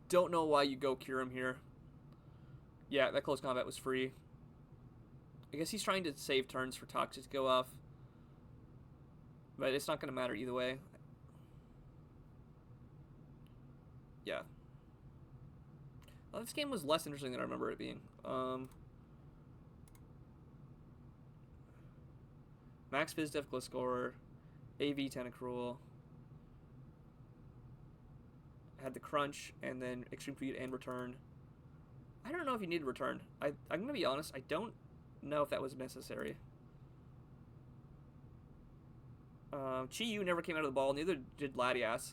Don't know why you go Kyurem here. Yeah, that Close Combat was free. I guess he's trying to save turns for Toxic to go off. But it's not going to matter either way. Yeah. Well, this game was less interesting than I remember it being. Max Fizdef Gliscor. AV Tentacruel. Had the Crunch, and then Extreme Speed and Return. I don't know if you need to return. I'm going to be honest, I don't know if that was necessary. Chi-Yu never came out of the ball, neither did Latias.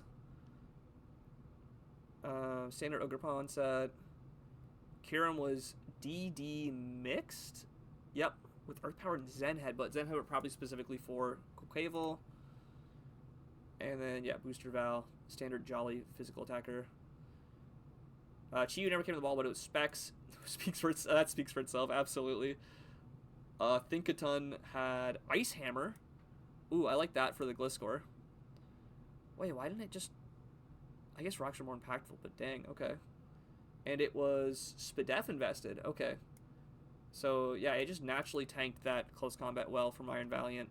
Standard Ogerpon set. Kyurem was DD mixed. Yep, with Earth Power and Zen Head, but Zen Head probably specifically for Quavel. And then, yeah, Booster Val, standard Jolly physical attacker. Chi-Yu never came to the ball, but it was Specs. That speaks for itself, absolutely. Thinkaton had Ice Hammer. Ooh, I like that for the Gliscor. Wait, why didn't it just... I guess rocks are more impactful, but dang, okay. And it was Spadef invested, okay. So, yeah, it just naturally tanked that close combat well from Iron Valiant.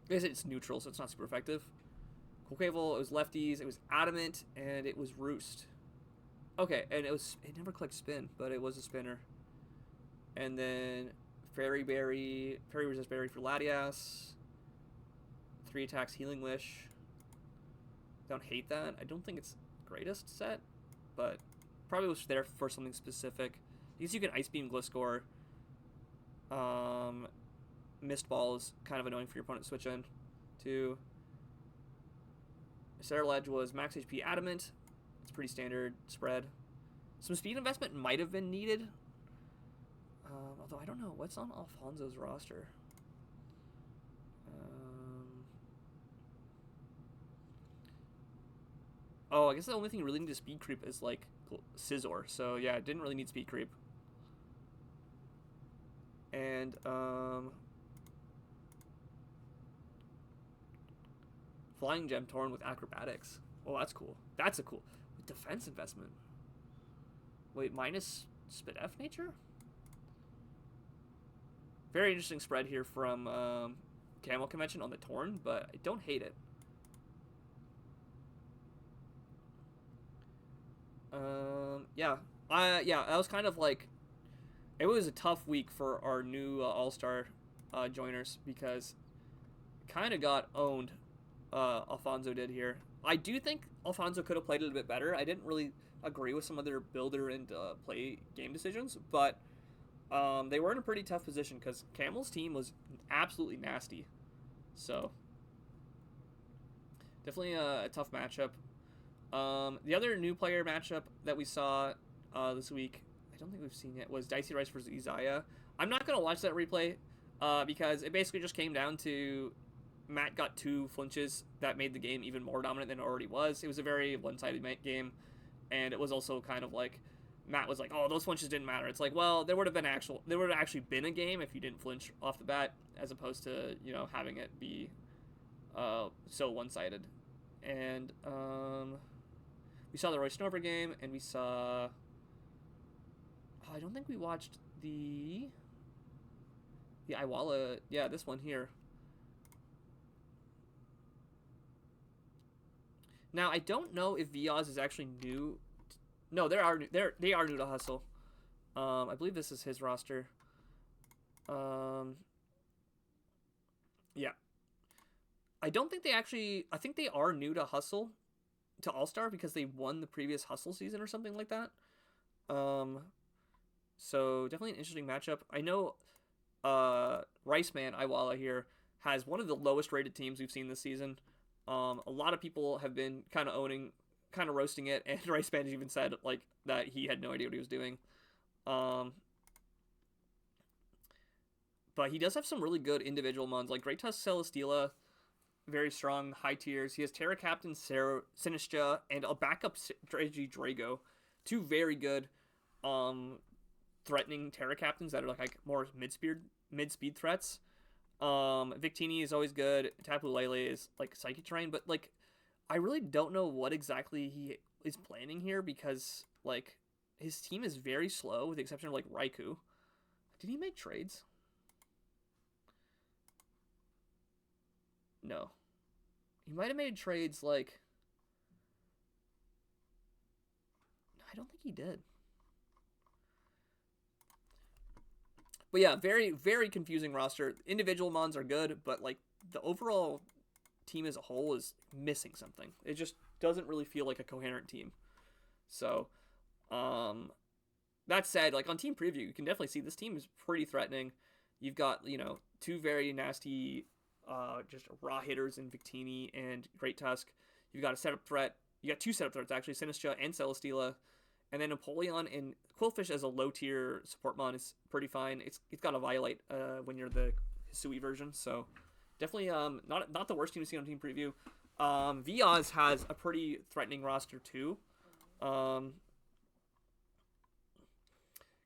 I guess it's neutral, so it's not super effective. Quavel, it was lefties, it was Adamant, and it was Roost. Okay, and it never clicked spin, but it was a spinner. And then Fairy Resist Berry for Latias. 3 attacks, Healing Wish. Don't hate that. I don't think it's greatest set, but probably was there for something specific. I guess you can Ice Beam Gliscor. Mist Ball is kind of annoying for your opponent to switch in to. Ceruledge was max HP Adamant. It's pretty standard spread. Some speed investment might have been needed. Although I don't know. What's on Alfonso's roster? Oh, I guess the only thing you really need to speed creep is, like, Scizor. So, yeah, it didn't really need speed creep. And, Flying Gem Torn with Acrobatics. Oh, that's cool. That's a cool... Defense investment. Wait, minus Spadef nature? Very interesting spread here from Camel Convention on the Torn, but I don't hate it. Yeah, that was kind of like, it was a tough week for our new All-Star joiners because kind of got owned. Alfonso did here. I do think Alfonso could have played it a bit better. I didn't really agree with some of their builder and play game decisions, but they were in a pretty tough position because Camel's team was absolutely nasty. So definitely a tough matchup. The other new player matchup that we saw this week, I don't think we've seen yet, was Dicey Rice versus Isaiah. I'm not going to watch that replay because it basically just came down to Matt got 2 flinches that made the game even more dominant than it already was. It was a very one-sided game, and it was also kind of like Matt was like, "Oh, those flinches didn't matter." It's like, well, there would have actually been a game if you didn't flinch off the bat, as opposed to having it be so one-sided. And we saw the Roy Snover game, and we saw. I don't think we watched the Iwala. Yeah, this one here. Now, I don't know if Viaz is actually new. No, they are new to Hustle. I believe this is his roster. Yeah. I don't think I think they are new to Hustle, to All-Star, because they won the previous Hustle season or something like that. So definitely an interesting matchup. I know Riceman Iwala here has one of the lowest rated teams we've seen this season. A lot of people have been kind of roasting it, and Riceman even said like that he had no idea what he was doing. But he does have some really good individual mons, like Great Tusk Celesteela, very strong, high tiers. He has Terra Captain Sinistra and a backup Strategy Drago. 2 very good threatening Terra Captains that are like more mid-speed threats. Victini is always good. Tapu Lele is like Psychic Terrain, but like I really don't know what exactly he is planning here because like his team is very slow with the exception of like Raikou. Did he make trades? No. He might have made trades like... I don't think he did. But yeah, very, very confusing roster. Individual mons are good, but like the overall team as a whole is missing something. It just doesn't really feel like a coherent team. So, that said, like on Team Preview, you can definitely see this team is pretty threatening. You've got, 2 very nasty, just raw hitters in Victini and Great Tusk. You've got a setup threat. You got 2 setup threats, actually, Sinistra and Celesteela. And then Napoleon and Quillfish as a low-tier support mon is pretty fine. It's got a Violate when you're the Hisui version, so definitely not the worst team to see on Team Preview. Viaz has a pretty threatening roster too.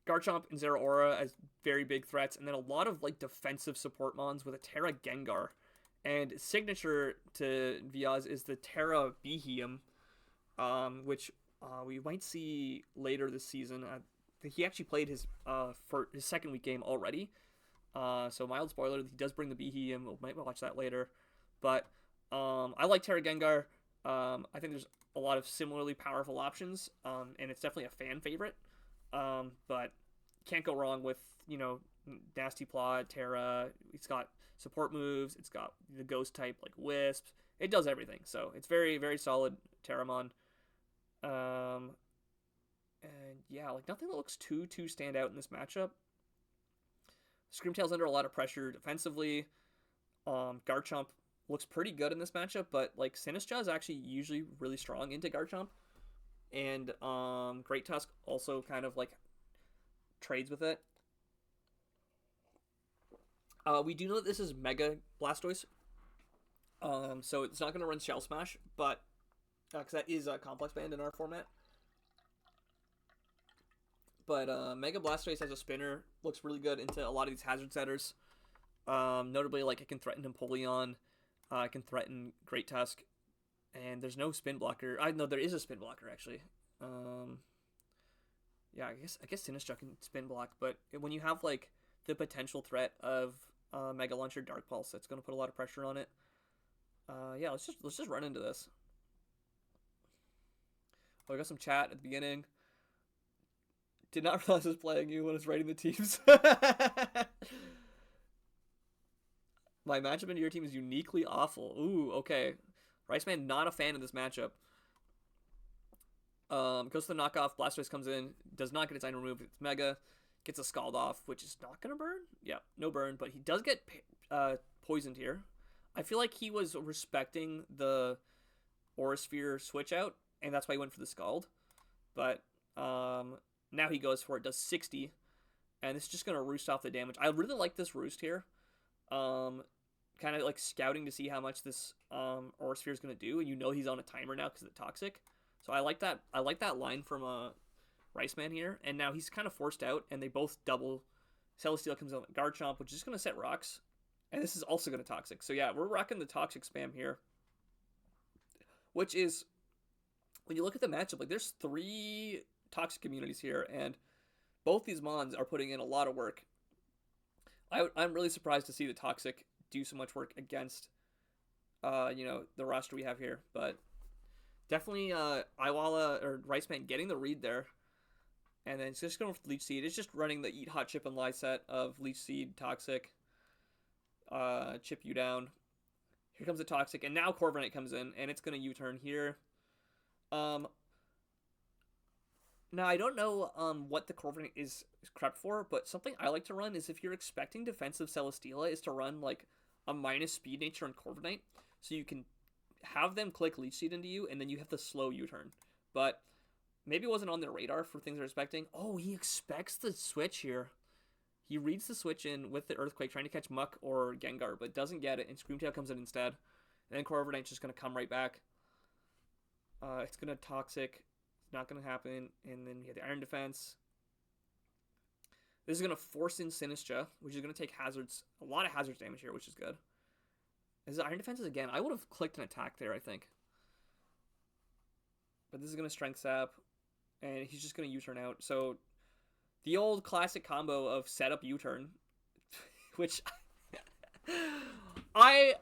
Garchomp and Zeraora as very big threats, and then a lot of like defensive support mons with a Terra Gengar. And signature to Viaz is the Terra Beheeyem, which we might see later this season. He actually played his for his second week game already. So mild spoiler, he does bring the Beheeyem. We might watch that later. But I like Terra Gengar. I think there's a lot of similarly powerful options, and it's definitely a fan favorite. But can't go wrong with, Nasty Plot, Terra. It's got support moves. It's got the ghost type like Wisp. It does everything. So it's very, very solid Terramon. And yeah, like nothing that looks too stand out in this matchup. Screamtail's under a lot of pressure defensively. Garchomp looks pretty good in this matchup, but like Sinistcha is actually usually really strong into Garchomp. And Great Tusk also kind of like trades with it. We do know that this is Mega Blastoise. So it's not going to run Shell Smash, but because that is a complex band in our format. But Mega Blastoise as a spinner looks really good into a lot of these hazard setters. Notably, like it can threaten Empoleon, it can threaten Great Tusk, and there's no spin blocker. I know there is a spin blocker actually. Yeah, I guess Sinistcha can spin block, but when you have like the potential threat of Mega Launcher Dark Pulse, that's going to put a lot of pressure on it. Yeah, let's just run into this. Oh, I got some chat at the beginning. Did not realize I was playing you when I was writing the teams. My matchup into your team is uniquely awful. Ooh, okay. Riceman not a fan of this matchup. Goes to the knockoff. Blastoise comes in. Does not get its item removed. It's Mega. Gets a Scald off, which is not going to burn. Yeah, no burn. But he does get poisoned here. I feel like he was respecting the Aura Sphere switch out, and that's why he went for the Scald. But now he goes for it. Does 60. And it's just going to roost off the damage. I really like this roost here. Kind of like scouting to see how much this Aura Sphere is going to do. And he's on a timer now because of the Toxic. So I like that. I like that line from Riceman here. And now he's kind of forced out, and they both double. Celesteela comes out with Garchomp, which is going to set rocks. And this is also going to Toxic. So yeah, we're rocking the Toxic spam here. Which is, when you look at the matchup, like there's 3 Toxic communities here, and both these mons are putting in a lot of work. I'm really surprised to see the Toxic do so much work against, the roster we have here. But definitely Iwala or Riceman getting the read there. And then it's just going with Leech Seed. It's just running the Eat Hot Chip and Lie set of Leech Seed, Toxic, chip you down. Here comes the Toxic, and now Corviknight comes in, and it's going to U-turn here. Now, I don't know what the Corviknight is prepped for, but something I like to run is if you're expecting defensive Celesteela is to run like a minus speed nature on Corviknight, so you can have them click Leech Seed into you, and then you have the slow U-turn. But maybe it wasn't on their radar for things they're expecting. Oh, he expects the switch here. He reads the switch in with the Earthquake, trying to catch Muck or Gengar, but doesn't get it, and Screamtail comes in instead. And then Corviknight's just going to come right back. It's going to Toxic. It's not going to happen. And then you have the Iron Defense. This is going to force in Sinistcha, which is going to take hazards, a lot of hazards damage here, which is good. Is it Iron Defenses again? I would have clicked an attack there, I think. But this is going to Strength Sap, and he's just going to U-turn out. So the old classic combo of setup U-turn, which I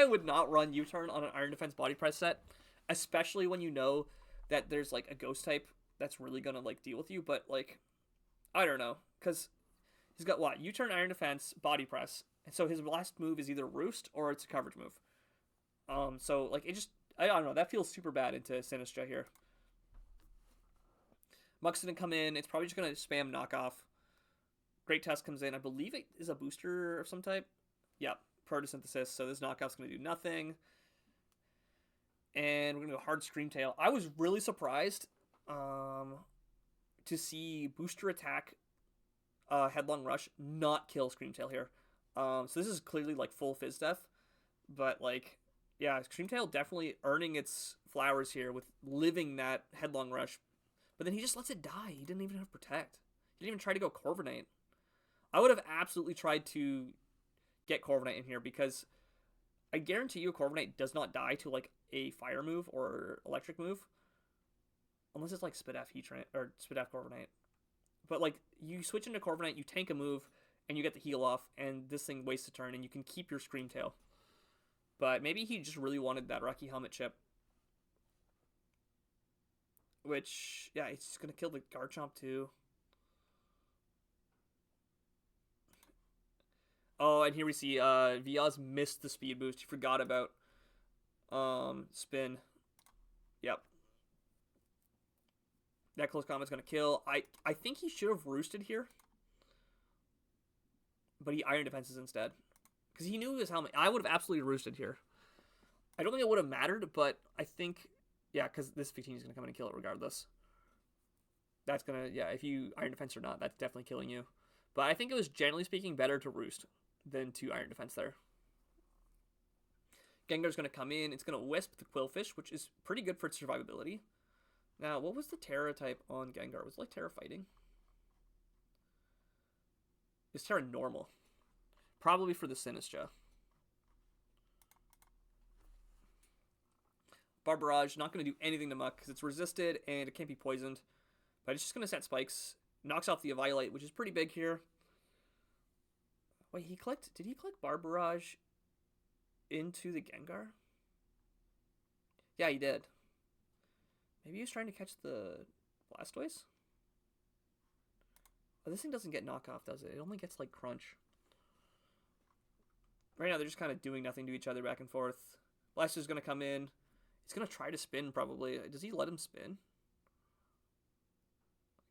would not run U-turn on an Iron Defense Body Press set, especially when you know that there's like a Ghost type that's really going to like deal with you. But like, I don't know, because he's got what? U-turn, Iron Defense, Body Press, and so his last move is either Roost or it's a coverage move. So like it just, I don't know, that feels super bad into Sinistcha here. Muck's gonna come in. It's probably just gonna spam knockoff. Great Tusk comes in. I believe it is a booster of some type. Yeah, Protosynthesis. So this knockoff's gonna do nothing. And we're gonna go hard Screamtail. I was really surprised to see booster attack, Headlong Rush not kill Screamtail here. So this is clearly like full Fizz Death, but like, yeah, Screamtail definitely earning its flowers here with living that Headlong Rush. But then he just lets it die. He didn't even have Protect. He didn't even try to go Corviknight. I would have absolutely tried to get Corviknight in here because I guarantee you Corviknight does not die to like a fire move or electric move. Unless it's like Spadaf Heatran or Spadaf Corviknight. But like you switch into Corviknight, you tank a move, and you get the heal off, and this thing wastes a turn, and you can keep your Scream Tail. But maybe he just really wanted that Rocky Helmet chip. Which, yeah, it's just going to kill the Garchomp too. Oh, and here we see Viaz missed the speed boost. He forgot about Spin. Yep. That close combat's going to kill. I think he should have roosted here. But he Iron Defenses instead. Because he knew his helmet. I would have absolutely roosted here. I don't think it would have mattered, but I think... Yeah, because this Victini is going to come in and kill it regardless. That's going to... Yeah, if you Iron Defense or not, that's definitely killing you. But I think it was, generally speaking, better to roost than to Iron Defense there. Gengar's going to come in. It's going to Wisp the Quillfish, which is pretty good for its survivability. Now, what was the Terra type on Gengar? Was it like Terra Fighting? It's Terra Normal. Probably for the Sinistcha. Barbarage, not going to do anything to Muck because it's resisted and it can't be poisoned. But it's just going to set spikes. Knocks off the Eviolite, which is pretty big here. Wait, did he collect Barbarage into the Gengar? Yeah, he did. Maybe he was trying to catch the Blastoise? Oh, this thing doesn't get knockoff, does it? It only gets, like, Crunch. Right now, they're just kind of doing nothing to each other back and forth. Blastoise going to come in. He's going to try to spin, probably. Does he let him spin?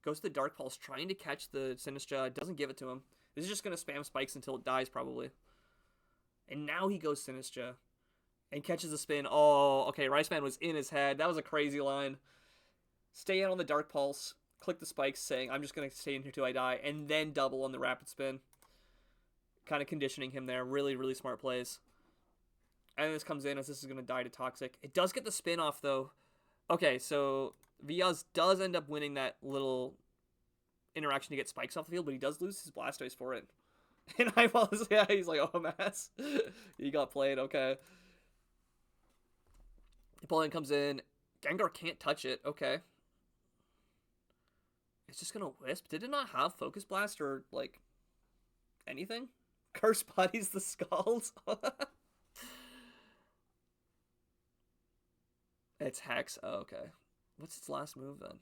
Goes to the Dark Pulse, trying to catch the Sinistcha. Doesn't give it to him. This is just going to spam spikes until it dies, probably. And now he goes Sinistcha. And catches a spin. Oh, okay, Riceman was in his head. That was a crazy line. Stay in on the Dark Pulse. Click the spikes, saying, I'm just going to stay in here till I die. And then double on the Rapid Spin. Kind of conditioning him there. Really, really smart plays. And this comes in as this is going to die to Toxic. It does get the spin off, though. Okay, so Viaz does end up winning that little interaction to get spikes off the field, but he does lose his Blastoise for it. And I was, yeah, he's like, oh, mass. He got played, okay. Napoleon comes in. Gengar can't touch it, okay. It's just going to Wisp. Did it not have Focus Blast or, like, anything? Curse Bodies the Skulls? It's Hex. Oh, okay. What's its last move then?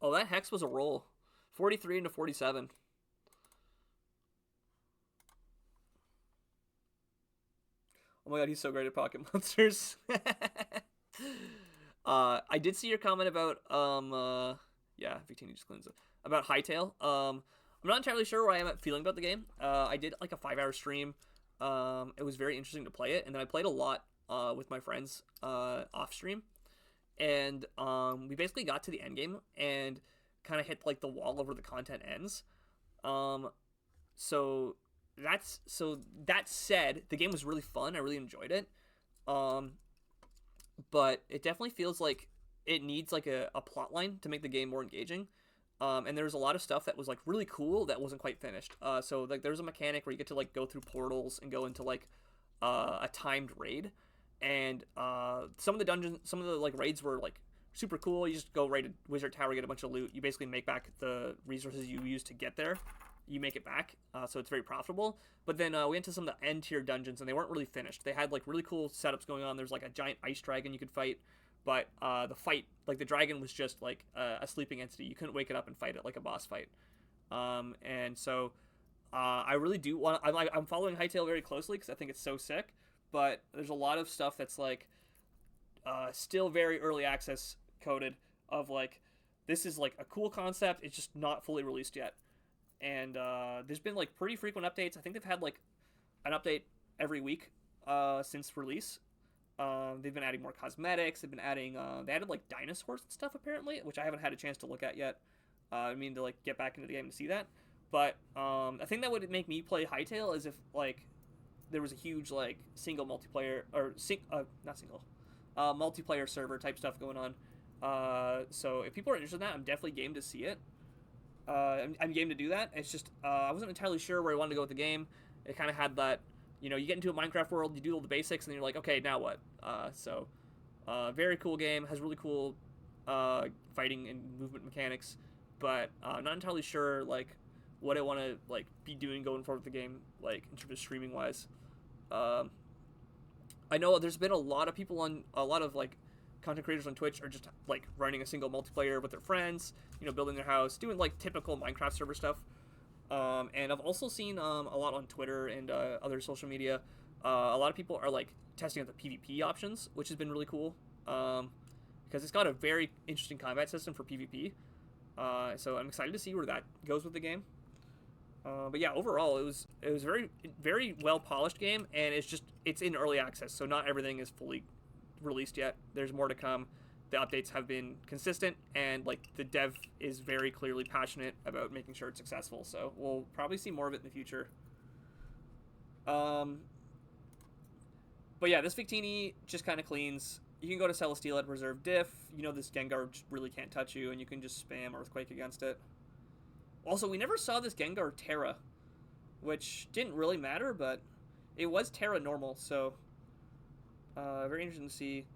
Oh, that Hex was a roll. 43 into 47. Oh my god, he's so great at Pocket Monsters. I did see your comment about, yeah, Victini just cleans it. About Hytale. I'm not entirely sure where I am at feeling about the game. I did like a 5-hour stream. It was very interesting to play it, and then I played a lot with my friends off stream, and we basically got to the end game and kind of hit like the wall over the content ends. So that said, the game was really fun. I really enjoyed it, but it definitely feels like it needs like a plot line to make the game more engaging. And there's a lot of stuff that was like really cool that wasn't quite finished. So like there's a mechanic where you get to like go through portals and go into like a timed raid, and some of the dungeons, some of the like raids were like super cool. You just go raid a wizard tower, get a bunch of loot. You basically make back the resources you used to get there. You make it back, so it's very profitable. But then we went to some of the end tier dungeons, and they weren't really finished. They had like really cool setups going on. There's like a giant ice dragon you could fight. But the fight, like the dragon was just like a sleeping entity. You couldn't wake it up and fight it like a boss fight. And so I really do want. I'm following Hytale very closely because I think it's so sick. But there's a lot of stuff that's like still very early access coded. Of like, this is like a cool concept. It's just not fully released yet. And there's been like pretty frequent updates. I think they've had like an update every week since release. They've been adding more cosmetics. They've been adding, they added like dinosaurs and stuff apparently, which I haven't had a chance to look at yet. I mean to like get back into the game to see that. But a thing that would make me play Hytale is if like there was a huge like single multiplayer or not single, multiplayer server type stuff going on. So if people are interested in that, I'm definitely game to see it. I'm game to do that. It's just I wasn't entirely sure where I wanted to go with the game. It kind of had that, you get into a Minecraft world, you do all the basics, and then you're like, okay, now what? Very cool game. Has really cool fighting and movement mechanics, but I'm not entirely sure like what I want to like be doing going forward with the game, like in terms of streaming wise. I know there's been a lot of like content creators on Twitch are just like running a single multiplayer with their friends, building their house, doing like typical Minecraft server stuff. And I've also seen a lot on Twitter and other social media. A lot of people are like testing out the PvP options, which has been really cool because it's got a very interesting combat system for PvP. So I'm excited to see where that goes with the game. But yeah, overall it was very very well polished game, and it's in early access, so not everything is fully released yet. There's more to come. The updates have been consistent, and like the dev is very clearly passionate about making sure it's successful. So we'll probably see more of it in the future. But yeah, this Victini just kind of cleans. You can go to Celesteela at Reserve Diff. This Gengar just really can't touch you, and you can just spam Earthquake against it. Also, we never saw this Gengar Terra, which didn't really matter, but it was Terra normal, so very interesting to see.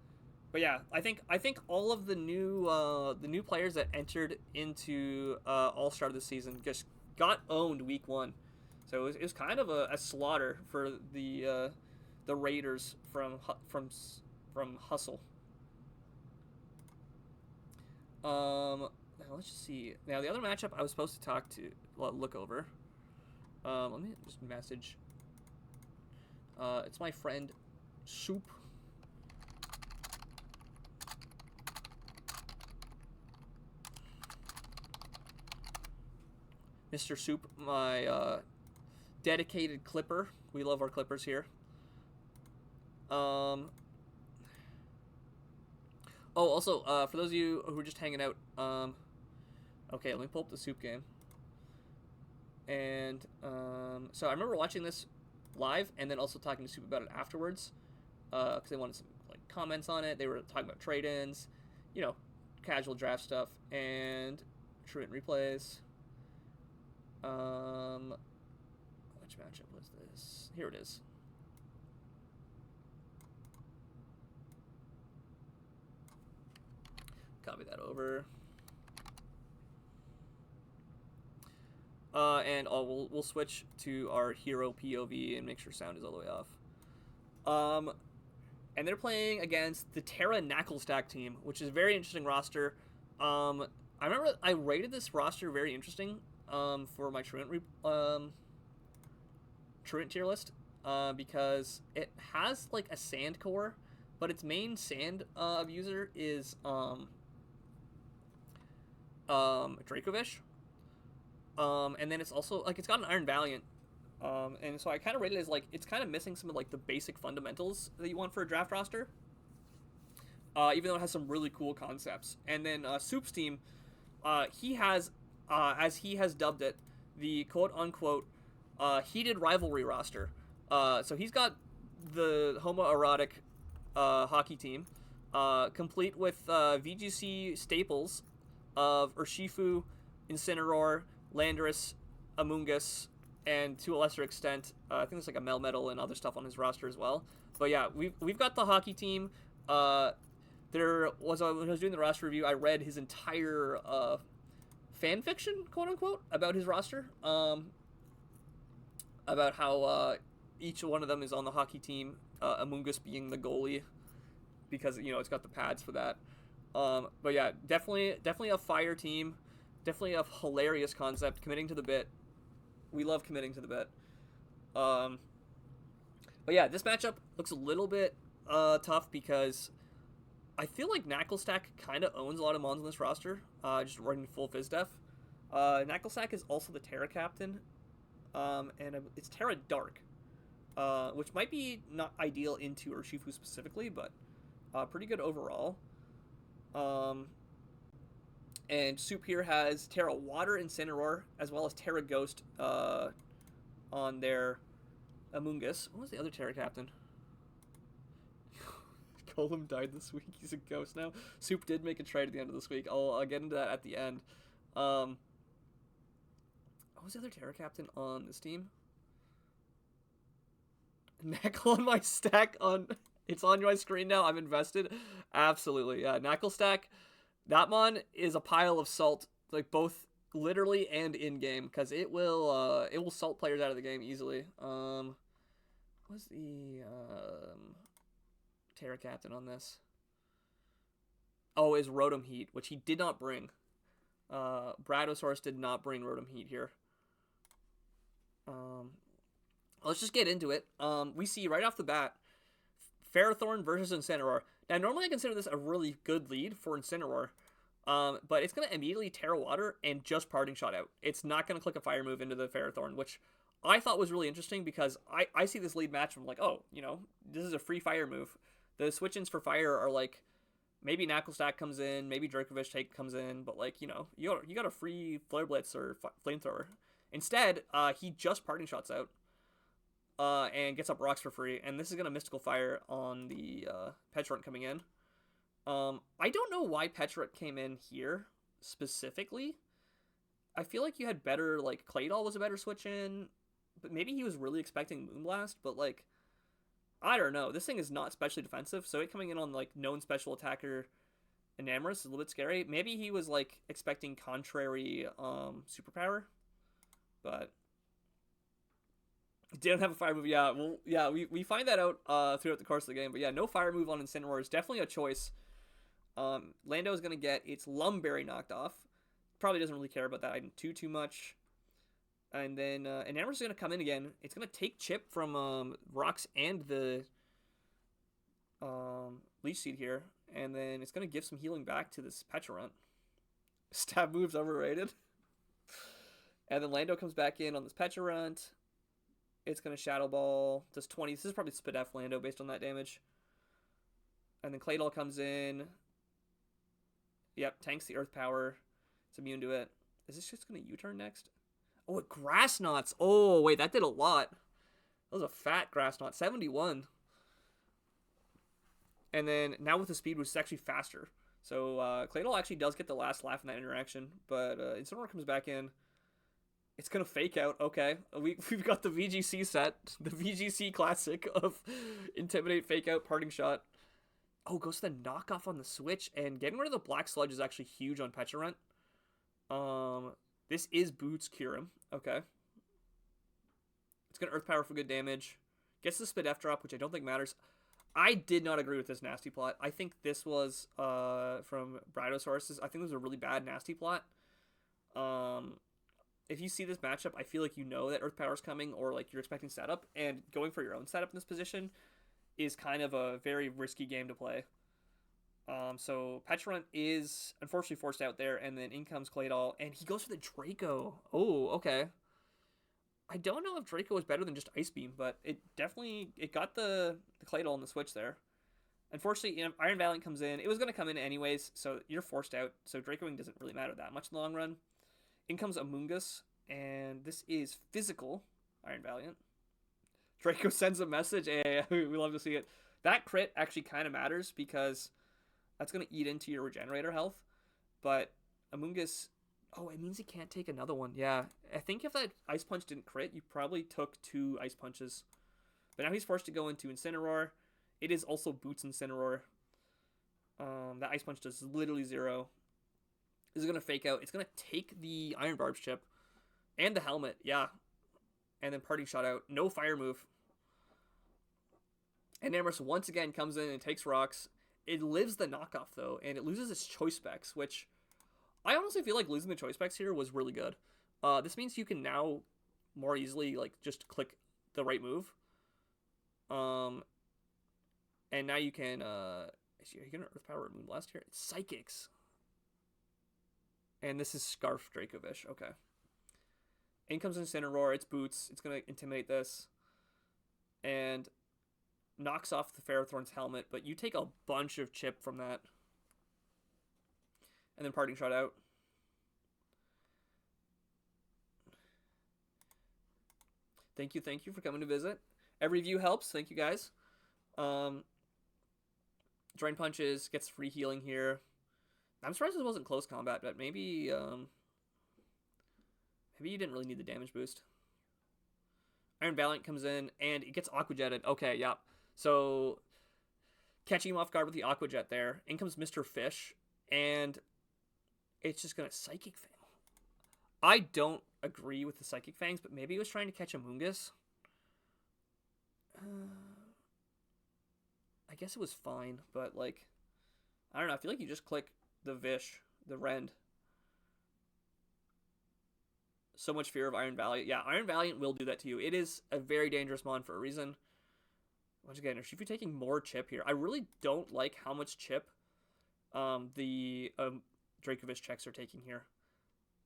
But yeah, I think all of the new players that entered into All-Star this season just got owned week 1. So it was kind of a slaughter for the Raiders from Hustle. Now let's just see. Now the other matchup I was supposed to look over. Let me just message. It's my friend Soup. Mr. Soup, my dedicated clipper. We love our clippers here. Oh, also, for those of you who are just hanging out, okay, let me pull up the Soup game. And so I remember watching this live and then also talking to Soup about it afterwards, because they wanted some like comments on it. They were talking about trade-ins, casual draft stuff, and Truant replays. Which matchup was this? Here it is. Copy that over. And we'll switch to our hero POV and make sure sound is all the way off. And they're playing against the Terra Knacklestack team, which is a very interesting roster. I remember I rated this roster very interesting for my Truant tier list because it has like a sand core, but its main sand abuser is Dracovish. And then it's also like it's got an Iron Valiant, and so I kind of rate it as like it's kind of missing some of like the basic fundamentals that you want for a draft roster, even though it has some really cool concepts. And then Soup's team, he has, as he has dubbed it, the quote-unquote heated rivalry roster. So he's got the homoerotic hockey team, complete with VGC staples of Urshifu, Incineroar, Landorus, Amoonguss, and to a lesser extent, I think there's like a Melmetal and other stuff on his roster as well. But yeah, we've got the hockey team. There was when I was doing the roster review, I read his entire fan fiction, quote unquote, about his roster. About how each one of them is on the hockey team. Amoonguss being the goalie because it's got the pads for that. But yeah, definitely a fire team. Definitely a hilarious concept. Committing to the bit. We love committing to the bit. But yeah, this matchup looks a little bit tough because I feel like Knacklestack kind of owns a lot of mons on this roster. Just running full Fizdef. Knacklestack is also the Terra captain. And it's Terra Dark. Which might be not ideal into Urshifu specifically, but pretty good overall. And Soup here has Terra Water Incineroar, as well as Terra Ghost on their Amoongus. What was the other Terra Captain? Golem died this week. He's a ghost now. Soup did make a trade at the end of this week. I'll get into that at the end. What was the other Terra Captain on this team? Knackle on my stack on... It's on my screen now. I'm invested. Absolutely. Yeah, Knackle stack. That one is a pile of salt, like both literally and in game, because it will salt players out of the game easily. What's the Terra Captain on this? Oh, is Rotom Heat, which he did not bring. Bradosaurus did not bring Rotom Heat here. Let's just get into it. We see right off the bat, Ferrothorn versus Incineroar. Now, normally I consider this a really good lead for Incineroar, but it's going to immediately Terra Water and just Parting Shot out. It's not going to click a Fire move into the Ferrothorn, which I thought was really interesting because I see this lead match and I'm like, oh, this is a free Fire move. The switch-ins for Fire are like, maybe Knackle Stack comes in, maybe Dracovish Take comes in, but like, you got a free Flare Blitz or Flamethrower. Instead, he just Parting Shots out. And gets up rocks for free, and this is going to Mystical Fire on the Petrant coming in. I don't know why Petrant came in here specifically. I feel like you had better, like, Claydol was a better switch in, but maybe he was really expecting Moonblast, but, like, I don't know. This thing is not specially defensive, so it coming in on, like, known special attacker Enamorus is a little bit scary. Maybe he was, like, expecting contrary superpower, but... Didn't have a fire move. Yeah, well, yeah, we find that out throughout the course of the game. But yeah, no fire move on Incineroar is definitely a choice. Lando is going to get its Lumberry knocked off. Probably doesn't really care about that item too much. And then Enamorus is going to come in again. It's going to take Chip from Rocks and the Leech Seed here. And then it's going to give some healing back to this Petrant. Stab move's overrated. And then Lando comes back in on this Petrant. It's going to Shadow Ball. Does 20. This is probably Spadef Lando based on that damage. And then Claydol comes in. Yep, tanks the Earth Power. It's immune to it. Is this just going to U-turn next? Oh, it Grass Knots. Oh, wait, that did a lot. That was a fat Grass Knot. 71. And then now with the speed boost, it's actually faster. So Claydol actually does get the last laugh in that interaction. But Incineroar comes back in. It's going to Fake Out. Okay. We've got the VGC set. The VGC classic of Intimidate, Fake Out, Parting Shot. Oh, goes to the knockoff on the switch. And getting rid of the Black Sludge is actually huge on Petrant. This is Boots Kyurem. Okay. It's going to Earth Power for good damage. Gets the Spadef drop, which I don't think matters. I did not agree with this nasty plot. I think this was from Bradosaurus. I think this was a really bad nasty plot. If you see this matchup, I feel like you know that Earth Power is coming, or like you're expecting setup, and going for your own setup in this position is kind of a very risky game to play. So Petrant is unfortunately forced out there, and then in comes Claydol, and he goes for the Draco. Oh, okay. I don't know if Draco was better than just Ice Beam, but it got the Claydol on the switch there. Unfortunately, Iron Valiant comes in. It was going to come in anyways, so you're forced out. So Draco Wing doesn't really matter that much in the long run. In comes Amoongus, and this is physical Iron Valiant. Draco sends a message. Hey, we love to see it. That crit actually kind of matters because that's going to eat into your regenerator health. But Amoongus, oh, it means he can't take another one. Yeah, I think if that Ice Punch didn't crit, you probably took 2 Ice Punches. But now he's forced to go into Incineroar. It is also Boots Incineroar. That Ice Punch does literally 0. This is going to Fake Out. It's going to take the Iron Barbs chip and the helmet. Yeah. And then Parting Shot out. No fire move. And Enamorus once again comes in and takes rocks. It lives the knockoff, though, and it loses its Choice Specs, which I honestly feel like losing the Choice Specs here was really good. This means you can now more easily like just click the right move. And now you can... are you going to Earth Power or Moonblast here? It's Psychics. And this is Scarf Dracovish. Okay. In comes Incineroar. It's Boots. It's going to Intimidate this. And knocks off the Ferrothorn's helmet. But you take a bunch of chip from that. And then Parting Shot out. Thank you for coming to visit. Every view helps. Thank you guys. Drain punches, gets free healing here. I'm surprised this wasn't close combat, but maybe maybe you didn't really need the damage boost. Iron Valiant comes in, and it gets Aqua Jetted. Okay, yeah. So, catching him off guard with the Aqua Jet there. In comes Mr. Fish, and it's just going to Psychic Fang. I don't agree with the Psychic Fangs, but maybe he was trying to catch a Moongus. I guess it was fine, but, like, I don't know. I feel like you just click the Vish, the Rend. So much fear of Iron Valiant. Yeah, Iron Valiant will do that to you. It is a very dangerous mon for a reason. Once again, Urshifu taking more chip here. I really don't like how much chip the Dracovish checks are taking here.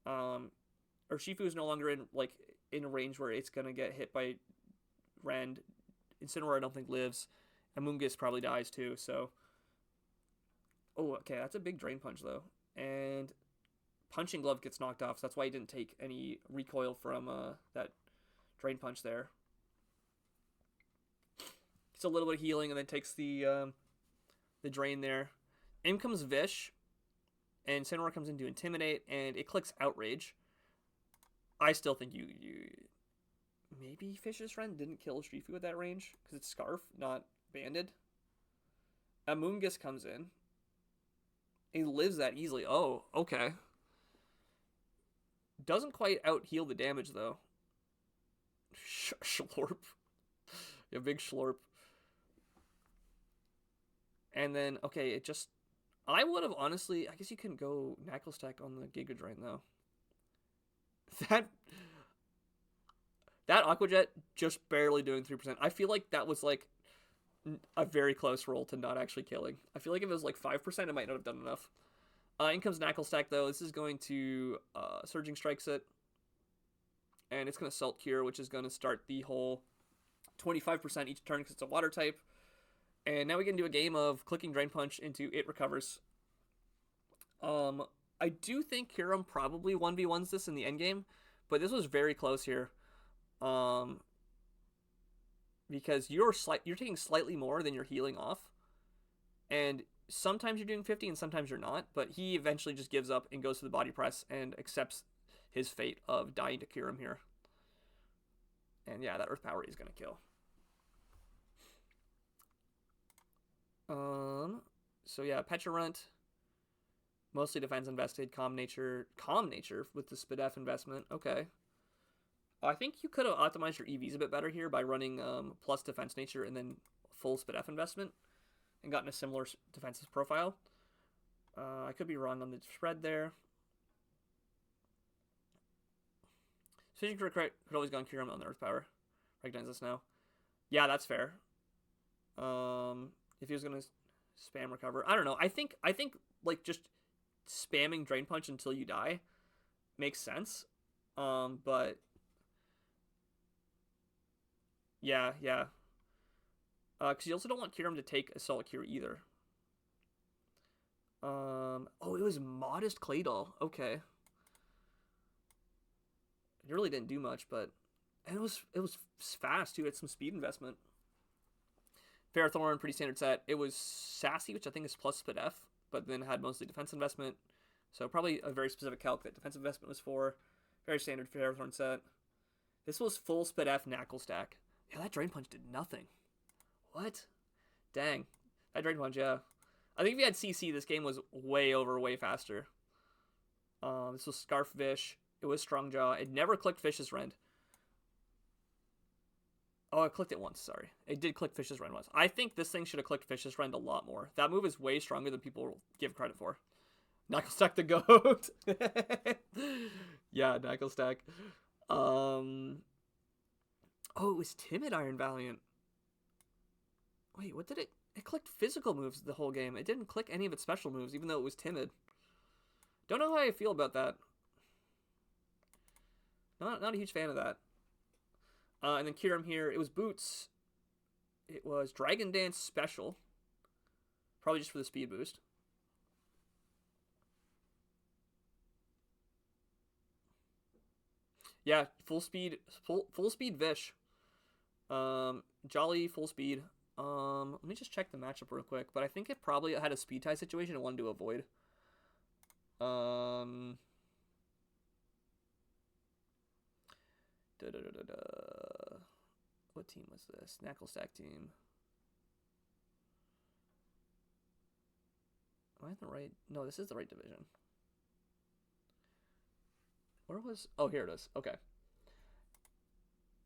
Urshifu is no longer in a range where it's going to get hit by Rend. Incineroar I don't think lives. Amoonguss probably dies too, so... Oh, okay, that's a big Drain Punch, though. And Punching Glove gets knocked off, so that's why he didn't take any recoil from that Drain Punch there. Gets a little bit of healing, and then takes the Drain there. In comes Vish, and Incineroar comes in to Intimidate, and it clicks Outrage. I still think you maybe Fish's Friend didn't kill Urshifu at that range, because it's Scarf, not Banded. Amoonguss comes in. He lives that easily. Oh, okay. Doesn't quite out-heal the damage, though. Schlorp. Yeah, big Schlorp. And then, okay, it just... I would have, honestly... I guess you couldn't go Knuckle Stack on the Giga Drain, though. That Aqua Jet just barely doing 3%. I feel like that was, like, a very close roll to not actually killing. I feel like if it was, like, 5%, it might not have done enough. In comes Knuckle Stack, though. This is going to Surging Strikes it. And it's going to Salt Cure, which is going to start the whole 25% each turn because it's a water type. And now we can do a game of clicking Drain Punch into It Recovers. I do think Kyurem probably 1v1s this in the endgame, but this was very close here. Because you're taking slightly more than you're healing off. And sometimes you're doing 50 and sometimes you're not, but he eventually just gives up and goes to the body press and accepts his fate of dying to Kyurem here. And yeah, that Earth Power is going to kill. So yeah, Pecharunt, mostly defense invested, calm nature with the Spadef investment. Okay. I think you could have optimized your EVs a bit better here by running plus defense nature and then full Spadef investment and gotten a similar defensive profile. I could be wrong on the spread there. Switching for could always go on Kyurem on the Earth Power. Recognize this now. Yeah, that's fair. If he was gonna spam recover, I don't know. I think like just spamming Drain Punch until you die makes sense. But yeah. Because you also don't want Kyurem to take Assault Cure either. Oh, it was Modest Claydol. Okay. It really didn't do much, but it was fast too. It had some speed investment. Ferrothorn, pretty standard set. It was Sassy, which I think is plus Spadef, but then had mostly defense investment. So probably a very specific calc that defensive investment was for. Very standard Ferrothorn set. This was full Spadef Knuckle Stack. Yeah, that Drain Punch did nothing. What? Dang. That Drain Punch, yeah. I think if you had CC, this game was way faster. This was Scarf Vish. It was Strong Jaw. It never clicked Fish's Rend. Oh, I clicked it once, sorry. It did click Fish's Rend once. I think this thing should have clicked Fish's Rend a lot more. That move is way stronger than people give credit for. Knuckle Stack the GOAT. Yeah, Knuckle Stack. Oh, it was Timid Iron Valiant. Wait, what did it... It clicked physical moves the whole game. It didn't click any of its special moves, even though it was timid. Don't know how I feel about that. Not a huge fan of that. And then Kyurem here, it was Boots. It was Dragon Dance Special. Probably just for the speed boost. Yeah, full speed Vish. Jolly full speed. Let me just check the matchup real quick. But I think it probably had a speed tie situation I wanted to avoid. What team was this? Knucklestack team. Am I in the right? No, this is the right division. Where was? Oh, here it is. Okay.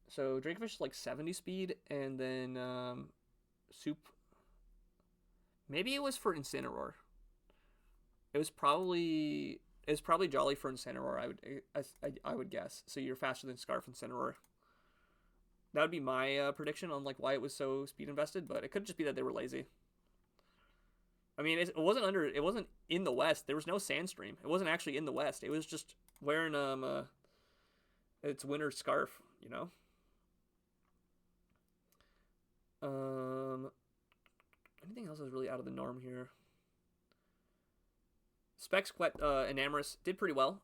So Drakefish is like 70 speed, and then Soup. Maybe it was for Incineroar. It was probably Jolly for Incineroar. I would guess. So you're faster than Scarf Incineroar. That would be my prediction on like why it was so speed invested, but it could just be that they were lazy. I mean, it wasn't in the West. There was no Sandstream. It wasn't actually in the West. It was just wearing its winter scarf, you know. Anything else is really out of the norm here? Specs Enamorous did pretty well.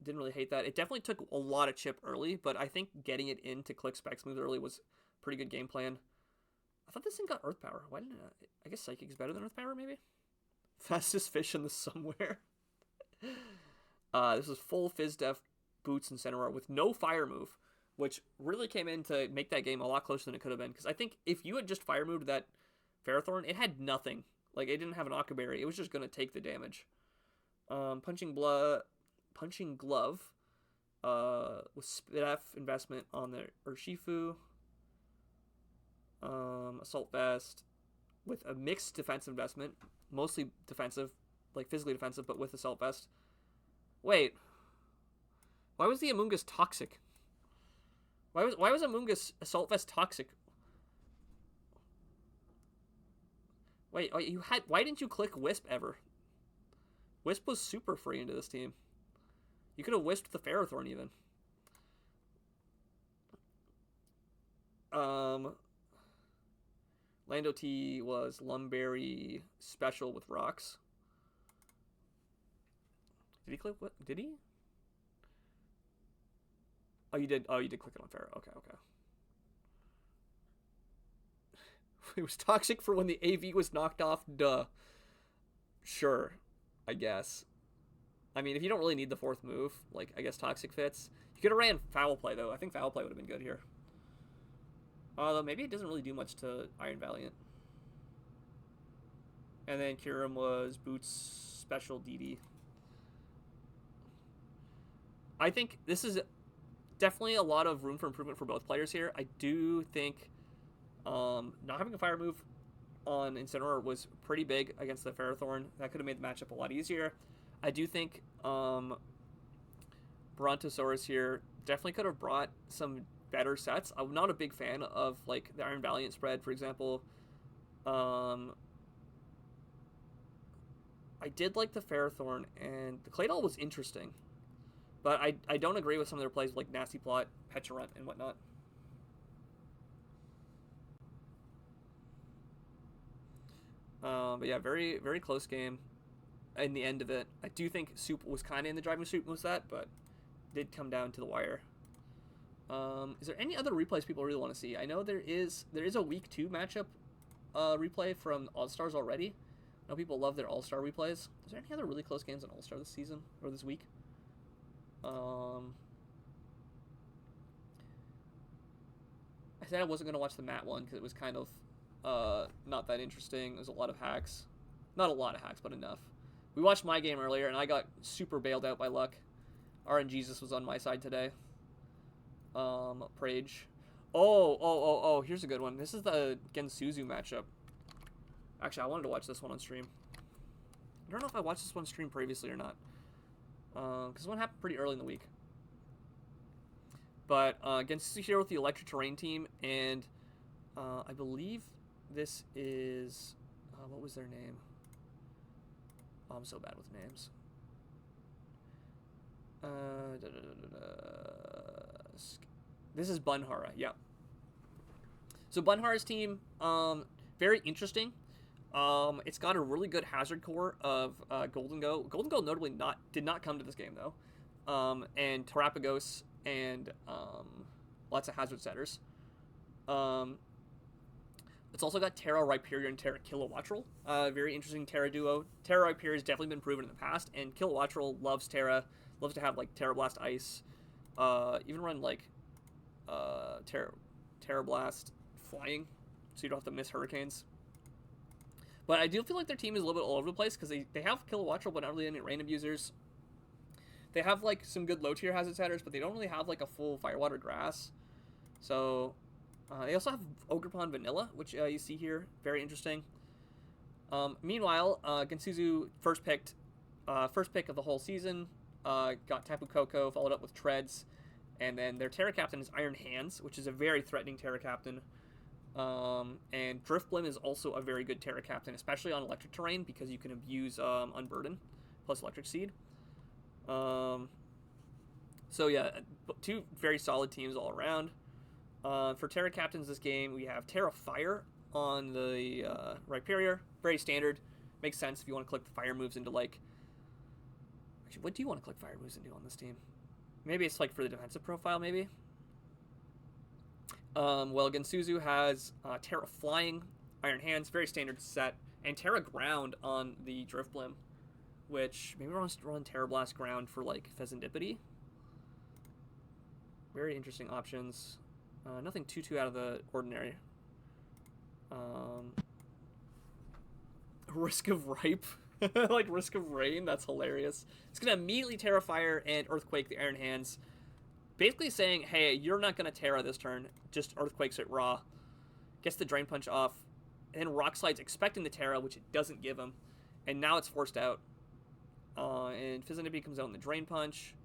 Didn't really hate that. It definitely took a lot of chip early, but I think getting it in to click Specs moves early was pretty good game plan. I thought this thing got Earth Power. Why didn't it? I guess Psychic is better than Earth Power, maybe? Fastest fish in the somewhere. This was full Fizz Def, Boots, and Incineroar with no Fire move, which really came in to make that game a lot closer than it could have been. Because I think if you had just Fire moved that Ferrothorn, it had nothing. Like, it didn't have an Aqua Berry. It was just going to take the damage. Punching Glove with Spidef investment on the Urshifu. Assault Vest with a mixed defensive investment, mostly defensive, like physically defensive, but with Assault Vest. Wait, why was the Amoonguss toxic? Why was Amoonguss Assault Vest toxic? Wait, why didn't you click Wisp ever? Wisp was super free into this team. You could have Wisped the Ferrothorn even. Lando T was Lumberry special with rocks. Did he click what? Did he? Oh, you did. Oh, you did click it on Pharaoh. Okay. It was toxic for when the AV was knocked off. Duh. Sure, I guess. I mean, if you don't really need the fourth move, like, I guess toxic fits. You could have ran Foul Play, though. I think Foul Play would have been good here. Although maybe it doesn't really do much to Iron Valiant. And then Kyurem was Boots special DD. I think this is definitely a lot of room for improvement for both players here. I do think not having a fire move on Incineroar was pretty big against the Ferrothorn. That could have made the matchup a lot easier. I do think Brontosaurus here definitely could have brought some better sets. I'm not a big fan of like the Iron Valiant spread, for example. I did like the Ferrothorn, and the Claydol was interesting. But I don't agree with some of their plays like Nasty Plot, Petulant, and whatnot. But yeah, very, very close game in the end of it. I do think Soup was kind of in the driving seat most of that, but did come down to the wire. Is there any other replays people really want to see? I know there is a week 2 matchup replay from All-Stars already. I know people love their All-Star replays. Is there any other really close games on All-Star this season or this week? I said I wasn't going to watch the Matt one because it was kind of not that interesting. There's a lot of hacks. Not a lot of hacks, but enough. We watched my game earlier, and I got super bailed out by luck. RNGesus was on my side today. Prage. Oh, here's a good one. This is the Gensuzu matchup. Actually, I wanted to watch this one on stream. I don't know if I watched this one on stream previously or not. Because one happened pretty early in the week. But Gensuzu here with the Electric Terrain team, and I believe this is... what was their name? Oh, I'm so bad with names. This is Bunhara, yeah. So Bunhara's team, very interesting. It's got a really good hazard core of Gholdengo. Gholdengo notably did not come to this game though. And Terapagos and lots of hazard setters. Um, it's also got Terra Rhyperior and Terra Kilowattrel. Very interesting Terra duo. Terra Rhyperior has definitely been proven in the past, and Kilowattrel loves Terra. Loves to have like Terra Blast Ice. Even run like Terra Blast Flying, so you don't have to miss Hurricanes. But I do feel like their team is a little bit all over the place because they have Kilowattrel, but not really any rain abusers. They have like some good low tier hazard setters, but they don't really have like a full Firewater Grass. So they also have Ogerpon Vanilla, which you see here. Very interesting. Meanwhile, Gensuzu first pick of the whole season. Got Tapu Koko, followed up with Treads. And then their Terra Captain is Iron Hands, which is a very threatening Terra Captain. And Drifblim is also a very good Terra Captain, especially on electric terrain, because you can abuse Unburden plus Electric Seed. So yeah, two very solid teams all around. For Terra Captains this game, we have Terra Fire on the Rhyperior. Very standard. Makes sense if you want to click the fire moves into like... Actually, what do you want to click fire moves into on this team? Maybe it's like for the defensive profile, maybe? Well, Gensuzu has Terra Flying, Iron Hands, very standard set, and Terra Ground on the Drifblim, which maybe we're going to run Terra Blast Ground for like Pheasantipity. Very interesting options. Nothing too out of the ordinary. Risk of Ripe. Like Risk of Rain, that's hilarious. It's going to immediately Terra Fire and Earthquake the Iron Hands. Basically saying, hey, you're not going to Terra this turn. Just Earthquakes it raw. Gets the Drain Punch off. And then Rock Slide's expecting the Terra, which it doesn't give him. And now it's forced out. And Physiognomy comes out in the Drain Punch.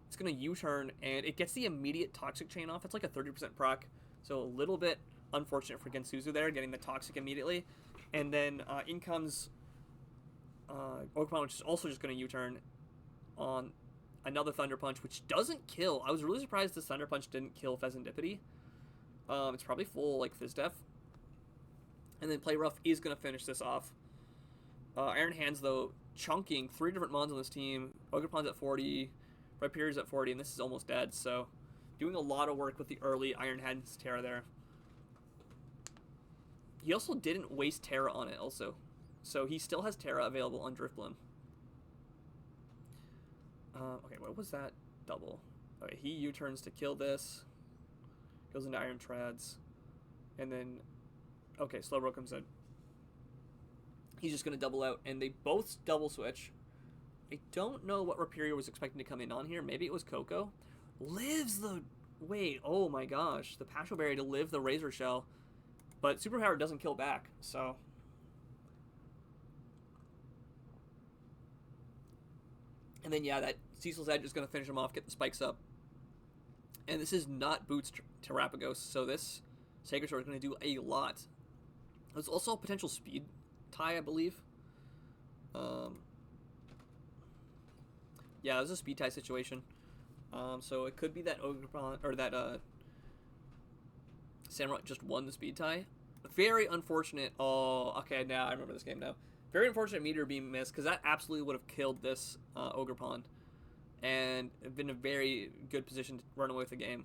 It's going to U-turn, and it gets the immediate Toxic Chain off. It's like a 30% proc. So a little bit unfortunate for Gensuzu there, getting the Toxic immediately. And then in comes Ogerpon, which is also just going to U-turn on another Thunder Punch, which doesn't kill. I was really surprised this Thunder Punch didn't kill Pheasantipity. It's probably full, like, Fizz Def. And then Play Rough is going to finish this off. Iron Hands, though, chunking 3 different mons on this team. Ogerpon's at 40, Rhyperior's at 40, and this is almost dead. So doing a lot of work with the early Iron Hands Terra there. He also didn't waste Terra on it also. So he still has Terra available on Drifblim. Okay, what was that double? Okay, he U-turns to kill this. Goes into Iron Treads. And then, okay, Slowbro comes in. He's just going to double out, and they both double switch. I don't know what Rhyperior was expecting to come in on here. Maybe it was Koko. Lives the... Wait, oh my gosh. The Pasho Berry to live the Razor Shell. But Superpower doesn't kill back, so... And then, yeah, that Cecil's Edge is going to finish him off, get the spikes up. And this is not Boots Terrapagos, so this Sacred Sword is going to do a lot. There's also a potential speed tie, I believe. Yeah, there's a speed tie situation. So it could be that Ogerpon, or that Samurott just won the speed tie. Very unfortunate. Oh, okay, now I remember this game now. Very unfortunate Meteor Beam miss, because that absolutely would have killed this Ogerpon. And been in a very good position to run away with the game.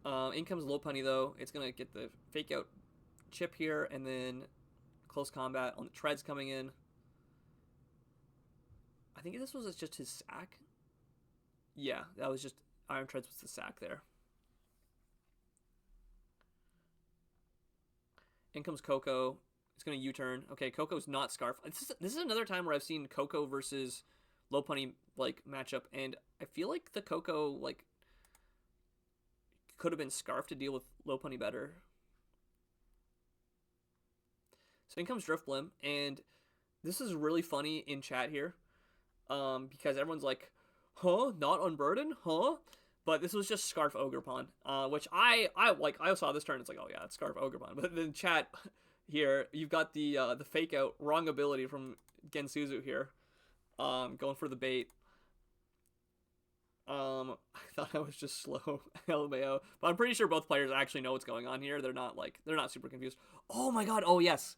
In comes Lopunny, though. It's going to get the fake out chip here, and then close combat on the Treads coming in. I think this was just his sack. Yeah, that was just Iron Treads was the sack there. In comes Koko. It's going to U-turn. Okay, Koko's not Scarf. This is another time where I've seen Koko versus Lopunny, like, matchup, and I feel like the Koko, like, could have been Scarf to deal with Lopunny better. So in comes Drifblim, and this is really funny in chat here, because everyone's like, huh? Not Unburden? Huh? But this was just Scarf Ogerpon, which I saw this turn, it's like, oh yeah, it's Scarf Ogerpon. But then chat here, you've got the fake out wrong ability from Gensuzu here, going for the bait. I thought I was just slow, LMAO, but I'm pretty sure both players actually know what's going on here. They're not super confused. Oh my god, oh yes.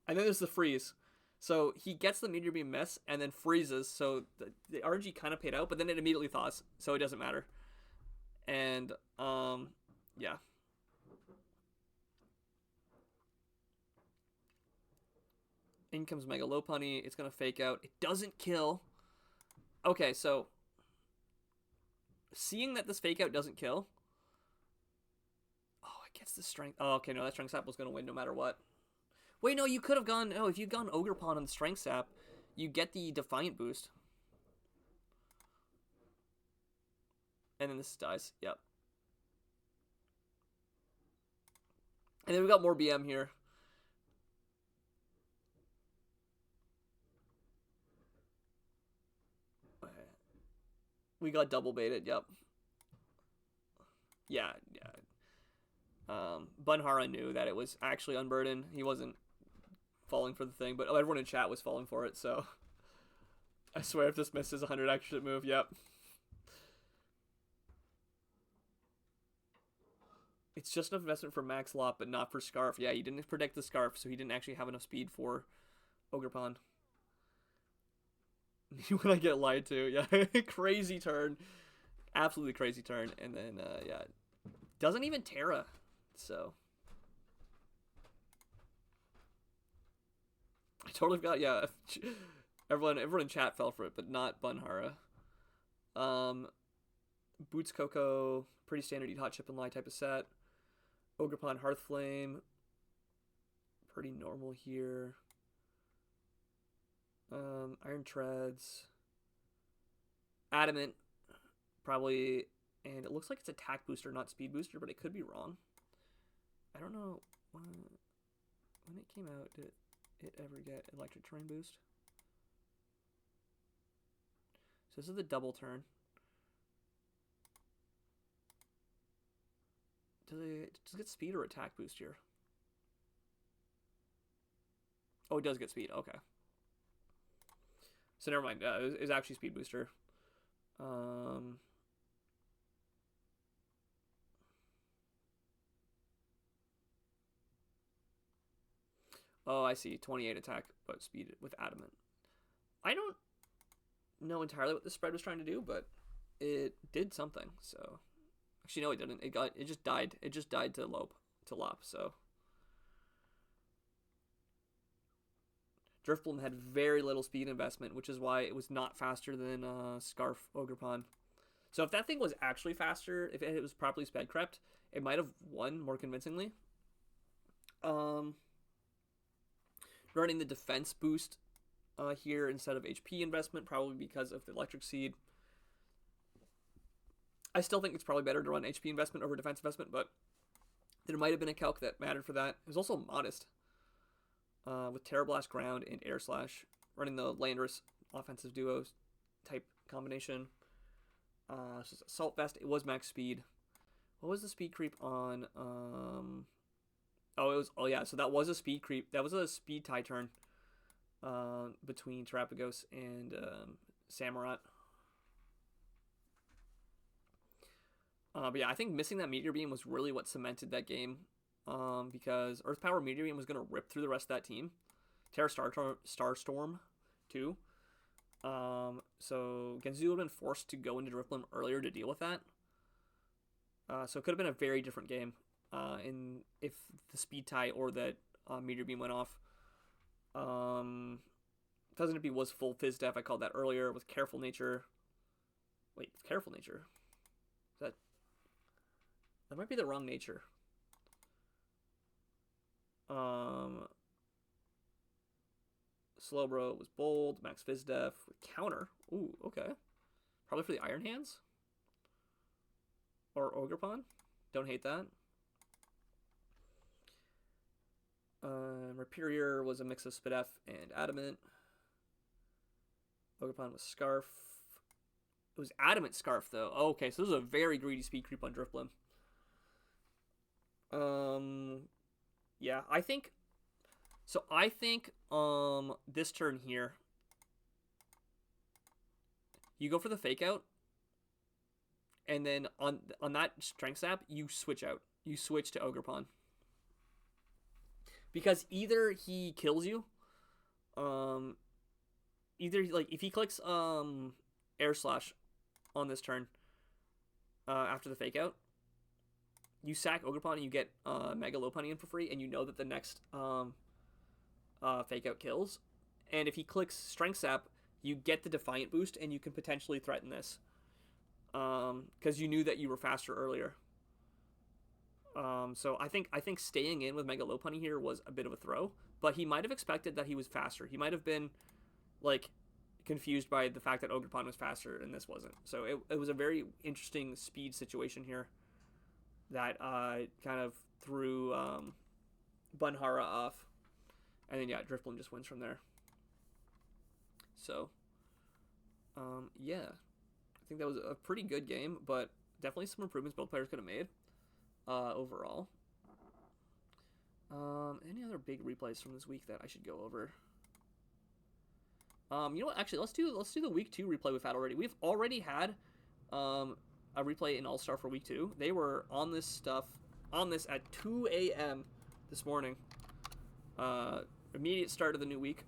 And then there's the freeze. So he gets the Meteor Beam miss and then freezes, so the RNG kind of paid out, but then it immediately thaws, so it doesn't matter. And yeah. In comes Mega Lopunny. It's gonna fake out. It doesn't kill. Okay, so seeing that this fake out doesn't kill. Oh, it gets the strength. Oh, okay, no, that strength sap was gonna win no matter what. Wait, no, you could have gone. Oh, if you'd gone Ogerpon on the strength sap, you get the Defiant boost. And then this dies. Yep. And then we got more BM here. We got double baited. Yep. Yeah. Bunhara knew that it was actually Unburden. He wasn't falling for the thing, but everyone in chat was falling for it, so I swear if this misses 100 extra move, yep. It's just enough investment for Max Lot, but not for Scarf. Yeah, he didn't predict the Scarf, so he didn't actually have enough speed for Ogerpon. When I get lied to, yeah. Crazy turn. Absolutely crazy turn. And then, yeah. Doesn't even Terra, so. I totally forgot, yeah. Everyone in chat fell for it, but not Bunhara. Boots Coco, pretty standard eat hot chip and lie type of set. Ogerpon Hearthflame, pretty normal here. Iron Treads, Adamant, probably, and it looks like it's attack booster, not speed booster, but it could be wrong. I don't know when it came out. Did it ever get electric terrain boost? So this is the double turn. Does it get speed or attack boost here? Oh, it does get speed. Okay. So never mind. It's actually speed booster. Oh, I see. 28 attack, but speed with Adamant. I don't know entirely what the spread was trying to do, but it did something. So actually, no, it didn't. It just died. It just died to Lop. So Drifblim had very little speed investment, which is why it was not faster than Scarf Ogerpon. So if that thing was actually faster, if it was properly sped crept, it might have won more convincingly. Running the defense boost here instead of HP investment, probably because of the electric seed. I still think it's probably better to run HP investment over defense investment, but there might have been a calc that mattered for that. It was also modest. With Terra Blast Ground and Air Slash, running the Landorus offensive duo type combination. So Assault Vest, it was max speed. What was the speed creep on? Oh yeah, so that was a speed creep. That was a speed tie turn between Terapagos and Samurott. But yeah, I think missing that Meteor Beam was really what cemented that game. Because Earth Power Meteor Beam was going to rip through the rest of that team. Terra Starstorm, too. So Genzu would have been forced to go into Drifblim earlier to deal with that. So it could have been a very different game if the speed tie or that Meteor Beam went off. Fezzinity was full Fizz Def, I called that earlier, with Careful Nature. Wait, Careful Nature? That might be the wrong nature. Slowbro was bold. Max Fizdef with counter. Ooh, okay. Probably for the Iron Hands. Or Ogerpon. Don't hate that. Rhyperior was a mix of Spidef and Adamant. Ogerpon was Scarf. It was Adamant Scarf, though. Oh, okay, so this is a very greedy speed creep on Drifblim. Yeah, I think this turn here, you go for the fake out, and then on that strength sap, you switch out. You switch to Ogerpon. Because either he kills you, either like if he clicks Air Slash on this turn, after the fake out. You sack Ogerpon and you get Mega Lopunny in for free, and you know that the next fake out kills. And if he clicks Strength Sap, you get the Defiant boost, and you can potentially threaten this. Because you knew that you were faster earlier. So I think staying in with Mega Lopunny here was a bit of a throw, but he might have expected that he was faster. He might have been like confused by the fact that Ogerpon was faster and this wasn't. So it was a very interesting speed situation here that kind of threw Bunhara off. And then, yeah, Drifblim just wins from there. So, yeah. I think that was a pretty good game, but definitely some improvements both players could have made overall. Any other big replays from this week that I should go over? You know what? Actually, let's do the week 2 replay we've had already. We've already had a replay in All-Star for week 2. They were on this at 2 a.m. this morning. Immediate start of the new week.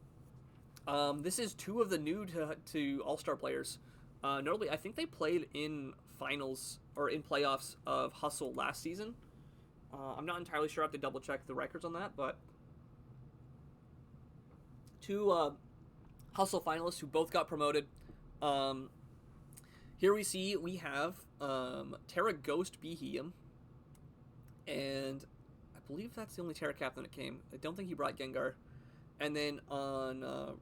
This is 2 of the new to All-Star players. Notably, I think they played in finals or in playoffs of Hustle last season. I'm not entirely sure. I have to double check the records on that, but 2 Hustle finalists who both got promoted. Here we have Terra Ghost Beheeyem, and I believe that's the only Terra Captain that came. I don't think he brought Gengar. And then on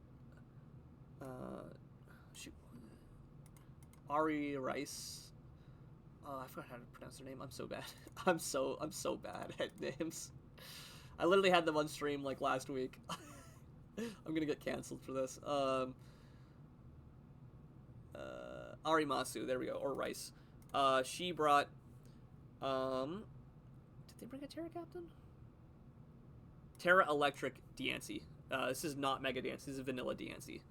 Ari Rice. I forgot how to pronounce her name. I'm so bad. I'm so bad at names. I literally had them on stream like last week. I'm gonna get canceled for this. Ari Masu, there we go, or Rice. She brought. Did they bring a Terra Captain? Terra Electric Diancie. This is not Mega Diancie. This is Vanilla Diancie.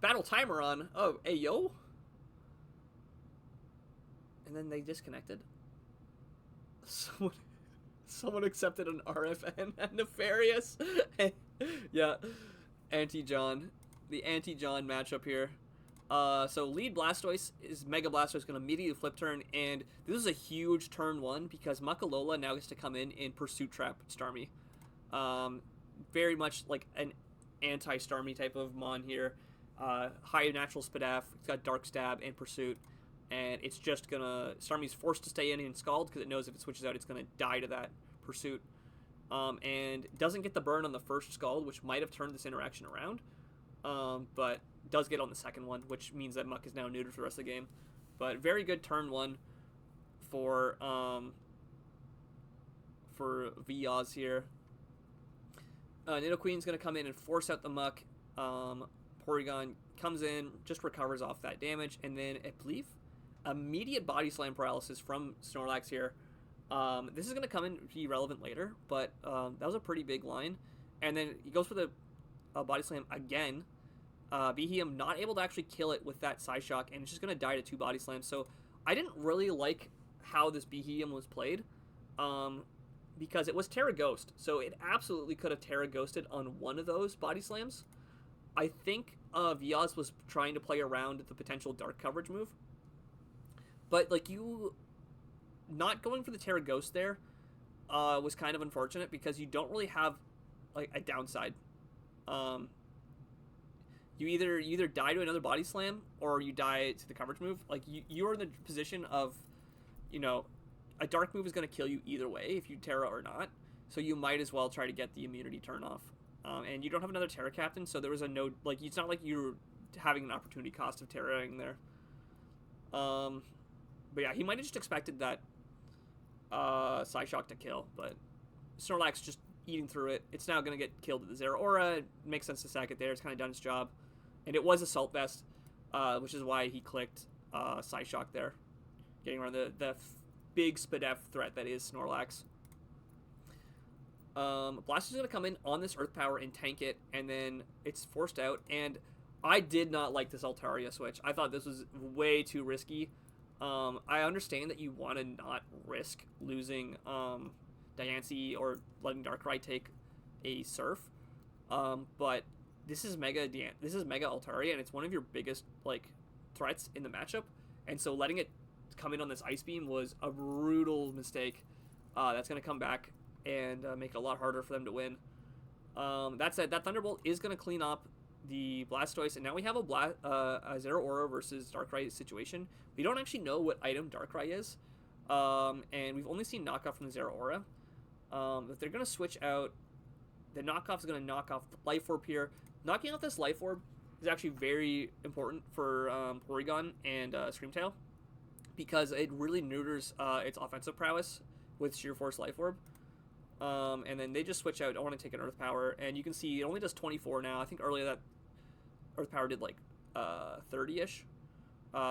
Battle Timer on. Oh, hey yo. And then they disconnected. Someone accepted an RFN and Nefarious. Yeah, Anti-John. The Anti-John matchup here. So lead Blastoise is Mega Blastoise going to immediately flip turn, and this is a huge turn 1 because Muckalola now gets to come in and Pursuit Trap Starmie. Very much like an anti-Starmie type of Mon here. High natural Spadaf, it's got Dark Stab and Pursuit, and it's just gonna, Starmie's forced to stay in and Scald because it knows if it switches out it's gonna die to that Pursuit. And doesn't get the burn on the first Scald, which might have turned this interaction around, but does get on the second one, which means that Muck is now neutered for the rest of the game. But very good turn 1 for Vyaz here. Nidoqueen's going to come in and force out the Muck. Porygon comes in, just recovers off that damage, and then I believe immediate Body Slam paralysis from Snorlax here. This is going to come in be relevant later, but that was a pretty big line. And then he goes for the Body Slam again. Beheeyem not able to actually kill it with that Psyshock, and it's just going to die to 2 Body Slams. So I didn't really like how this Beheeyem was played, because it was Terra Ghost. So it absolutely could have Terra Ghosted on one of those Body Slams. I think Vyaz was trying to play around the potential Dark coverage move. But, like, you not going for the Terra Ghost there was kind of unfortunate because you don't really have, like, a downside. You either die to another Body Slam or you die to the coverage move. Like, you're in the position of, you know, a Dark move is going to kill you either way if you Terra or not. So you might as well try to get the immunity turn off. And you don't have another Terra Captain, so there was a no, like, it's not like you're having an opportunity cost of Terraing there. But yeah, he might have just expected that Psyshock to kill, but Snorlax just eating through it. It's now going to get killed with the Zeraora. It makes sense to sack it there. It's kind of done its job. And it was Assault Vest, which is why he clicked Psyshock there, getting around the big Spadef threat that is Snorlax. Blastoise is going to come in on this Earth Power and tank it, and then it's forced out. And I did not like this Altaria switch. I thought this was way too risky. I understand that you want to not risk losing Diancie or letting Darkrai take a Surf, but this is this is Mega Altaria, and it's one of your biggest like threats in the matchup. And so letting it come in on this Ice Beam was a brutal mistake. That's going to come back and make it a lot harder for them to win. That said, that Thunderbolt is going to clean up the Blastoise, and now we have a Zeraora versus Darkrai situation. We don't actually know what item Darkrai is, and we've only seen knockoff from the Zeraora. If they're going to switch out, the knockoff is going to knock off the Life Orb here. Knocking off this Life Orb is actually very important for Porygon and Screamtail, because it really neuters its offensive prowess with Sheer Force Life Orb. And then they just switch out. I want to take an Earth Power, and you can see it only does 24 now. I think earlier that Earth Power did like 30-ish.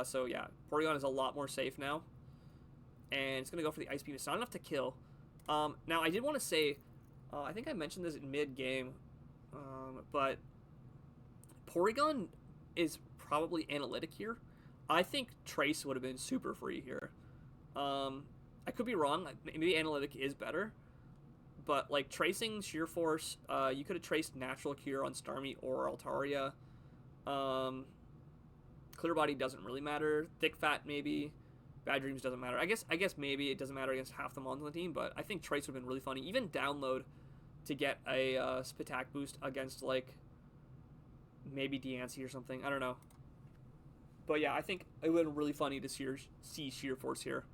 So yeah, Porygon is a lot more safe now, and it's gonna go for the Ice Beam. It's not enough to kill. Now I did want to say, I think I mentioned this in mid-game, but Porygon is probably analytic here. I think Trace would have been super free here. I could be wrong. Maybe analytic is better. But, like, tracing Sheer Force, you could have traced Natural Cure on Starmie or Altaria. Clear Body doesn't really matter. Thick Fat, maybe. Bad Dreams doesn't matter. I guess maybe it doesn't matter against half the mons on the team, but I think Trace would have been really funny. Even Download to get a Spatak boost against, like, maybe Diancie or something. I don't know. But, yeah, I think it would have been really funny to see Sheer Force here.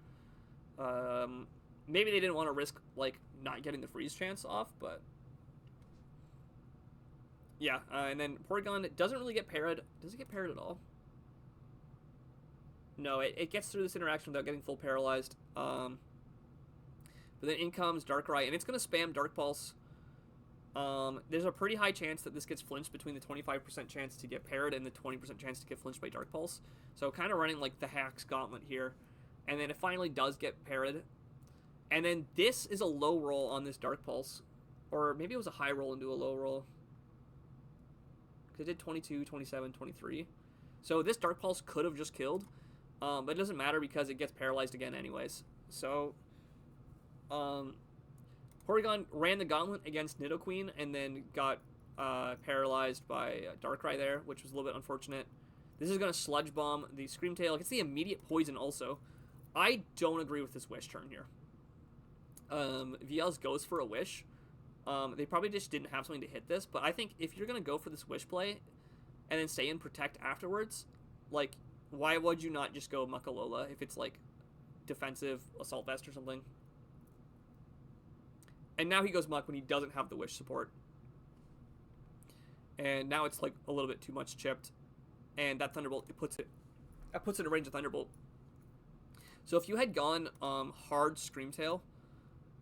Maybe they didn't want to risk, like, not getting the freeze chance off, but yeah. And then Porygon doesn't really get parried. Does it get parried at all? No, it gets through this interaction without getting full paralyzed. But then in comes Darkrai, and it's going to spam Dark Pulse. There's a pretty high chance that this gets flinched between the 25% chance to get parried and the 20% chance to get flinched by Dark Pulse. So kind of running like the Hacks Gauntlet here. And then it finally does get parried. And then this is a low roll on this Dark Pulse. Or maybe it was a high roll into a low roll. Because it did 22, 27, 23. So this Dark Pulse could have just killed. But it doesn't matter because it gets paralyzed again anyways. So, Porygon ran the Gauntlet against Nidoqueen and then got paralyzed by Darkrai there, which was a little bit unfortunate. This is going to Sludge Bomb the Screamtail. It gets the immediate poison also. I don't agree with this Wish turn here. VLs goes for a Wish. They probably just didn't have something to hit this, but I think if you're going to go for this Wish play and then stay in Protect afterwards, like, why would you not just go Muckalola if it's, like, defensive Assault Vest or something? And now he goes Muck when he doesn't have the Wish support. And now it's, like, a little bit too much chipped. And that Thunderbolt, it puts it in range of Thunderbolt. So if you had gone hard Screamtail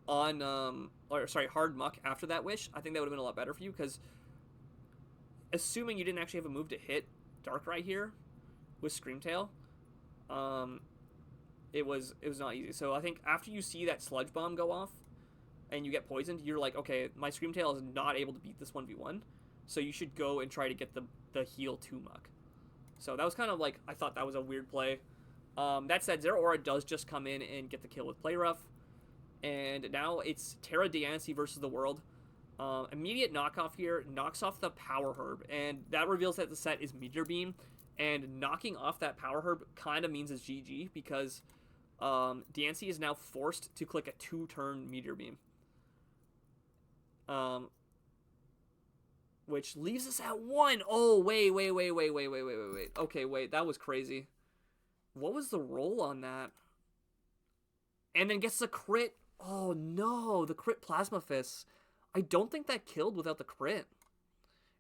on, hard Muck after that Wish, I think that would have been a lot better for you, because assuming you didn't actually have a move to hit Darkrai here with Screamtail, it was not easy. So I think after you see that Sludge Bomb go off and you get poisoned, you're like, okay, my Screamtail is not able to beat this 1v1, so you should go and try to get the heal to Muck. So that was kind of like, I thought that was a weird play. That said, Zeraora does just come in and get the kill with Play Rough. And now it's Terra Diancie versus the world. Immediate knockoff here, knocks off the Power Herb. And that reveals that the set is Meteor Beam. And knocking off that Power Herb kind of means it's GG, because Diancie is now forced to click a 2-turn Meteor Beam. Which leaves us at 1. Oh, wait. Okay, wait, that was crazy. What was the roll on that? And then gets the crit. Oh, no, the crit Plasma Fist. I don't think that killed without the crit.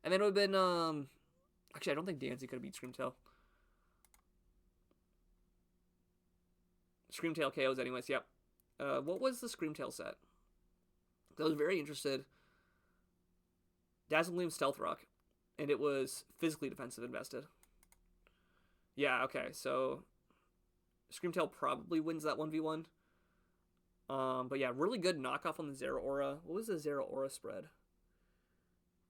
And then it would have been, actually, I don't think Diancie could have beat Screamtail. Screamtail KOs anyways, yep. What was the Screamtail set? I was very interested. Dazzling Stealth Rock. And it was physically defensive invested. Yeah, okay, so Screamtail probably wins that 1v1. But yeah, really good knockoff on the Zeraora. What was the Zeraora spread?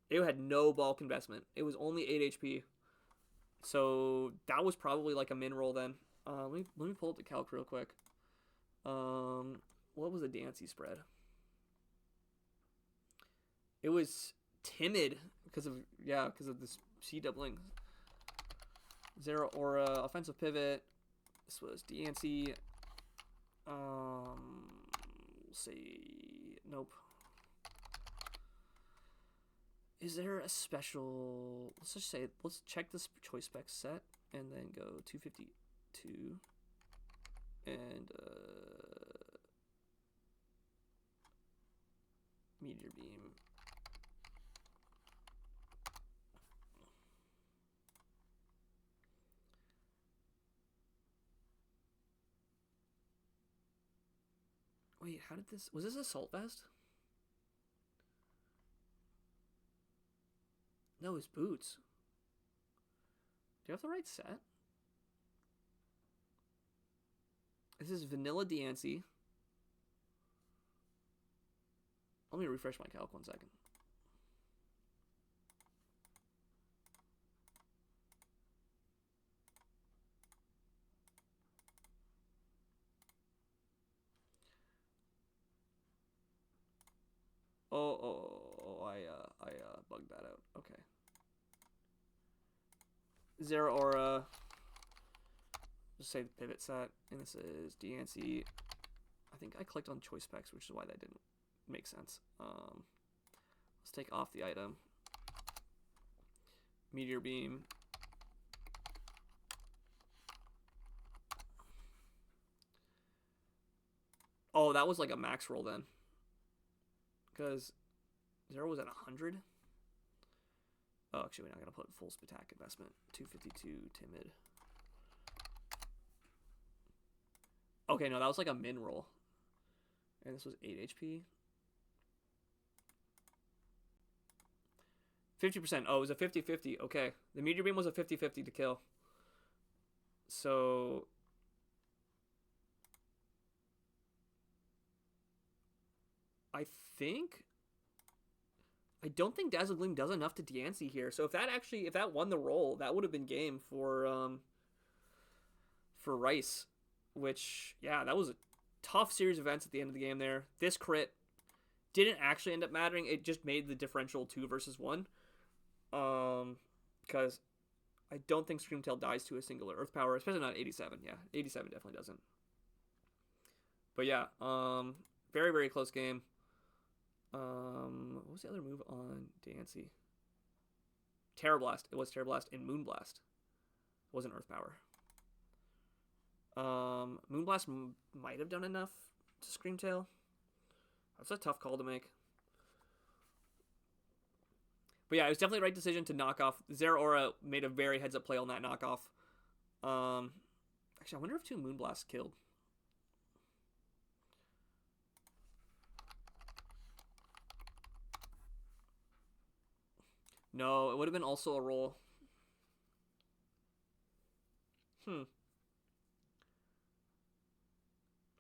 It had no bulk investment. It was only 8 HP. So that was probably like a min roll then. Let me pull up the calc real quick. What was the Diancie spread? It was timid, because of this C doubling. Zero Aura, offensive pivot. This was DNC. Say nope. Is there a special? Let's just say let's check this choice spec set and then go 252 and meteor beam. Wait, how did this? Was this assault vest? No, his boots. Do you have the right set? This is Vanilla Diancie. Let me refresh my calc 1 second. I bugged that out. Okay. Zero Aura. Just say the pivot set, and this is DNC. I think I clicked on choice specs, which is why that didn't make sense. Let's take off the item. Meteor beam. Oh, that was like a max roll then. Because Zero was at 100. Oh, actually, we're not going to put full Spatak investment. 252 timid. Okay, no, that was like a min roll. And this was 8 HP. 50%. Oh, it was a 50-50. Okay. The meteor beam was a 50-50 to kill. So I don't think Dazzle Gleam does enough to Diancie here. So if that won the roll, that would have been game for Rice. Which, yeah, that was a tough series of events at the end of the game there. This crit didn't actually end up mattering. It just made the differential 2 versus 1. Because I don't think Screamtail dies to a singular Earth Power, especially not 87. Yeah, 87 definitely doesn't. But yeah, very, very close game. What was the other move on Diancie? Terra Blast. It was Terra Blast and Moonblast. It wasn't Earth Power. Moonblast might have done enough to Screamtail. That's a tough call to make. But yeah, it was definitely the right decision to knock off. Zero Aura made a very heads-up play on that knockoff. Actually, I wonder if 2 Moonblasts killed. No, it would have been also a roll.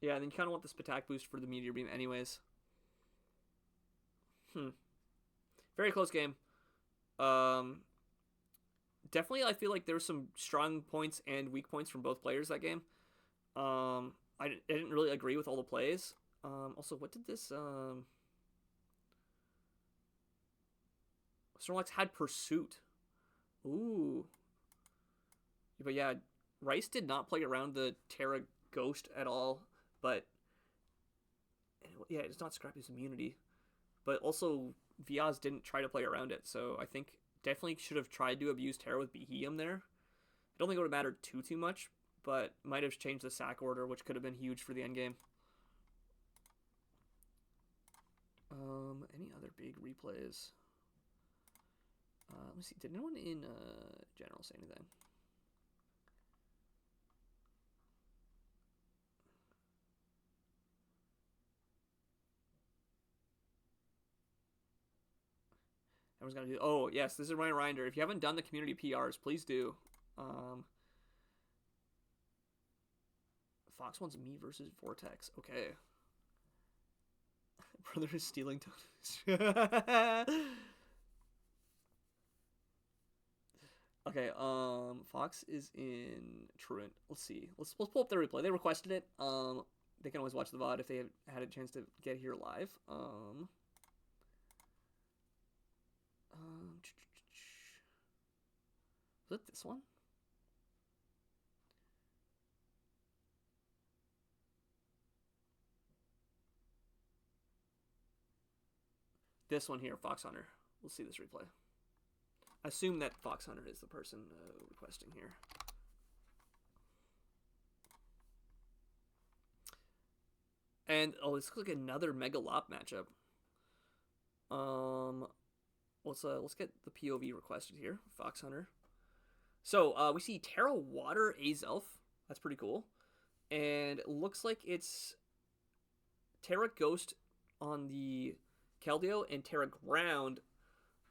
Yeah, and then you kind of want the Spatak boost for the Meteor Beam anyways. Very close game. Definitely, I feel like there were some strong points and weak points from both players that game. I didn't really agree with all the plays. Also, what did this... Snorlax had Pursuit. Ooh. But yeah, Rice did not play around the Terra Ghost at all. But... yeah, it's not Scrappy's immunity. But also, Viaz didn't try to play around it. So I think definitely should have tried to abuse Terra with Beheeyem there. I don't think it would have mattered too much. But might have changed the sack order, which could have been huge for the endgame. Any other big replays? Let me see. Did anyone in general say anything? Everyone's got to do... Oh, yes. This is Ryan Rinder. If you haven't done the community PRs, please do. Fox wants me versus Vortex. Okay. Brother is stealing Okay, Fox is in Truant. Let's see. Let's pull up their replay. They requested it. They can always watch the VOD if they had a chance to get here live. Is it this one? This one here, Fox Hunter. We'll see this replay. I assume that Fox Hunter is the person requesting here. And oh, this looks like another Mega Lop matchup. Let's get the POV requested here, Fox Hunter. So we see Terra Water Azelf. That's pretty cool. And it looks like it's Terra Ghost on the Keldeo and Terra Ground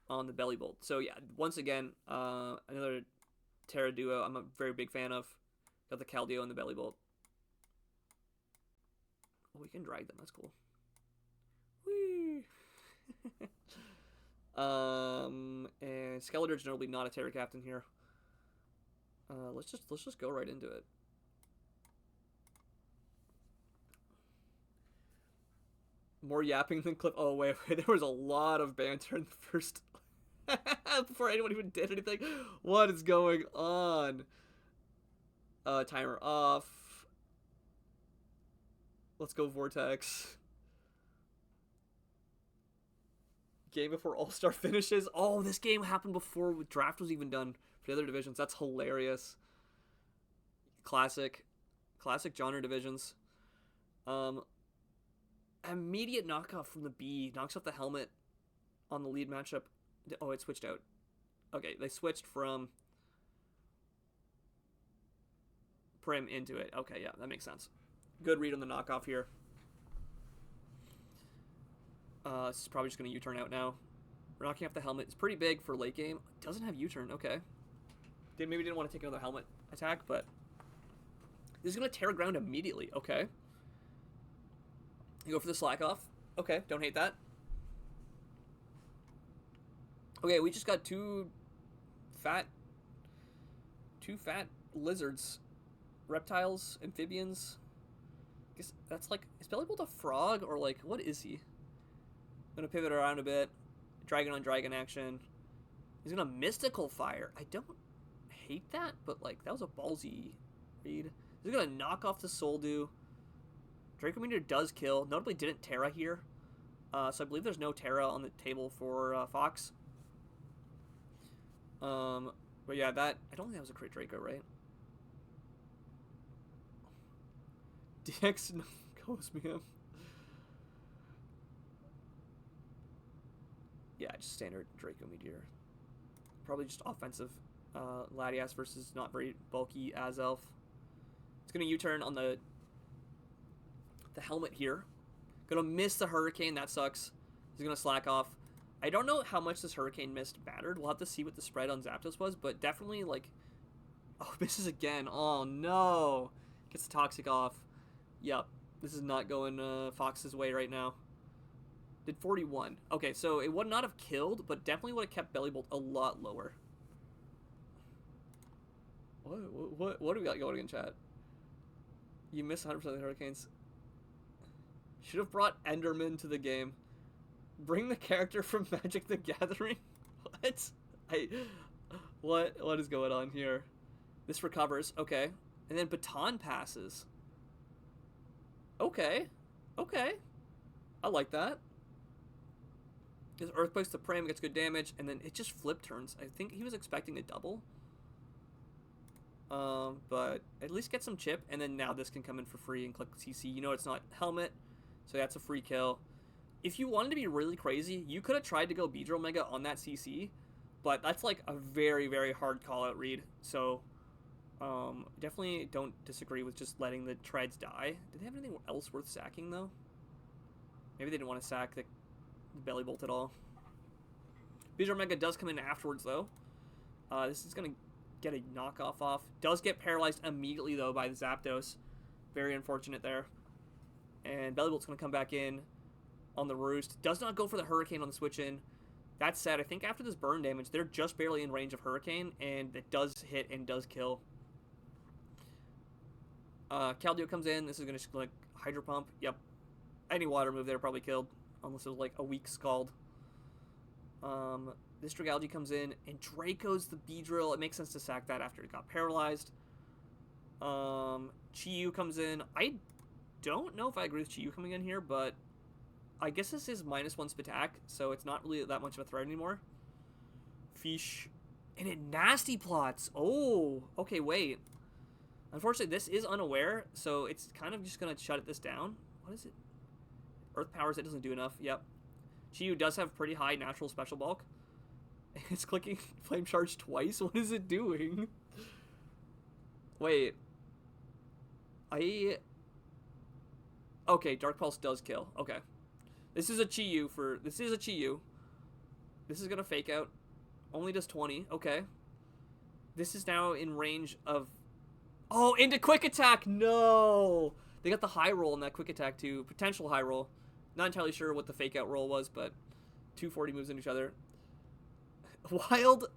on the Bellibolt. So yeah, once again, another Terra duo I'm a very big fan of. Got the Keldeo and the Bellibolt. Oh, we can drag them. That's cool. Whee! And Skeletor's notably not a Terra Captain here. Let's just go right into it. More yapping than clip. Oh wait, there was a lot of banter in the first before anyone even did anything. What is going on? Timer off. Let's go Vortex. Game before All-Star finishes. Oh, this game happened before draft was even done for the other divisions. That's hilarious. Classic genre divisions. Immediate knockoff from the B. Knocks off the helmet on the lead matchup. Oh, it switched out. Okay, they switched from Prim into it. Okay, yeah, that makes sense. Good read on the knockoff here. This is probably just going to U-turn out now. We're knocking off the helmet. It's pretty big for late game. It doesn't have U-turn. Okay. Maybe didn't want to take another helmet attack, but this is going to Terra Ground immediately. Okay. You go for the slack off. Okay, don't hate that. Okay, we just got two fat lizards. Reptiles, amphibians. I guess that's like, is Bellibolt a frog or like, what is he? I'm gonna pivot around a bit. Dragon on dragon action. He's gonna Mystical Fire. I don't hate that, but like, that was a ballsy read. He's gonna knock off the Soldew. Draco Meteor does kill. Notably didn't Terra here. So I believe there's no Terra on the table for Fox. But yeah, that, I don't think that was a crit Draco, right? DX goes me him. Yeah, just standard Draco Meteor. Probably just offensive Latias versus not very bulky Azelf. It's gonna U-turn on the helmet here. Gonna miss the Hurricane, that sucks. He's gonna slack off. I don't know how much this Hurricane missed mattered. We'll have to see what the spread on Zapdos was, but definitely like, oh, misses again. Oh no. Gets the Toxic off. Yep. This is not going Fox's way right now. Did 41. Okay, so it would not have killed, but definitely would have kept Bellibolt a lot lower. What do we got going in chat? You miss 100% of the Hurricanes. Should have brought Enderman to the game. Bring the character from Magic the Gathering? What? What is going on here? This recovers. Okay. And then Baton passes. Okay. Okay. I like that. His Earthquakes to Prim, gets good damage, and then it just flip turns. I think he was expecting a double. But at least get some chip, and then now this can come in for free and click CC. You know it's not helmet, so that's a free kill. If you wanted to be really crazy, you could have tried to go Beedrill Mega on that CC, but that's like a very, very hard call-out read. So, definitely don't disagree with just letting the Treads die. Did they have anything else worth sacking, though? Maybe they didn't want to sack the Bellibolt at all. Beedrill Mega does come in afterwards, though. This is going to get a knockoff off. Does get paralyzed immediately, though, by the Zapdos. Very unfortunate there. And Bellibolt's going to come back in on the Roost. Does not go for the Hurricane on the switch in. That said, I think after this burn damage, they're just barely in range of Hurricane, and it does hit and does kill. Keldeo comes in. This is going to like Hydro Pump. Yep. Any water move there probably killed. Unless it was like a weak Scald. This Dragalge comes in, and Draco's the Beedrill. It makes sense to sack that after it got paralyzed. Chi-Yu comes in. I don't know if I agree with Chi-Yu coming in here, but I guess this is -1 Spatak, so it's not really that much of a threat anymore. Fish. And it nasty plots. Oh, okay, wait. Unfortunately, this is unaware, so it's kind of just going to shut this down. What is it? Earth powers, it doesn't do enough. Yep. Chi-Yu does have pretty high natural special bulk. It's clicking Flame Charge twice. What is it doing? Wait. Okay, Dark Pulse does kill. Okay. This is a Chi-Yu for... This is a Chi-Yu. This is going to fake out. Only does 20. Okay. This is now in range of... Oh, into quick attack. No. They got the high roll in that quick attack too. Potential high roll. Not entirely sure what the fake out roll was, but 240 moves in each other. Wild.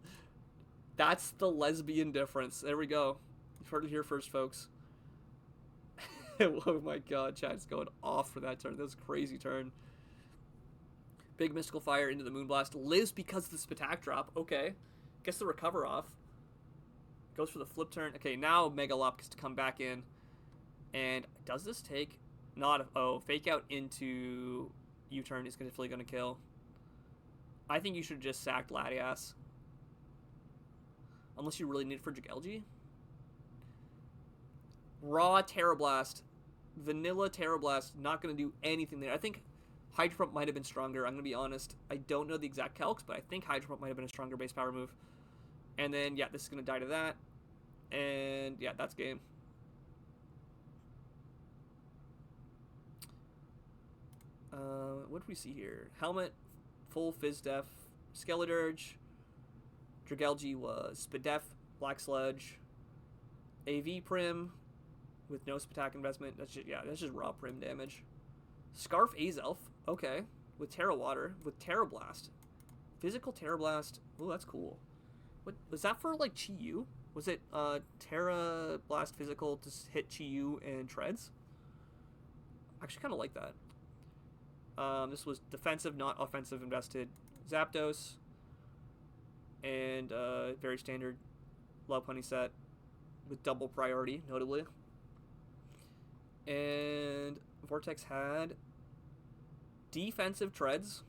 That's the lesbian difference. There we go. You've heard it here first, folks. Oh my god, chat's going off for that turn. That was a crazy turn. Big Mystical Fire into the Moonblast. Lives because of the Spatak drop. Okay. Gets the recover off. Goes for the flip turn. Okay, now Megalop gets to come back in. And does this take... Not... Oh, fake out into U-turn is definitely going to kill. I think you should have just sacked Latias. Unless you really need it for Dragalge. Raw Terra Blast. Vanilla Terra Blast. Not going to do anything there. I think Hydro Pump might have been stronger. I'm going to be honest. I don't know the exact calcs, but I think Hydro Pump might have been a stronger base power move. And then, yeah, this is going to die to that. And, yeah, that's game. What do we see here? Helmet, full Fizz Def, Skeledirge. Dragalge was Spadef, Black Sludge, AV Prim with no Spatak investment. That's just, yeah, that's just raw Prim damage. Scarf Azelf, okay, with Terra Water, with Terra Blast. Physical Terra Blast, oh, that's cool. What was that for, like, Chi-Yu? Was it Terra Blast Physical to hit Chi-Yu and Treads? I actually kind of like that. This was defensive, not offensive invested Zapdos. And very standard Lopunny set with double priority, notably. And Vortex had defensive Treads.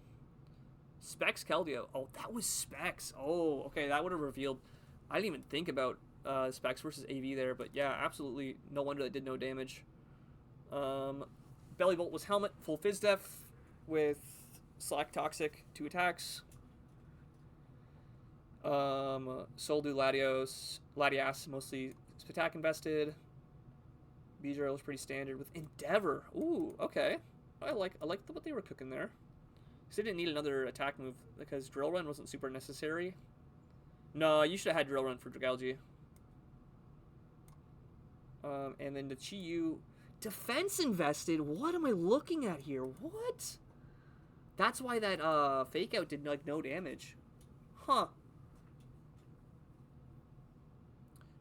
Specs Keldeo. Oh, that was Specs. Oh, okay, that would have revealed. I didn't even think about Specs versus AV there, but yeah, absolutely. No wonder that did no damage. Bellybolt was Helmet, full Fizz Def with Slack Toxic, 2 attacks. Soldu Latias, mostly Spatak invested. Beedrill was pretty standard with Endeavor. Ooh, okay. I like what they were cooking there. Because they didn't need another attack move because Drill Run wasn't super necessary. No, you should have had Drill Run for Dragalge. And then the Chi-Yu defense invested. What am I looking at here? What? That's why that fake out did like no damage. Huh.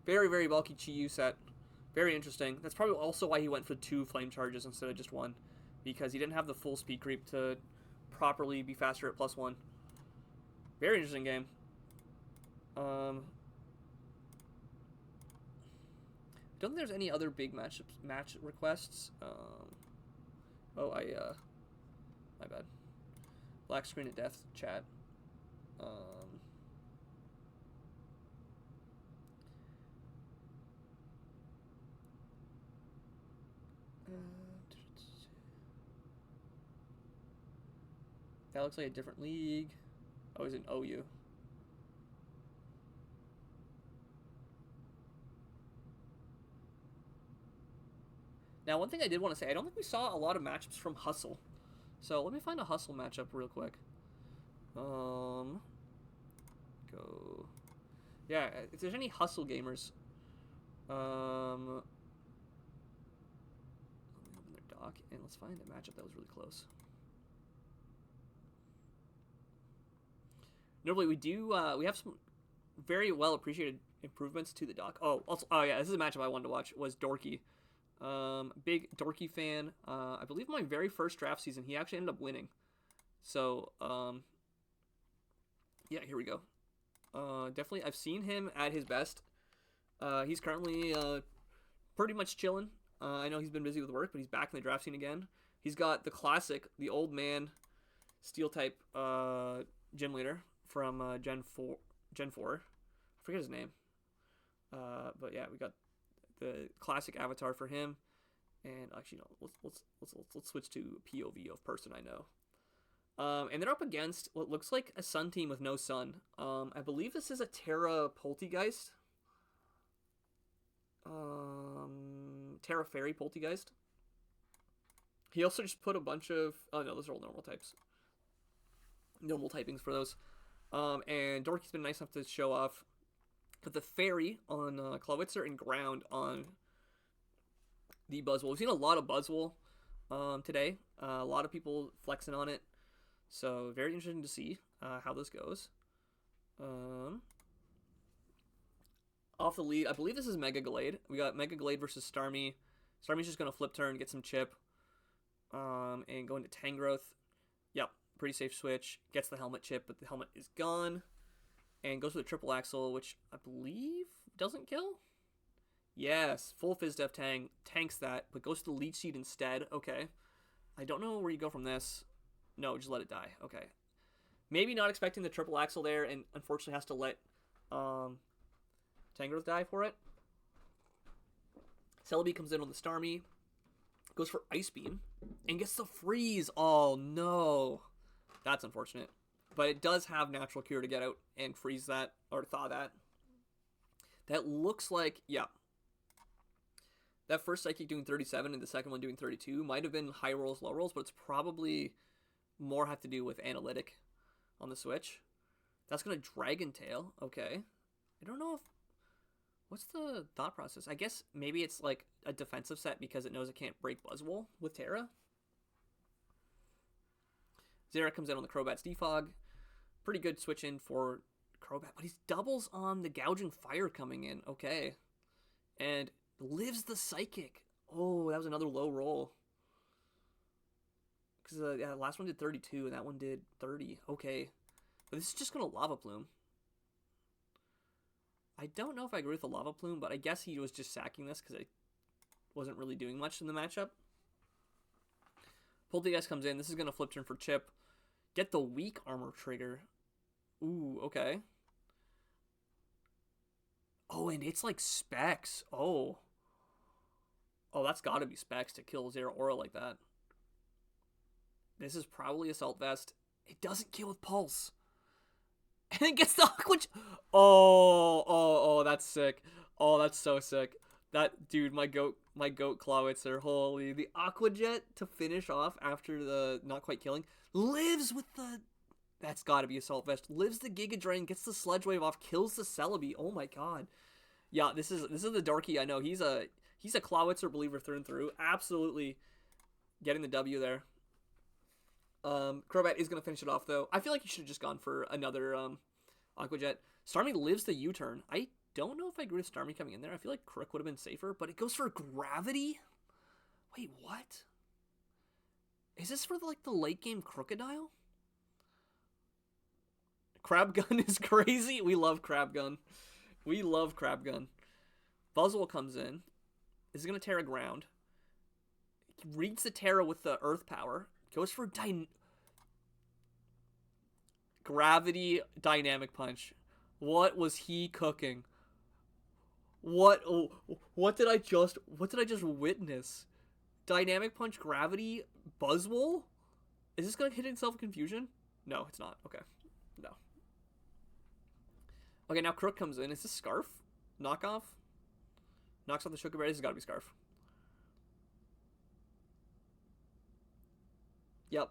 Very, very bulky Chi-Yu set. Very interesting. That's probably also why he went for 2 flame charges instead of just 1. Because he didn't have the full speed creep to properly be faster at +1. Very interesting game. Don't think there's any other big match requests. My bad. Black screen of death chat. That looks like a different league. Oh, he's in OU. Now, one thing I did want to say, I don't think we saw a lot of matchups from Hustle. So let me find a Hustle matchup real quick. Go. Yeah, if there's any Hustle gamers, let me open their doc and let's find a matchup that was really close. Normally we do, we have some very well appreciated improvements to the doc. Oh, also, oh yeah, this is a matchup I wanted to watch, was Dorky. Big Dorky fan. I believe my very first draft season, he actually ended up winning. So, Yeah, here we go. Definitely, I've seen him at his best. He's currently pretty much chilling. I know he's been busy with work, but he's back in the draft scene again. He's got the classic, the old man steel type gym leader from Gen 4. Gen 4. I forget his name. But yeah, we got the classic avatar for him. And actually, no, let's switch to POV of person I know. And they're up against what looks like a Sun team with no Sun. I believe this is a Terra Poltegeist. Terra Fairy Poltegeist. He also just put a bunch of... Oh, no, those are all normal types. Normal typings for those. And Dorky's been nice enough to show off. Put the Fairy on Clawitzer and Ground on the Buzzwole. We've seen a lot of Buzzwole today. A lot of people flexing on it. So, very interesting to see how this goes. Off the lead, I believe this is Mega Glade. We got Mega Glade versus Starmie. Starmie's just going to flip turn, get some chip, and go into Tangrowth. Yep, pretty safe switch. Gets the helmet chip, but the helmet is gone. And goes for the triple axle, which I believe doesn't kill? Yes, full Fizz-Def Tang. Tanks that, but goes to the Leech Seed instead. Okay. I don't know where you go from this. No, just let it die. Okay. Maybe not expecting the triple axle there, and unfortunately has to let Tangrowth die for it. Celebi comes in on the Starmie. Goes for Ice Beam. And gets the freeze. Oh, no. That's unfortunate. But it does have Natural Cure to get out and freeze that, or thaw that. That looks like, yeah. That first Psychic doing 37 and the second one doing 32 might have been high rolls, low rolls, but it's probably more have to do with analytic on the Switch. That's going to Dragon Tail. Okay. I don't know if... What's the thought process? I guess maybe it's like a defensive set because it knows it can't break Buzzwole with Terra. Zera comes in on the Crobat's Defog. Pretty good switch in for Crobat, but he doubles on the Gouging Fire coming in. Okay. And lives the Psychic. Oh, that was another low roll. Because yeah, the last one did 32 and that one did 30. Okay. But this is just going to Lava Plume. I don't know if I agree with the Lava Plume, but I guess he was just sacking this because it wasn't really doing much in the matchup. Poltegeist comes in. This is going to flip turn for Chip. Get the weak armor trigger. Ooh, okay. Oh, and it's like Specs. Oh. Oh, that's got to be Specs to kill Zeraora like that. This is probably Assault Vest. It doesn't kill with Pulse. And it gets the Aqua... Oh, that's sick. Oh, that's so sick. That, dude, my goat Clawitzer, holy. The Aqua Jet to finish off after the not quite killing. Lives with the... That's gotta be Assault Vest. Lives the Giga Drain, gets the Sludge Wave off, kills the Celebi. Oh my god. Yeah, this is the Darky I know. He's a Clawitzer believer through and through. Absolutely getting the W there. Crobat is going to finish it off, though. I feel like he should have just gone for another Aqua Jet. Starmie lives the U-turn. I don't know if I agree with Starmie coming in there. I feel like Crook would have been safer, but it goes for Gravity? Wait, what? Is this for, like, the late-game Crocodile? Crab Gun is crazy. We love Crab Gun. We love Crab Gun. Buzzwole comes in. This is going to Terra Ground. He reads the Terra with the Earth Power. Goes for Gravity Dynamic Punch. What was he cooking? What did I just witness? Dynamic Punch Gravity Buzzwole? Is this going to hit itself Confusion? No, it's not. Okay. No. Okay, now Crook comes in. Is this Scarf? Knockoff? Knocks off the Sugar Berry. This has got to be Scarf. Yep.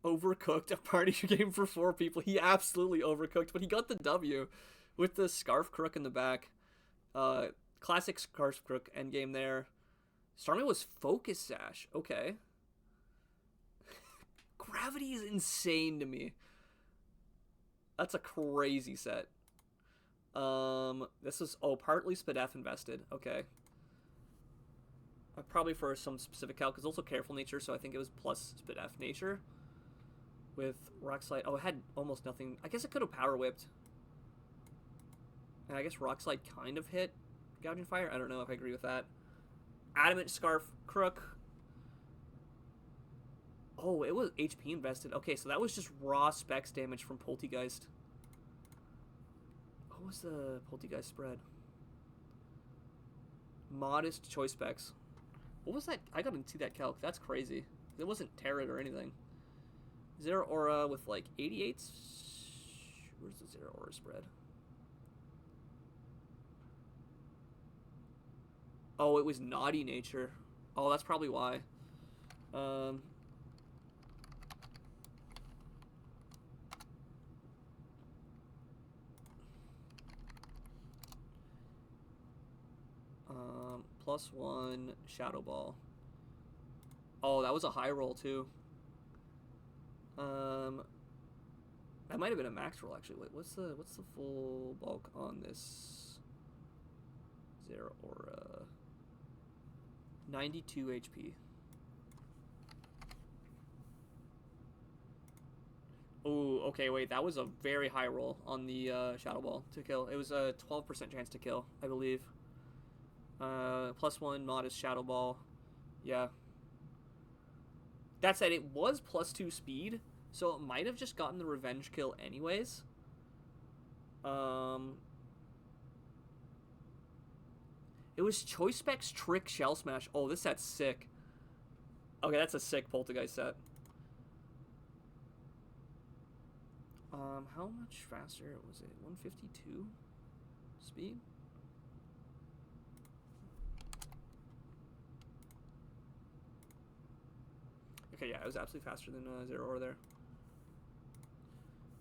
Overcooked a party game for 4 people. He absolutely overcooked, but he got the W with the Scarf Crook in the back. Classic Scarf Crook endgame there. Starmie was Focus Sash. Okay. Gravity is insane to me. That's a crazy set. This is, partly Spadef invested. Okay. Probably for some specific calc, because also Careful Nature, so I think it was plus Spadef Nature. with Rock Slide. Oh, it had almost nothing. I guess it could have Power Whipped. And I guess Rock Slide kind of hit Gouging Fire. I don't know if I agree with that. Adamant Scarf Crook. Oh, it was HP invested. Okay, so that was just raw specs damage from Poltegeist. What was the Poltegeist spread? Modest choice specs. What was that? I gotta see that calc. That's crazy. It wasn't Terran or anything. Zero Aura with like 88s. Where's the Zero Aura spread? Oh, it was Naughty Nature. Oh, that's probably why. +1 Shadow Ball. Oh, that was a high roll too. That might have been a max roll actually. Wait, what's the full bulk on this? Zero Aura. 92 HP. Oh, okay, wait, that was a very high roll on the Shadow Ball to kill. It was a 12% chance to kill, I believe. +1 modest Shadow Ball. Yeah. That said, it was +2 speed, so it might have just gotten the revenge kill anyways. It was Choice Specs Trick Shell Smash. Oh, this set's sick. Okay, that's a sick Poltergeist set. How much faster was it? 152 speed? Okay, yeah, it was absolutely faster than Zero Aura there.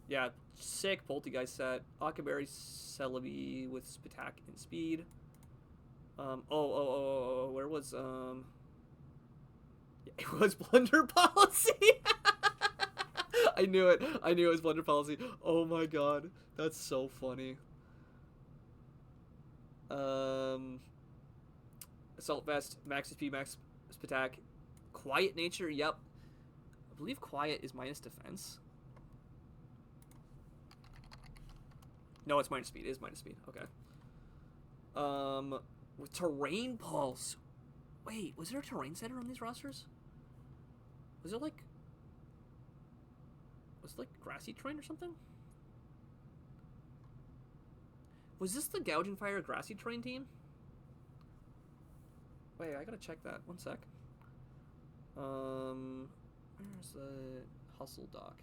Yeah, sick Poltergeist set. Akabari Celebi with Spatak and speed. Where was it was Blunder Policy. I knew it. I knew it was Blunder Policy. Oh my god, that's so funny. Assault Vest, Max SP, Max Spatak. Quiet Nature, yep. I believe Quiet is minus defense. No, it's minus speed. It is minus speed. Okay. With Terrain Pulse. Wait, was there a Terrain Setter on these rosters? Was it like... Was it like Grassy Terrain or something? Was this the Gouging Fire Grassy Terrain team? Wait, I gotta check that. One sec. Where's the Hustle doc?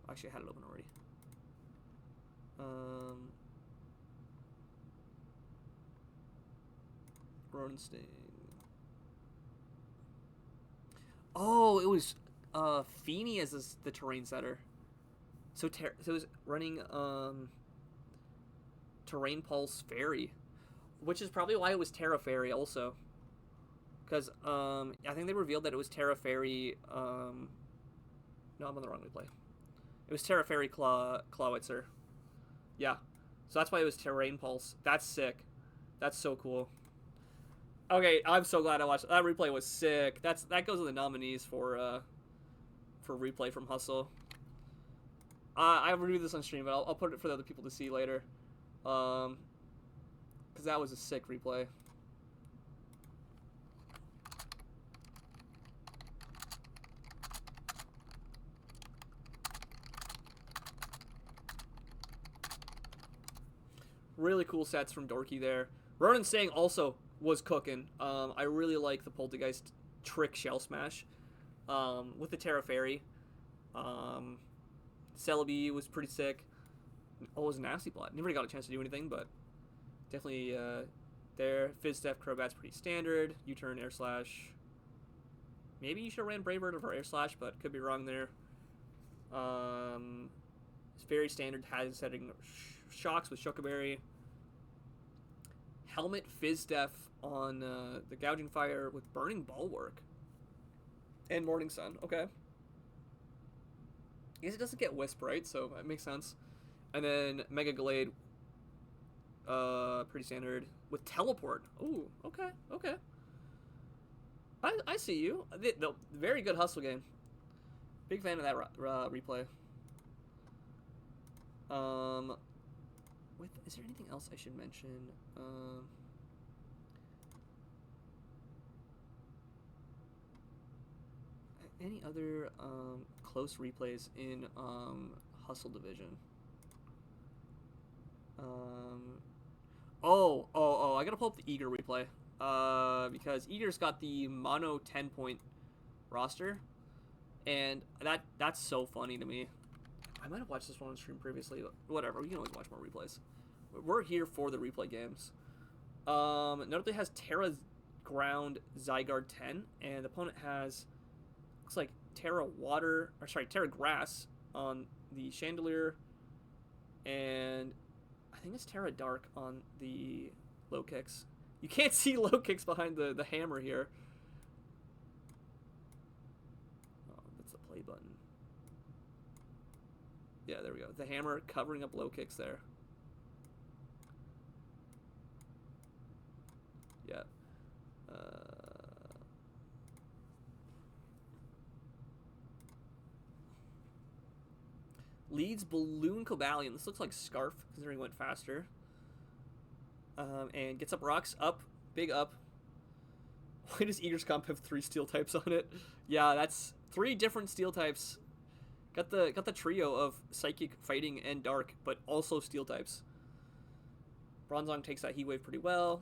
Actually, I had it open already. Ronsting. Oh, it was Feeny as the terrain setter. So it was running Terrain Pulse Fairy, which is probably why it was Terra Fairy also. Because I think they revealed that it was Terra Fairy. No, I'm on the wrong replay. It was Terra Fairy Clawitzer. Yeah. So that's why it was Terrain Pulse. That's sick. That's so cool. Okay, I'm so glad I watched it. That replay was sick. That goes in the nominees for replay from Hustle. I reviewed this on stream, but I'll put it for the other people to see later. Because that was a sick replay. Really cool sets from Dorky there. Ronan Sang also was cooking. I really like the Poltergeist Trick Shell Smash with the Terra Fairy. Celebi was pretty sick. Oh, it was Nasty Blood. Never got a chance to do anything, but definitely there. Fizz Def Crobat's pretty standard. U-turn Air Slash. Maybe you should have ran Bravebird over Air Slash, but could be wrong there. It's very standard hazard setting shocks with Chocoberry. Helmet Fizz Def on the Gouging Fire with Burning Bulwark. And Morning Sun, okay. I guess it doesn't get Wisp, right? So it makes sense. And then Mega Glade, pretty standard. With Teleport. Ooh, okay. I see you. The very good Hustle game. Big fan of that replay. Is there anything else I should mention? Any other close replays in Hustle Division? I gotta pull up the Eager replay. Because Eager's got the mono 10-point roster, and that's so funny to me. I might have watched this one on stream previously, but whatever. We can always watch more replays. We're here for the replay games. Notably has Terra Ground Zygarde 10, and the opponent has, looks like Terra Grass on the Chandelier, and I think it's Terra Dark on the low kicks. You can't see low kicks behind the hammer here. Oh, that's the play button. Yeah, there we go. The hammer covering up low kicks there. Yeah. Leads Balloon Cobalion. This looks like Scarf, considering he went faster. And gets up rocks. Up. Big up. Why does Eager's comp have 3 steel types on it? Yeah, that's 3 different steel types. Got the trio of Psychic, Fighting, and Dark, but also steel types. Bronzong takes that Heat Wave pretty well.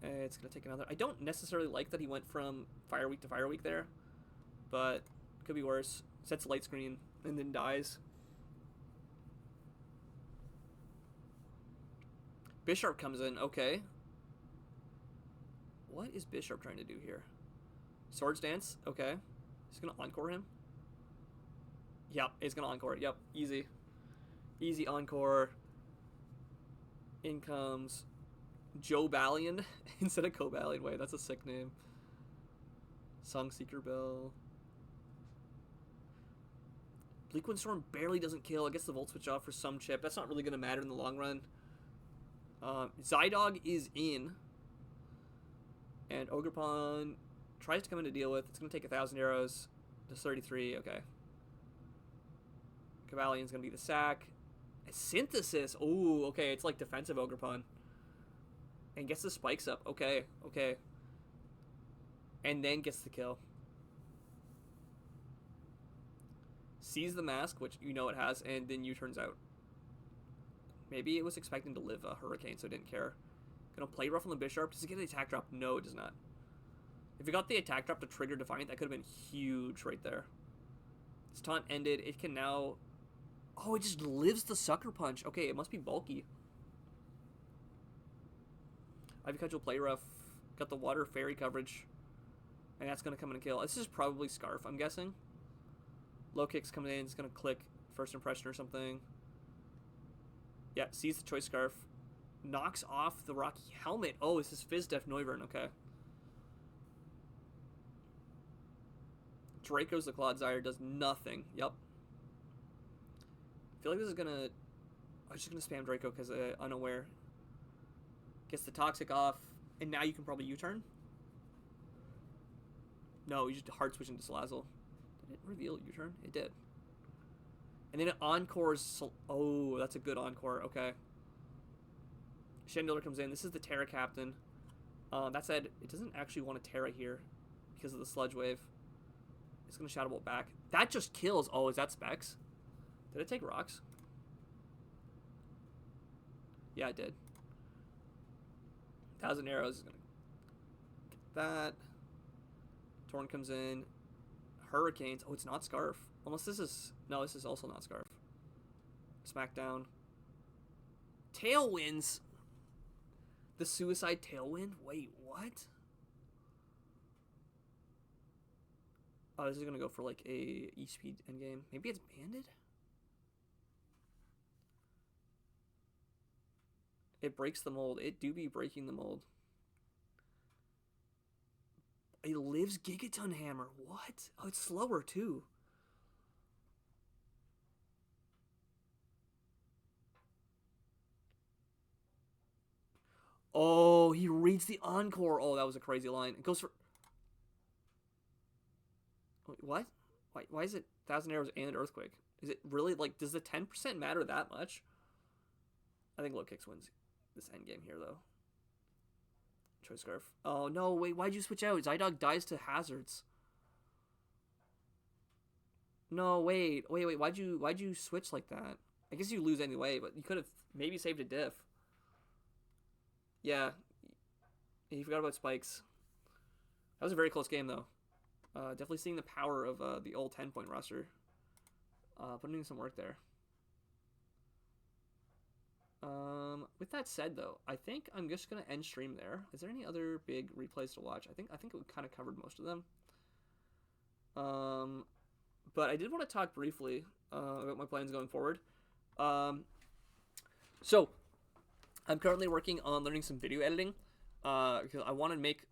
It's going to take another. I don't necessarily like that he went from Fire Week to Fire Week there, but could be worse. Sets light screen and then dies. Bisharp comes in. Okay. What is Bisharp trying to do here? Swords Dance. Okay. He's going to Encore him. Yep, he's going to Encore it. Yep, easy. Easy Encore. In comes Joe Balion instead of Cobalion. Wait, that's a sick name. Songseeker Bell. Bleak Windstorm barely doesn't kill. I guess the Volt Switch off for some chip. That's not really going to matter in the long run. Zydog is in. And Ogerpon tries to come in to deal with. It's going to take 1,000 arrows. Just 33. Okay. Cabalion's going to be the sack. Synthesis. Ooh, okay. It's like defensive Ogerpon. And gets the spikes up. Okay, okay. And then gets the kill. Sees the mask, which you know it has, and then U-turns out. Maybe it was expecting to live a Hurricane, so it didn't care. Gonna play rough on the Bisharp. Does it get the attack drop? No, it does not. If it got the attack drop to trigger Defiant, that could have been huge right there. Its taunt ended. It can now... Oh, it just lives the Sucker Punch. Okay, it must be bulky. Ivy Cudge will play rough. Got the Water Fairy coverage. And that's going to come in and kill. This is probably Scarf, I'm guessing. Low kick's coming in. It's going to click First Impression or something. Yeah, sees the Choice Scarf. Knocks off the Rocky Helmet. Oh, this is Fizz Def Noivern. Okay. Draco's the Clodsire. Does nothing. Yep. I feel like this is going to... I'm just going to spam Draco because unaware. Gets the Toxic off. And now you can probably U-turn. No, you just hard switch into Salazzle. Did it reveal U-turn? It did. And then it encores... Oh, that's a good encore. Okay. Chandelier comes in. This is the Terra Captain. That said, it doesn't actually want to Terra here because of the Sludge Wave. It's going to Shadow Bolt back. That just kills. Oh, is that Specs? Did it take rocks? Yeah, it did. 1,000 arrows is going to get that. Torn comes in. Hurricanes. Oh, it's not Scarf. Unless this is... No, this is also not Scarf. Smackdown. Tailwinds. The Suicide Tailwind? Wait, what? Oh, this is going to go for like a E-Speed endgame. Maybe it's banded? It breaks the mold. It do be breaking the mold. It lives Gigaton Hammer. What? Oh, it's slower too. Oh, he reads the Encore. Oh, that was a crazy line. It goes for... Wait, what? Why is it Thousand Arrows and Earthquake? Is it really like? Does the 10% matter that much? I think Low Kicks wins this end game here though. Choice Scarf. Oh no! Wait, why'd you switch out? Zydog dies to hazards. No, wait. Why'd you switch like that? I guess you lose anyway, but you could have maybe saved a diff. Yeah, you forgot about spikes. That was a very close game though. Definitely seeing the power of the old 10-point roster. Putting in some work there. With that said though, I think I'm just gonna end stream there. Is there any other big replays to watch? I think we kind of covered most of them. But I did want to talk briefly about my plans going forward. So I'm currently working on learning some video editing because I want to make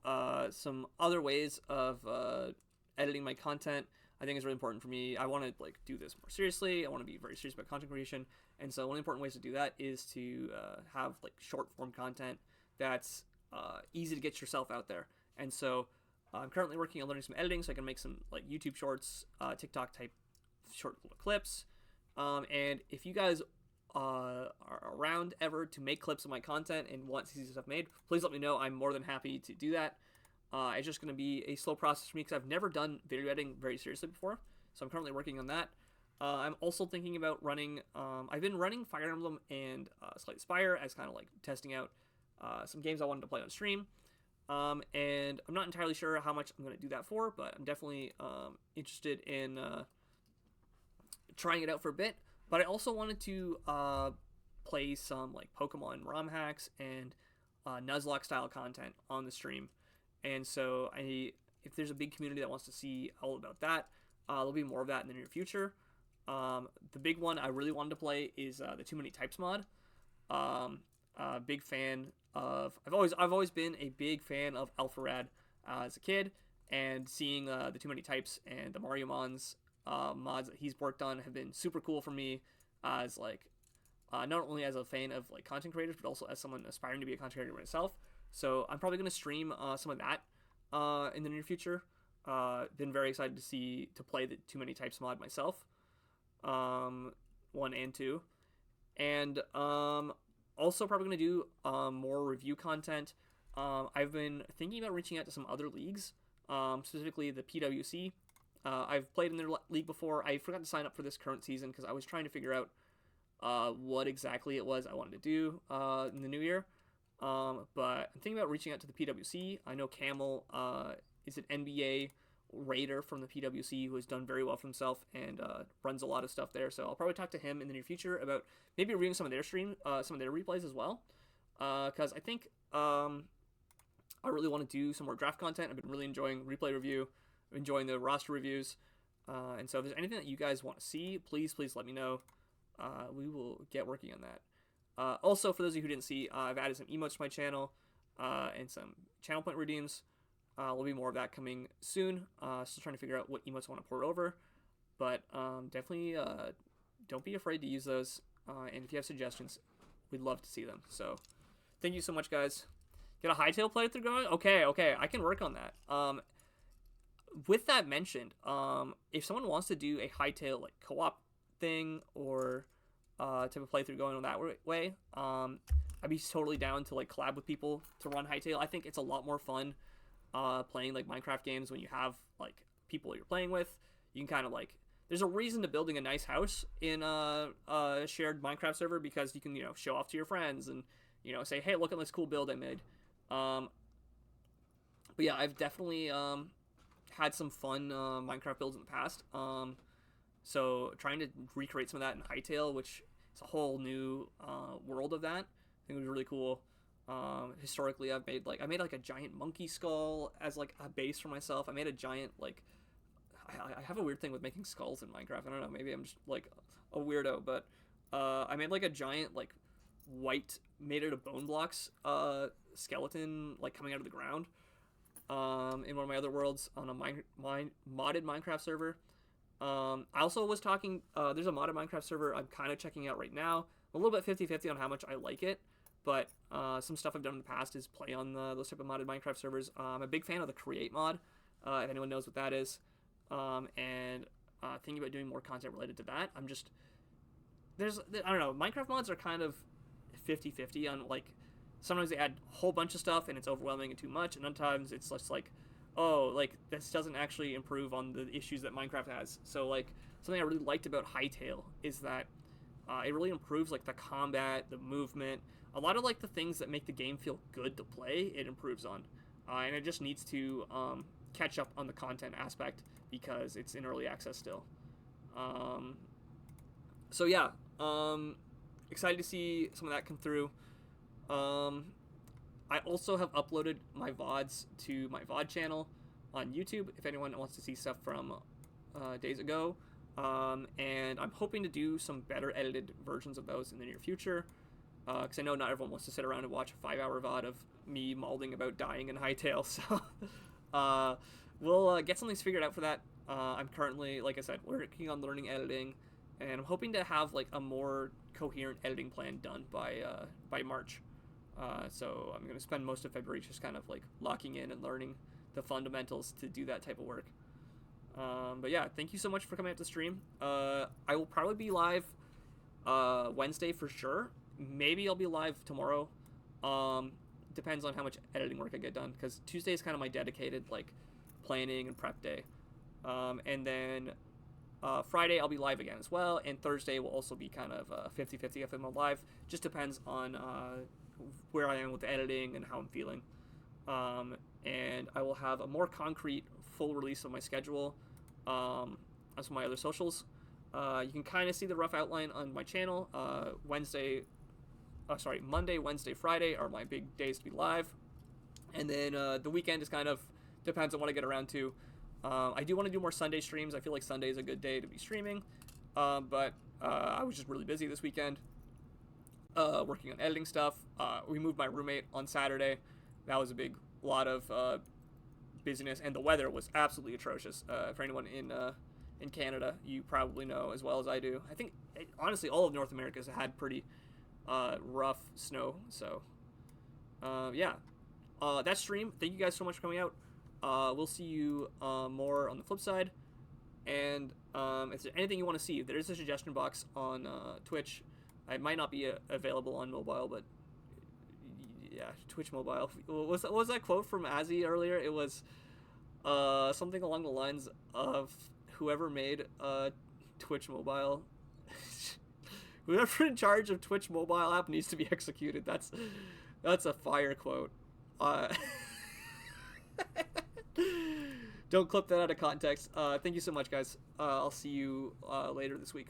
some other ways of editing my content. I think it's really important for me. I want to like do this more seriously. I want to be very serious about content creation, and so one of the important ways to do that is to have like short form content that's easy to get yourself out there. And so I'm currently working on learning some editing so I can make some like YouTube shorts, TikTok type short little clips. And if you guys are around ever to make clips of my content and want to see stuff made, please let me know. I'm more than happy to do that. It's just going to be a slow process for me because I've never done video editing very seriously before. So I'm currently working on that. I'm also thinking about running, I've been running Fire Emblem and Slay Spire as kind of like testing out some games I wanted to play on stream. And I'm not entirely sure how much I'm going to do that for, but I'm definitely interested in trying it out for a bit. But I also wanted to play some like Pokemon ROM hacks and Nuzlocke style content on the stream. And so if there's a big community that wants to see all about that, there'll be more of that in the near future. The big one I really wanted to play is the Too Many Types mod. Big fan of. I've always been a big fan of Alpharad as a kid, and seeing the Too Many Types and the Mario mods that he's worked on have been super cool for me as like not only as a fan of like content creators, but also as someone aspiring to be a content creator myself. So I'm probably going to stream some of that in the near future. Been very excited to play the Too Many Types mod myself, 1 and 2, and also probably going to do more review content. I've been thinking about reaching out to some other leagues, specifically the PWC. I've played in their league before. I forgot to sign up for this current season because I was trying to figure out what exactly it was I wanted to do in the new year. But I'm thinking about reaching out to the PWC. I know Camel is an NBA raider from the PWC who has done very well for himself and runs a lot of stuff there. So I'll probably talk to him in the near future about maybe reviewing some of their some of their replays as well. Because I think I really want to do some more draft content. I've been really enjoying replay review, enjoying the roster reviews. And so if there's anything that you guys want to see, please let me know. We will get working on that. Also, for those of you who didn't see, I've added some emotes to my channel and some channel point redeems. There'll be more of that coming soon. Still trying to figure out what emotes I want to port over. But definitely don't be afraid to use those. And if you have suggestions, we'd love to see them. So thank you so much, guys. Get a Hytale playthrough going? Okay. I can work on that. With that mentioned, if someone wants to do a Hytale like co-op thing or type of playthrough going on that way, I'd be totally down to like collab with people to run Hytale. I think it's a lot more fun playing like Minecraft games when you have like people you're playing with. You can kind of like, there's a reason to building a nice house in a shared Minecraft server because you can, show off to your friends and, say, hey, look at this cool build I made. But yeah, I've definitely had some fun Minecraft builds in the past. So trying to recreate some of that in Hytale, which is a whole new world of that, I think would be really cool. Historically, I made like a giant monkey skull as like a base for myself. I made a giant like, I have a weird thing with making skulls in Minecraft. I don't know, maybe I'm just like a weirdo, but I made like a giant like white, made out of bone blocks skeleton like coming out of the ground in one of my other worlds on a modded Minecraft server. I also was talking, there's a modded Minecraft server I'm kind of checking out right now. I'm a little bit 50-50 on how much I like it, but some stuff I've done in the past is play on those type of modded Minecraft servers. I'm a big fan of the Create mod, if anyone knows what that is. And thinking about doing more content related to that. I don't know, Minecraft mods are kind of 50-50 on, like, sometimes they add a whole bunch of stuff and it's overwhelming and too much, and sometimes it's just like, oh, like, this doesn't actually improve on the issues that Minecraft has. So, like, something I really liked about Hytale is that it really improves, like, the combat, the movement, a lot of, like, the things that make the game feel good to play, it improves on. And it just needs to catch up on the content aspect because it's in early access still. So yeah, excited to see some of that come through. I also have uploaded my VODs to my VOD channel on YouTube if anyone wants to see stuff from days ago. And I'm hoping to do some better edited versions of those in the near future. Because I know not everyone wants to sit around and watch a 5-hour VOD of me mauling about dying in Hytale. So we'll get something figured out for that. I'm currently, like I said, working on learning editing. And I'm hoping to have, like, a more coherent editing plan done by March. So I'm going to spend most of February just kind of, like, locking in and learning the fundamentals to do that type of work. But yeah, thank you so much for coming out to stream. I will probably be live Wednesday for sure. Maybe I'll be live tomorrow. Depends on how much editing work I get done, because Tuesday is kind of my dedicated, like, planning and prep day. And then Friday I'll be live again as well, and Thursday will also be kind of 50-50 if I'm live. Just depends on where I am with the editing and how I'm feeling. And I will have a more concrete full release of my schedule on some of my other socials. You can kind of see the rough outline on my channel. Monday, Wednesday, Friday are my big days to be live. And then the weekend is kind of depends on what I get around to. I do want to do more Sunday streams. I feel like Sunday is a good day to be streaming. But I was just really busy this weekend working on editing stuff. We moved my roommate on Saturday. That was a big lot of busyness, and the weather was absolutely atrocious. For anyone in Canada, you probably know as well as I do. I think, honestly, all of North America has had pretty rough snow. So, yeah. That stream, thank you guys so much for coming out. We'll see you more on the flip side. And if there's anything you want to see, there is a suggestion box on Twitch. It might not be available on mobile, but yeah, Twitch mobile. What was that quote from Azzy earlier? It was something along the lines of whoever made Twitch mobile, whoever in charge of Twitch mobile app needs to be executed. That's a fire quote. Don't clip that out of context. Thank you so much, guys. I'll see you later this week.